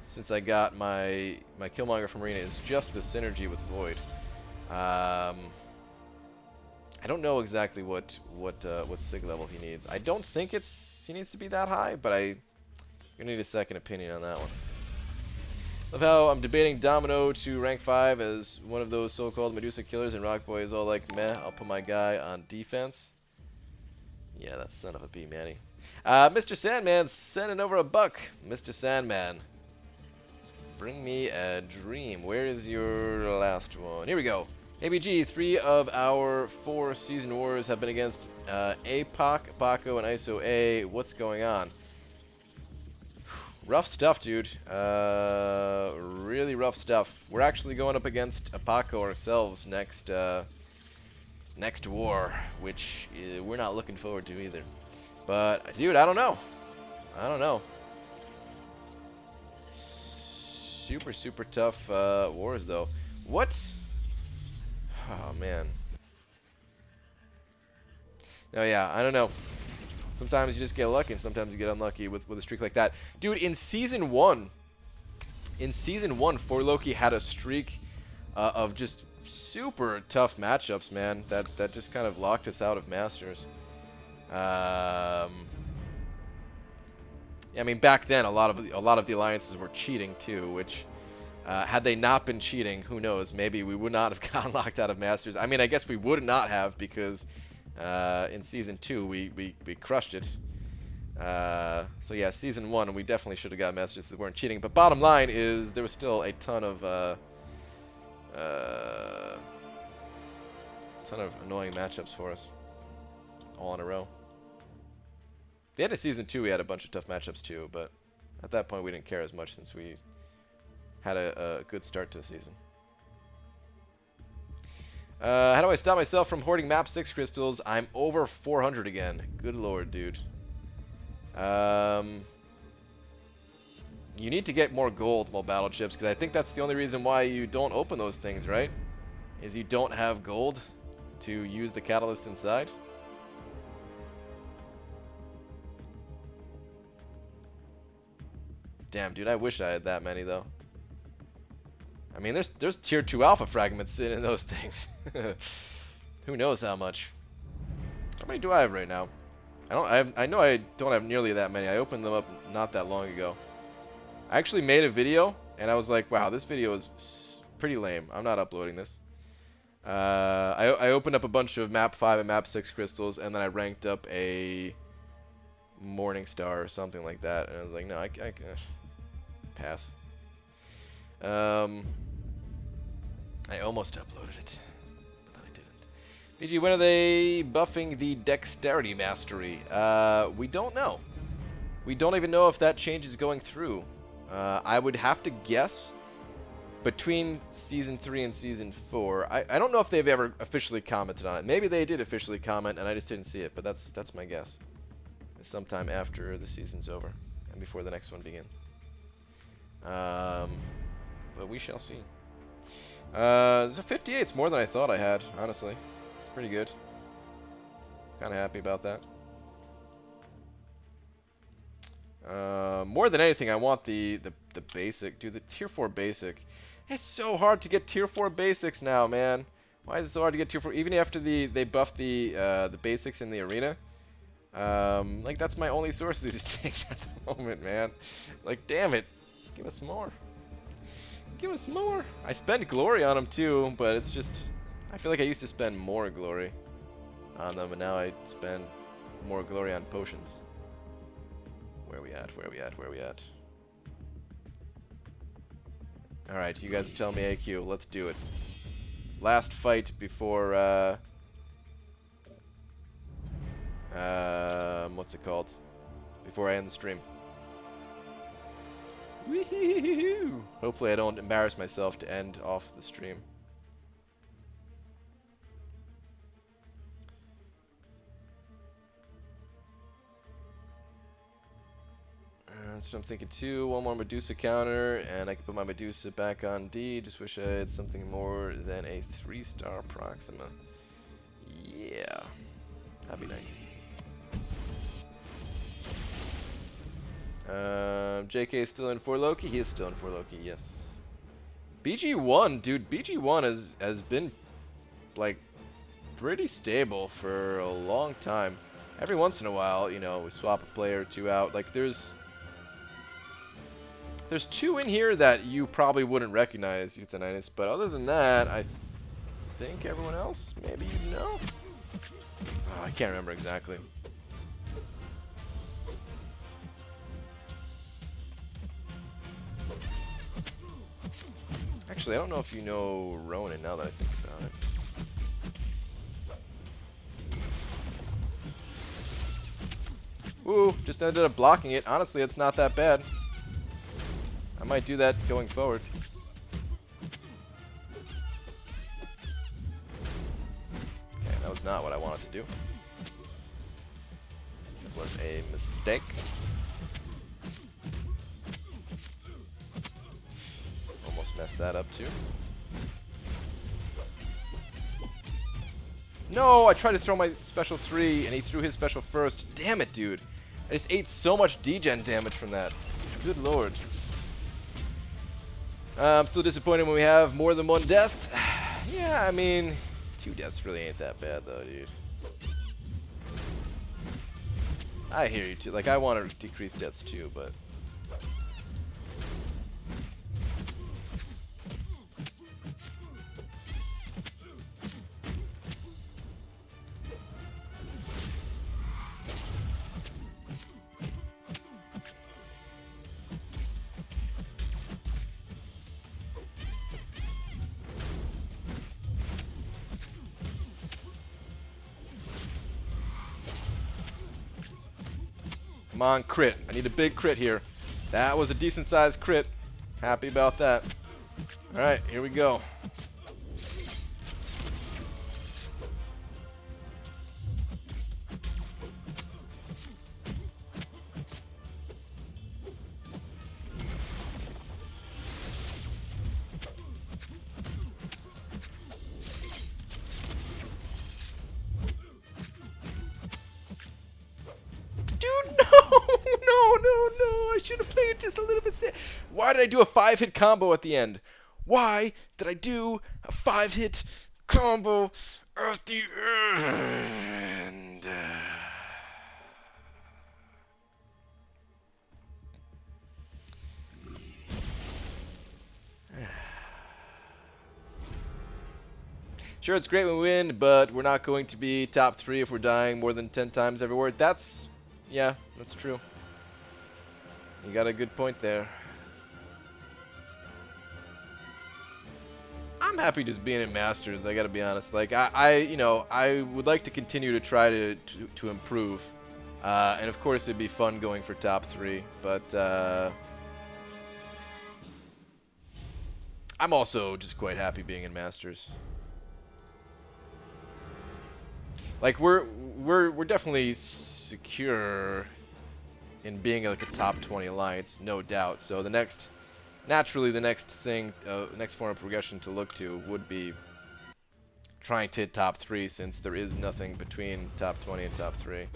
since I got my Killmonger from Arena is just the synergy with Void. I don't know exactly what sig level he needs. I don't think he needs to be that high, but I'm gonna need a second opinion on that one. Love how I'm debating Domino to rank 5 as one of those so-called Medusa killers, and Rockboy is all like, meh, I'll put my guy on defense. Yeah, that son of a bee, Manny. Mr. Sandman sending over $1. Mr. Sandman, bring me a dream. Where is your last one? Here we go. ABG, 3 of our 4 season wars have been against APOC, Paco, and ISO A. What's going on? Rough stuff, dude. Really rough stuff. We're actually going up against Paco ourselves next war, which we're not looking forward to either. But, dude, I don't know. I don't know. Super, super tough wars, though. What? Oh, man. No, yeah, I don't know. Sometimes you just get lucky, and sometimes you get unlucky with a streak like that. Dude, in Season 1, 4 Loki had a streak of just super tough matchups, man. That just kind of locked us out of Masters. Yeah, I mean, back then, a lot of the alliances were cheating, too, which... had they not been cheating, who knows, maybe we would not have gotten locked out of Masters. I mean, I guess we would not have, because in Season 2 we crushed it. So yeah, Season 1 we definitely should have got Masters that weren't cheating. But bottom line is there was still a ton of annoying matchups for us, all in a row. The end of Season 2 we had a bunch of tough matchups too, but at that point we didn't care as much since we had a good start to the season. How do I stop myself from hoarding map 6 crystals? I'm over 400 again. Good lord, dude. You need to get more gold while battle chips, because I think that's the only reason why you don't open those things, right? Is you don't have gold to use the catalyst inside. Damn, dude, I wish I had that many, though. I mean, there's tier 2 alpha fragments in those things. Who knows how much? How many do I have right now? I know I don't have nearly that many. I opened them up not that long ago. I actually made a video, and I was like, wow, this video is pretty lame. I'm not uploading this. I opened up a bunch of map 5 and map 6 crystals, and then I ranked up a Morning Star or something like that. And I was like, no, I pass. I almost uploaded it, but then I didn't. BG, when are they buffing the Dexterity Mastery? We don't know. We don't even know if that change is going through. I would have to guess between Season 3 and Season 4. I don't know if they've ever officially commented on it. Maybe they did officially comment and I just didn't see it, but that's my guess. It's sometime after the season's over and before the next one begins. But we shall see. So 58 is more than I thought I had, honestly. It's pretty good. Kind of happy about that. More than anything, I want the basic. Dude, the tier 4 basic. It's so hard to get tier 4 basics now, man. Why is it so hard to get tier 4? Even after they buffed the basics in the arena. Like, that's my only source of these things at the moment, man. Like, damn it. Give us more. Give us more. I spend glory on them too, but it's just... I feel like I used to spend more glory on them, and now I spend more glory on potions. Where are we at? Where are we at? Where are we at? Alright, you guys tell me AQ. Let's do it. Last fight before... what's it called? Before I end the stream. Wee-hee-hee-hoo. Hopefully I don't embarrass myself to end off the stream. That's what I'm thinking too. One more Medusa counter, and I can put my Medusa back on D. Just wish I had something more than a 3-star Proxima. Yeah, that'd be nice. JK is still in for Loki. He is still in for Loki. Yes. BG1, dude. BG1 has been like pretty stable for a long time. Every once in a while, you know, we swap a player or two out. Like there's two in here that you probably wouldn't recognize, Euthanitis, but other than that, I think everyone else, maybe you know? Oh, I can't remember exactly. Actually, I don't know if you know Ronan now that I think about it. Ooh, just ended up blocking it. Honestly, it's not that bad. I might do that going forward. Okay, that was not what I wanted to do. It was a mistake. Almost messed that up too. No, I tried to throw my special 3 and he threw his special first. Damn it, dude. I just ate so much degen damage from that. Good lord. I'm still disappointed when we have more than one death. Yeah, I mean, 2 deaths really ain't that bad though, dude. I hear you too. Like, I want to decrease deaths too, but... Come on, crit. I need a big crit here. That was a decent sized crit. Happy about that. Alright, here we go. I should have played just a little bit safe. Why did I do a 5-hit combo at the end? Why did I do a 5-hit combo at the end? Sure, it's great when we win, but we're not going to be top 3 if we're dying more than 10 times every word. Yeah, that's true. You got a good point there. I'm happy just being in Masters, I gotta be honest. Like, I would like to continue to try to improve. And of course it'd be fun going for top 3, but I'm also just quite happy being in Masters. Like, we're definitely secure in being like a top 20 alliance, no doubt. So naturally the next thing, next form of progression to look to would be trying to hit top 3, since there is nothing between top 20 and top 3.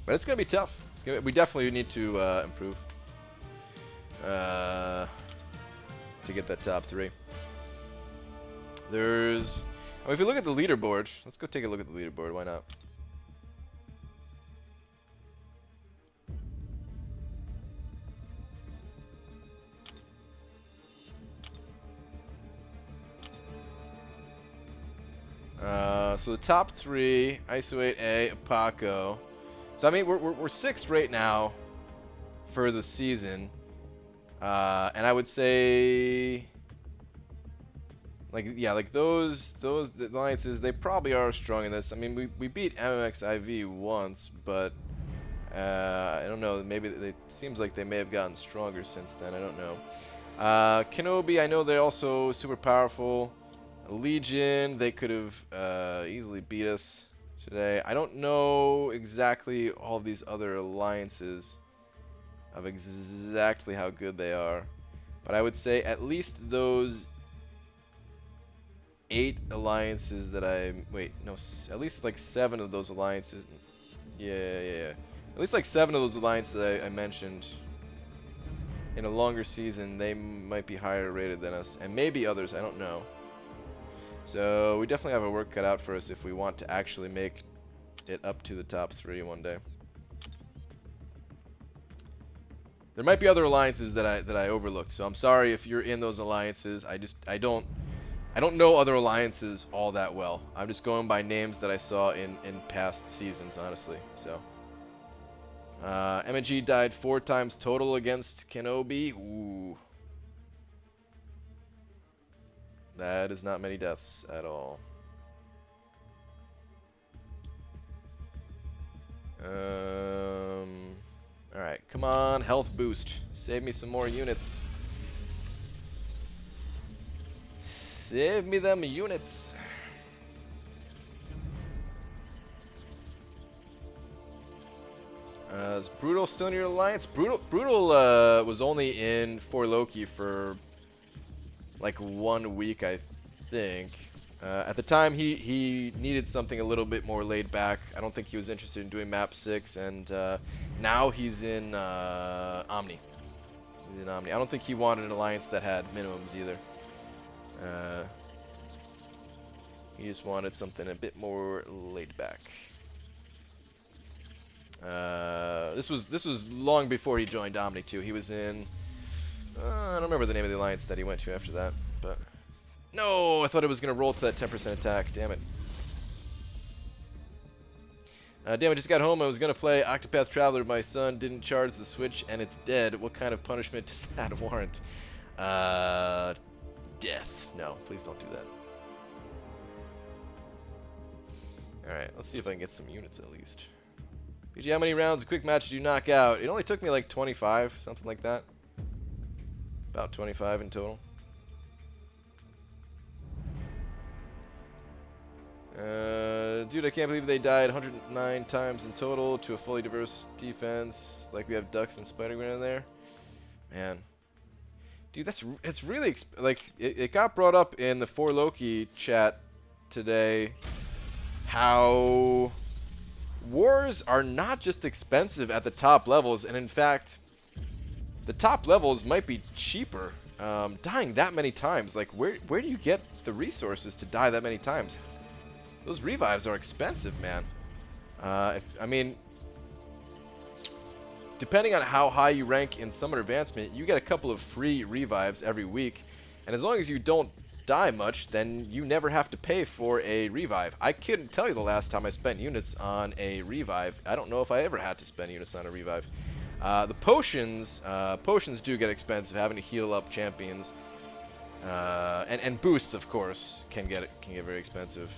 But it's gonna be tough. We definitely need to improve to get that top 3. If you look at the leaderboard, let's go take a look at the leaderboard. Why not? So the top 3, ISO 8A, Apaco. So I mean, we're 6th right now, for the season. And I would say, like those alliances, they probably are strong in this. I mean, we beat MMXIV once, but I don't know. Maybe it seems like they may have gotten stronger since then. I don't know. Kenobi, I know they're also super powerful. Legion, they could have easily beat us today. I don't know exactly all of these other alliances of exactly how good they are, but I would say at least those 8 alliances that at least like 7 of those alliances. Yeah. At least like 7 of those alliances I mentioned in a longer season, they might be higher rated than us, and maybe others, I don't know. So we definitely have a work cut out for us if we want to actually make it up to the top 3 one day. There might be other alliances that I overlooked, so I'm sorry if you're in those alliances. I don't know other alliances all that well. I'm just going by names that I saw in past seasons, honestly. So M&G died 4 times total against Kenobi. Ooh. That is not many deaths at all. Alright, come on, health boost. Save me some more units. Save me them units. Is Brutal still in your alliance? Brutal was only in for Loki for like 1 week, I think. At the time, he needed something a little bit more laid back. I don't think he was interested in doing map 6, and now he's in Omni. He's in Omni. I don't think he wanted an alliance that had minimums either. He just wanted something a bit more laid back. This was long before he joined Omni too. He was in I don't remember the name of the alliance that he went to after that, but no, I thought it was gonna roll to that 10% attack. Damn it. Damn, I just got home. I was gonna play Octopath Traveler. My son didn't charge the Switch, and it's dead. What kind of punishment does that warrant? Death. No, please don't do that. Alright, let's see if I can get some units at least. PG, how many rounds of quick match did you knock out? It only took me like 25, something like that. About 25 in total. Dude, I can't believe they died 109 times in total to a fully diverse defense. Like we have Ducks and Spider-Man in there. Man. Dude, it's really... It got brought up in the For Loki chat today how wars are not just expensive at the top levels, and in fact, the top levels might be cheaper. Dying that many times, like where do you get the resources to die that many times? Those revives are expensive, man. I mean, depending on how high you rank in Summoner Advancement, you get a couple of free revives every week, and as long as you don't die much, then you never have to pay for a revive. I couldn't tell you the last time I spent units on a revive. I don't know if I ever had to spend units on a revive. The potions do get expensive, having to heal up champions, and boosts, of course, can get very expensive.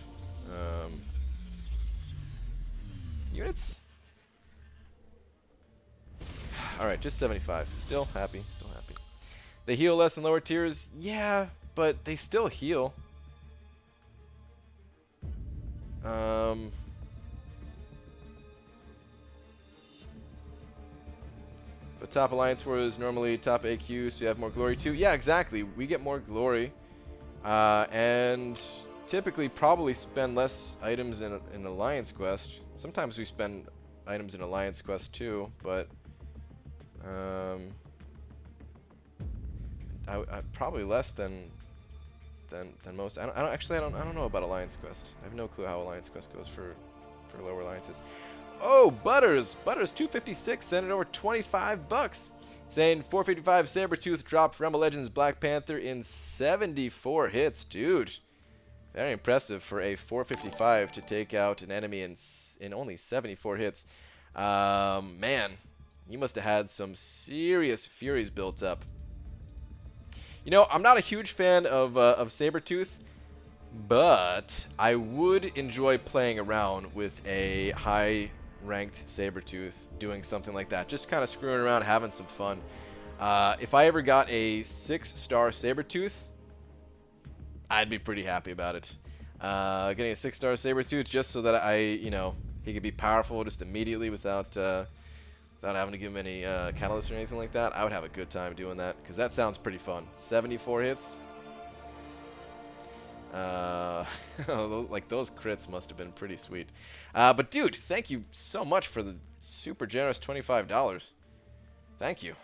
Units. All right, just 75. Still happy. Still happy. They heal less in lower tiers. Yeah, but they still heal. But top alliance war is normally top AQ, so you have more glory too. Yeah, exactly. We get more glory, and typically probably spend less items in alliance quest. Sometimes we spend items in alliance quest too, but I probably less than most. I don't know about alliance quest. I have no clue how alliance quest goes for lower alliances. Oh, Butters 256 sent it over $25, saying 455 Sabretooth dropped Rumble Legends Black Panther in 74 hits, dude. Very impressive for a 455 to take out an enemy in only 74 hits. Man, He must have had some serious Furies built up. You know, I'm not a huge fan of Sabretooth, but I would enjoy playing around with a high-ranked Sabretooth, doing something like that. Just kind of screwing around, having some fun. If I ever got a 6-star Sabretooth, I'd be pretty happy about it. Getting a 6-star Sabretooth just so that he could be powerful just immediately without having to give him any catalyst or anything like that. I would have a good time doing that, because that sounds pretty fun. 74 hits. Like, those crits must have been pretty sweet. But, dude, thank you so much for the super generous $25. Thank you.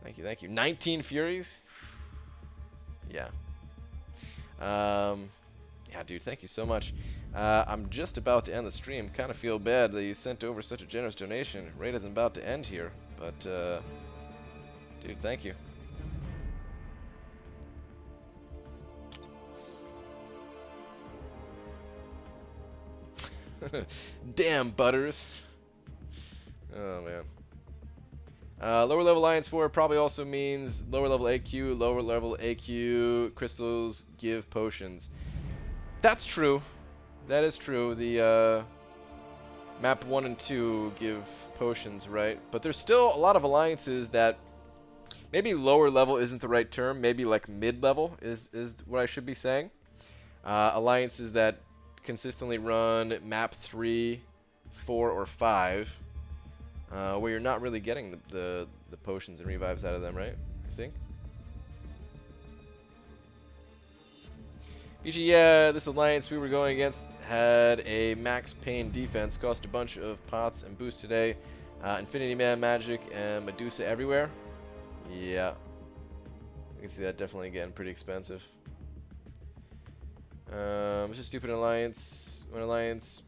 Thank you. 19 Furies? Yeah. Yeah, dude, thank you so much. I'm just about to end the stream. Kind of feel bad that you sent over such a generous donation. Raid isn't about to end here, but, dude, thank you. Damn, Butters. Oh, man. Lower level Alliance War probably also means lower level AQ. Lower level AQ crystals give potions. That's true. That is true. The map 1 and 2 give potions, right? But there's still a lot of alliances that maybe lower level isn't the right term. Maybe like mid-level is what I should be saying. Alliances that consistently run map 3, 4, or 5. Where you're not really getting the potions and revives out of them, right? I think. BG, yeah, this alliance we were going against had a max pain defense, cost a bunch of pots and boost today. Infinity Man magic and Medusa everywhere. Yeah. I can see that definitely getting pretty expensive. It's just stupid alliance. When alliance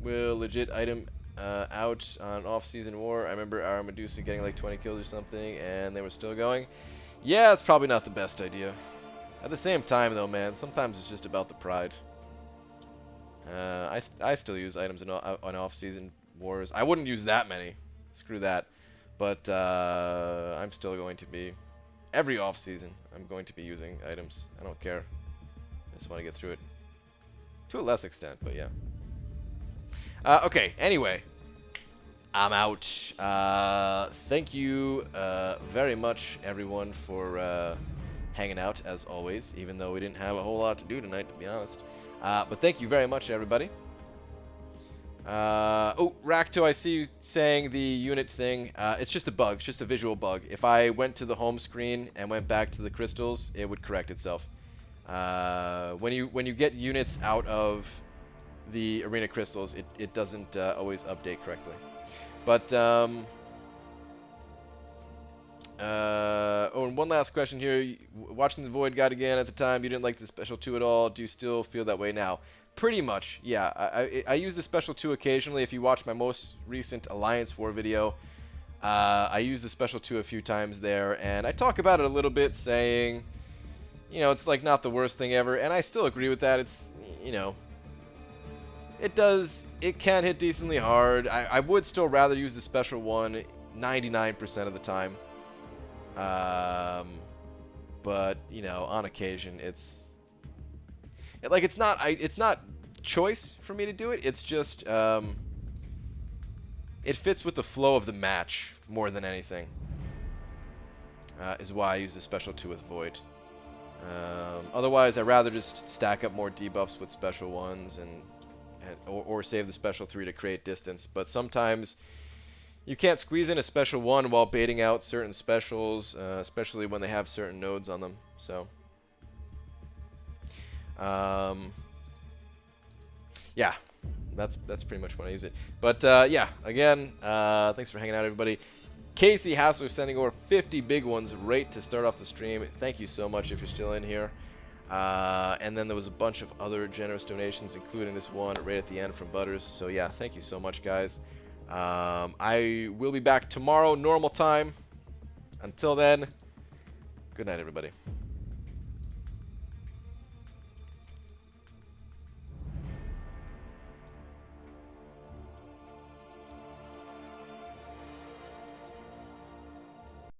will legit item out on off-season war. I remember our Medusa getting like 20 kills or something, and they were still going. Yeah, it's probably not the best idea. At the same time, though, man, sometimes it's just about the pride. I still use items on off-season wars. I wouldn't use that many. Screw that. But I'm still going to be... Every off-season, I'm going to be using items. I don't care. I just want to get through it. To a less extent, but yeah. Okay, anyway. I'm out. Thank you very much, everyone, for hanging out, as always, even though we didn't have a whole lot to do tonight, to be honest. But thank you very much, everybody. Oh, Rakto, I see you saying the unit thing. It's just a bug. It's just a visual bug. If I went to the home screen and went back to the crystals, it would correct itself. When you get units out of the arena crystals, it doesn't always update correctly. But oh, and one last question here. Watching the Void Guide again at the time, you didn't like the Special 2 at all. Do you still feel that way now? Pretty much, yeah. I use the Special 2 occasionally. If you watch my most recent Alliance War video, I use the Special 2 a few times there, and I talk about it a little bit, saying, you know, it's like not the worst thing ever, and I still agree with that. It's, you know, it can hit decently hard. I would still rather use the Special 1 99% of the time. But, you know, on occasion, it's not choice for me to do it. It's just, it fits with the flow of the match more than anything, is why I use the Special 2 with Void. Otherwise, I'd rather just stack up more debuffs with Special 1s or save the Special 3 to create distance. But sometimes you can't squeeze in a Special 1 while baiting out certain specials, especially when they have certain nodes on them. So, yeah, that's pretty much when I use it. But yeah, again, thanks for hanging out, everybody. Casey Hassler sending over 50 big ones right to start off the stream. Thank you so much if you're still in here. And then there was a bunch of other generous donations, including this one right at the end from Butters. So yeah, thank you so much, guys. I will be back tomorrow, normal time. Until then, good night, everybody.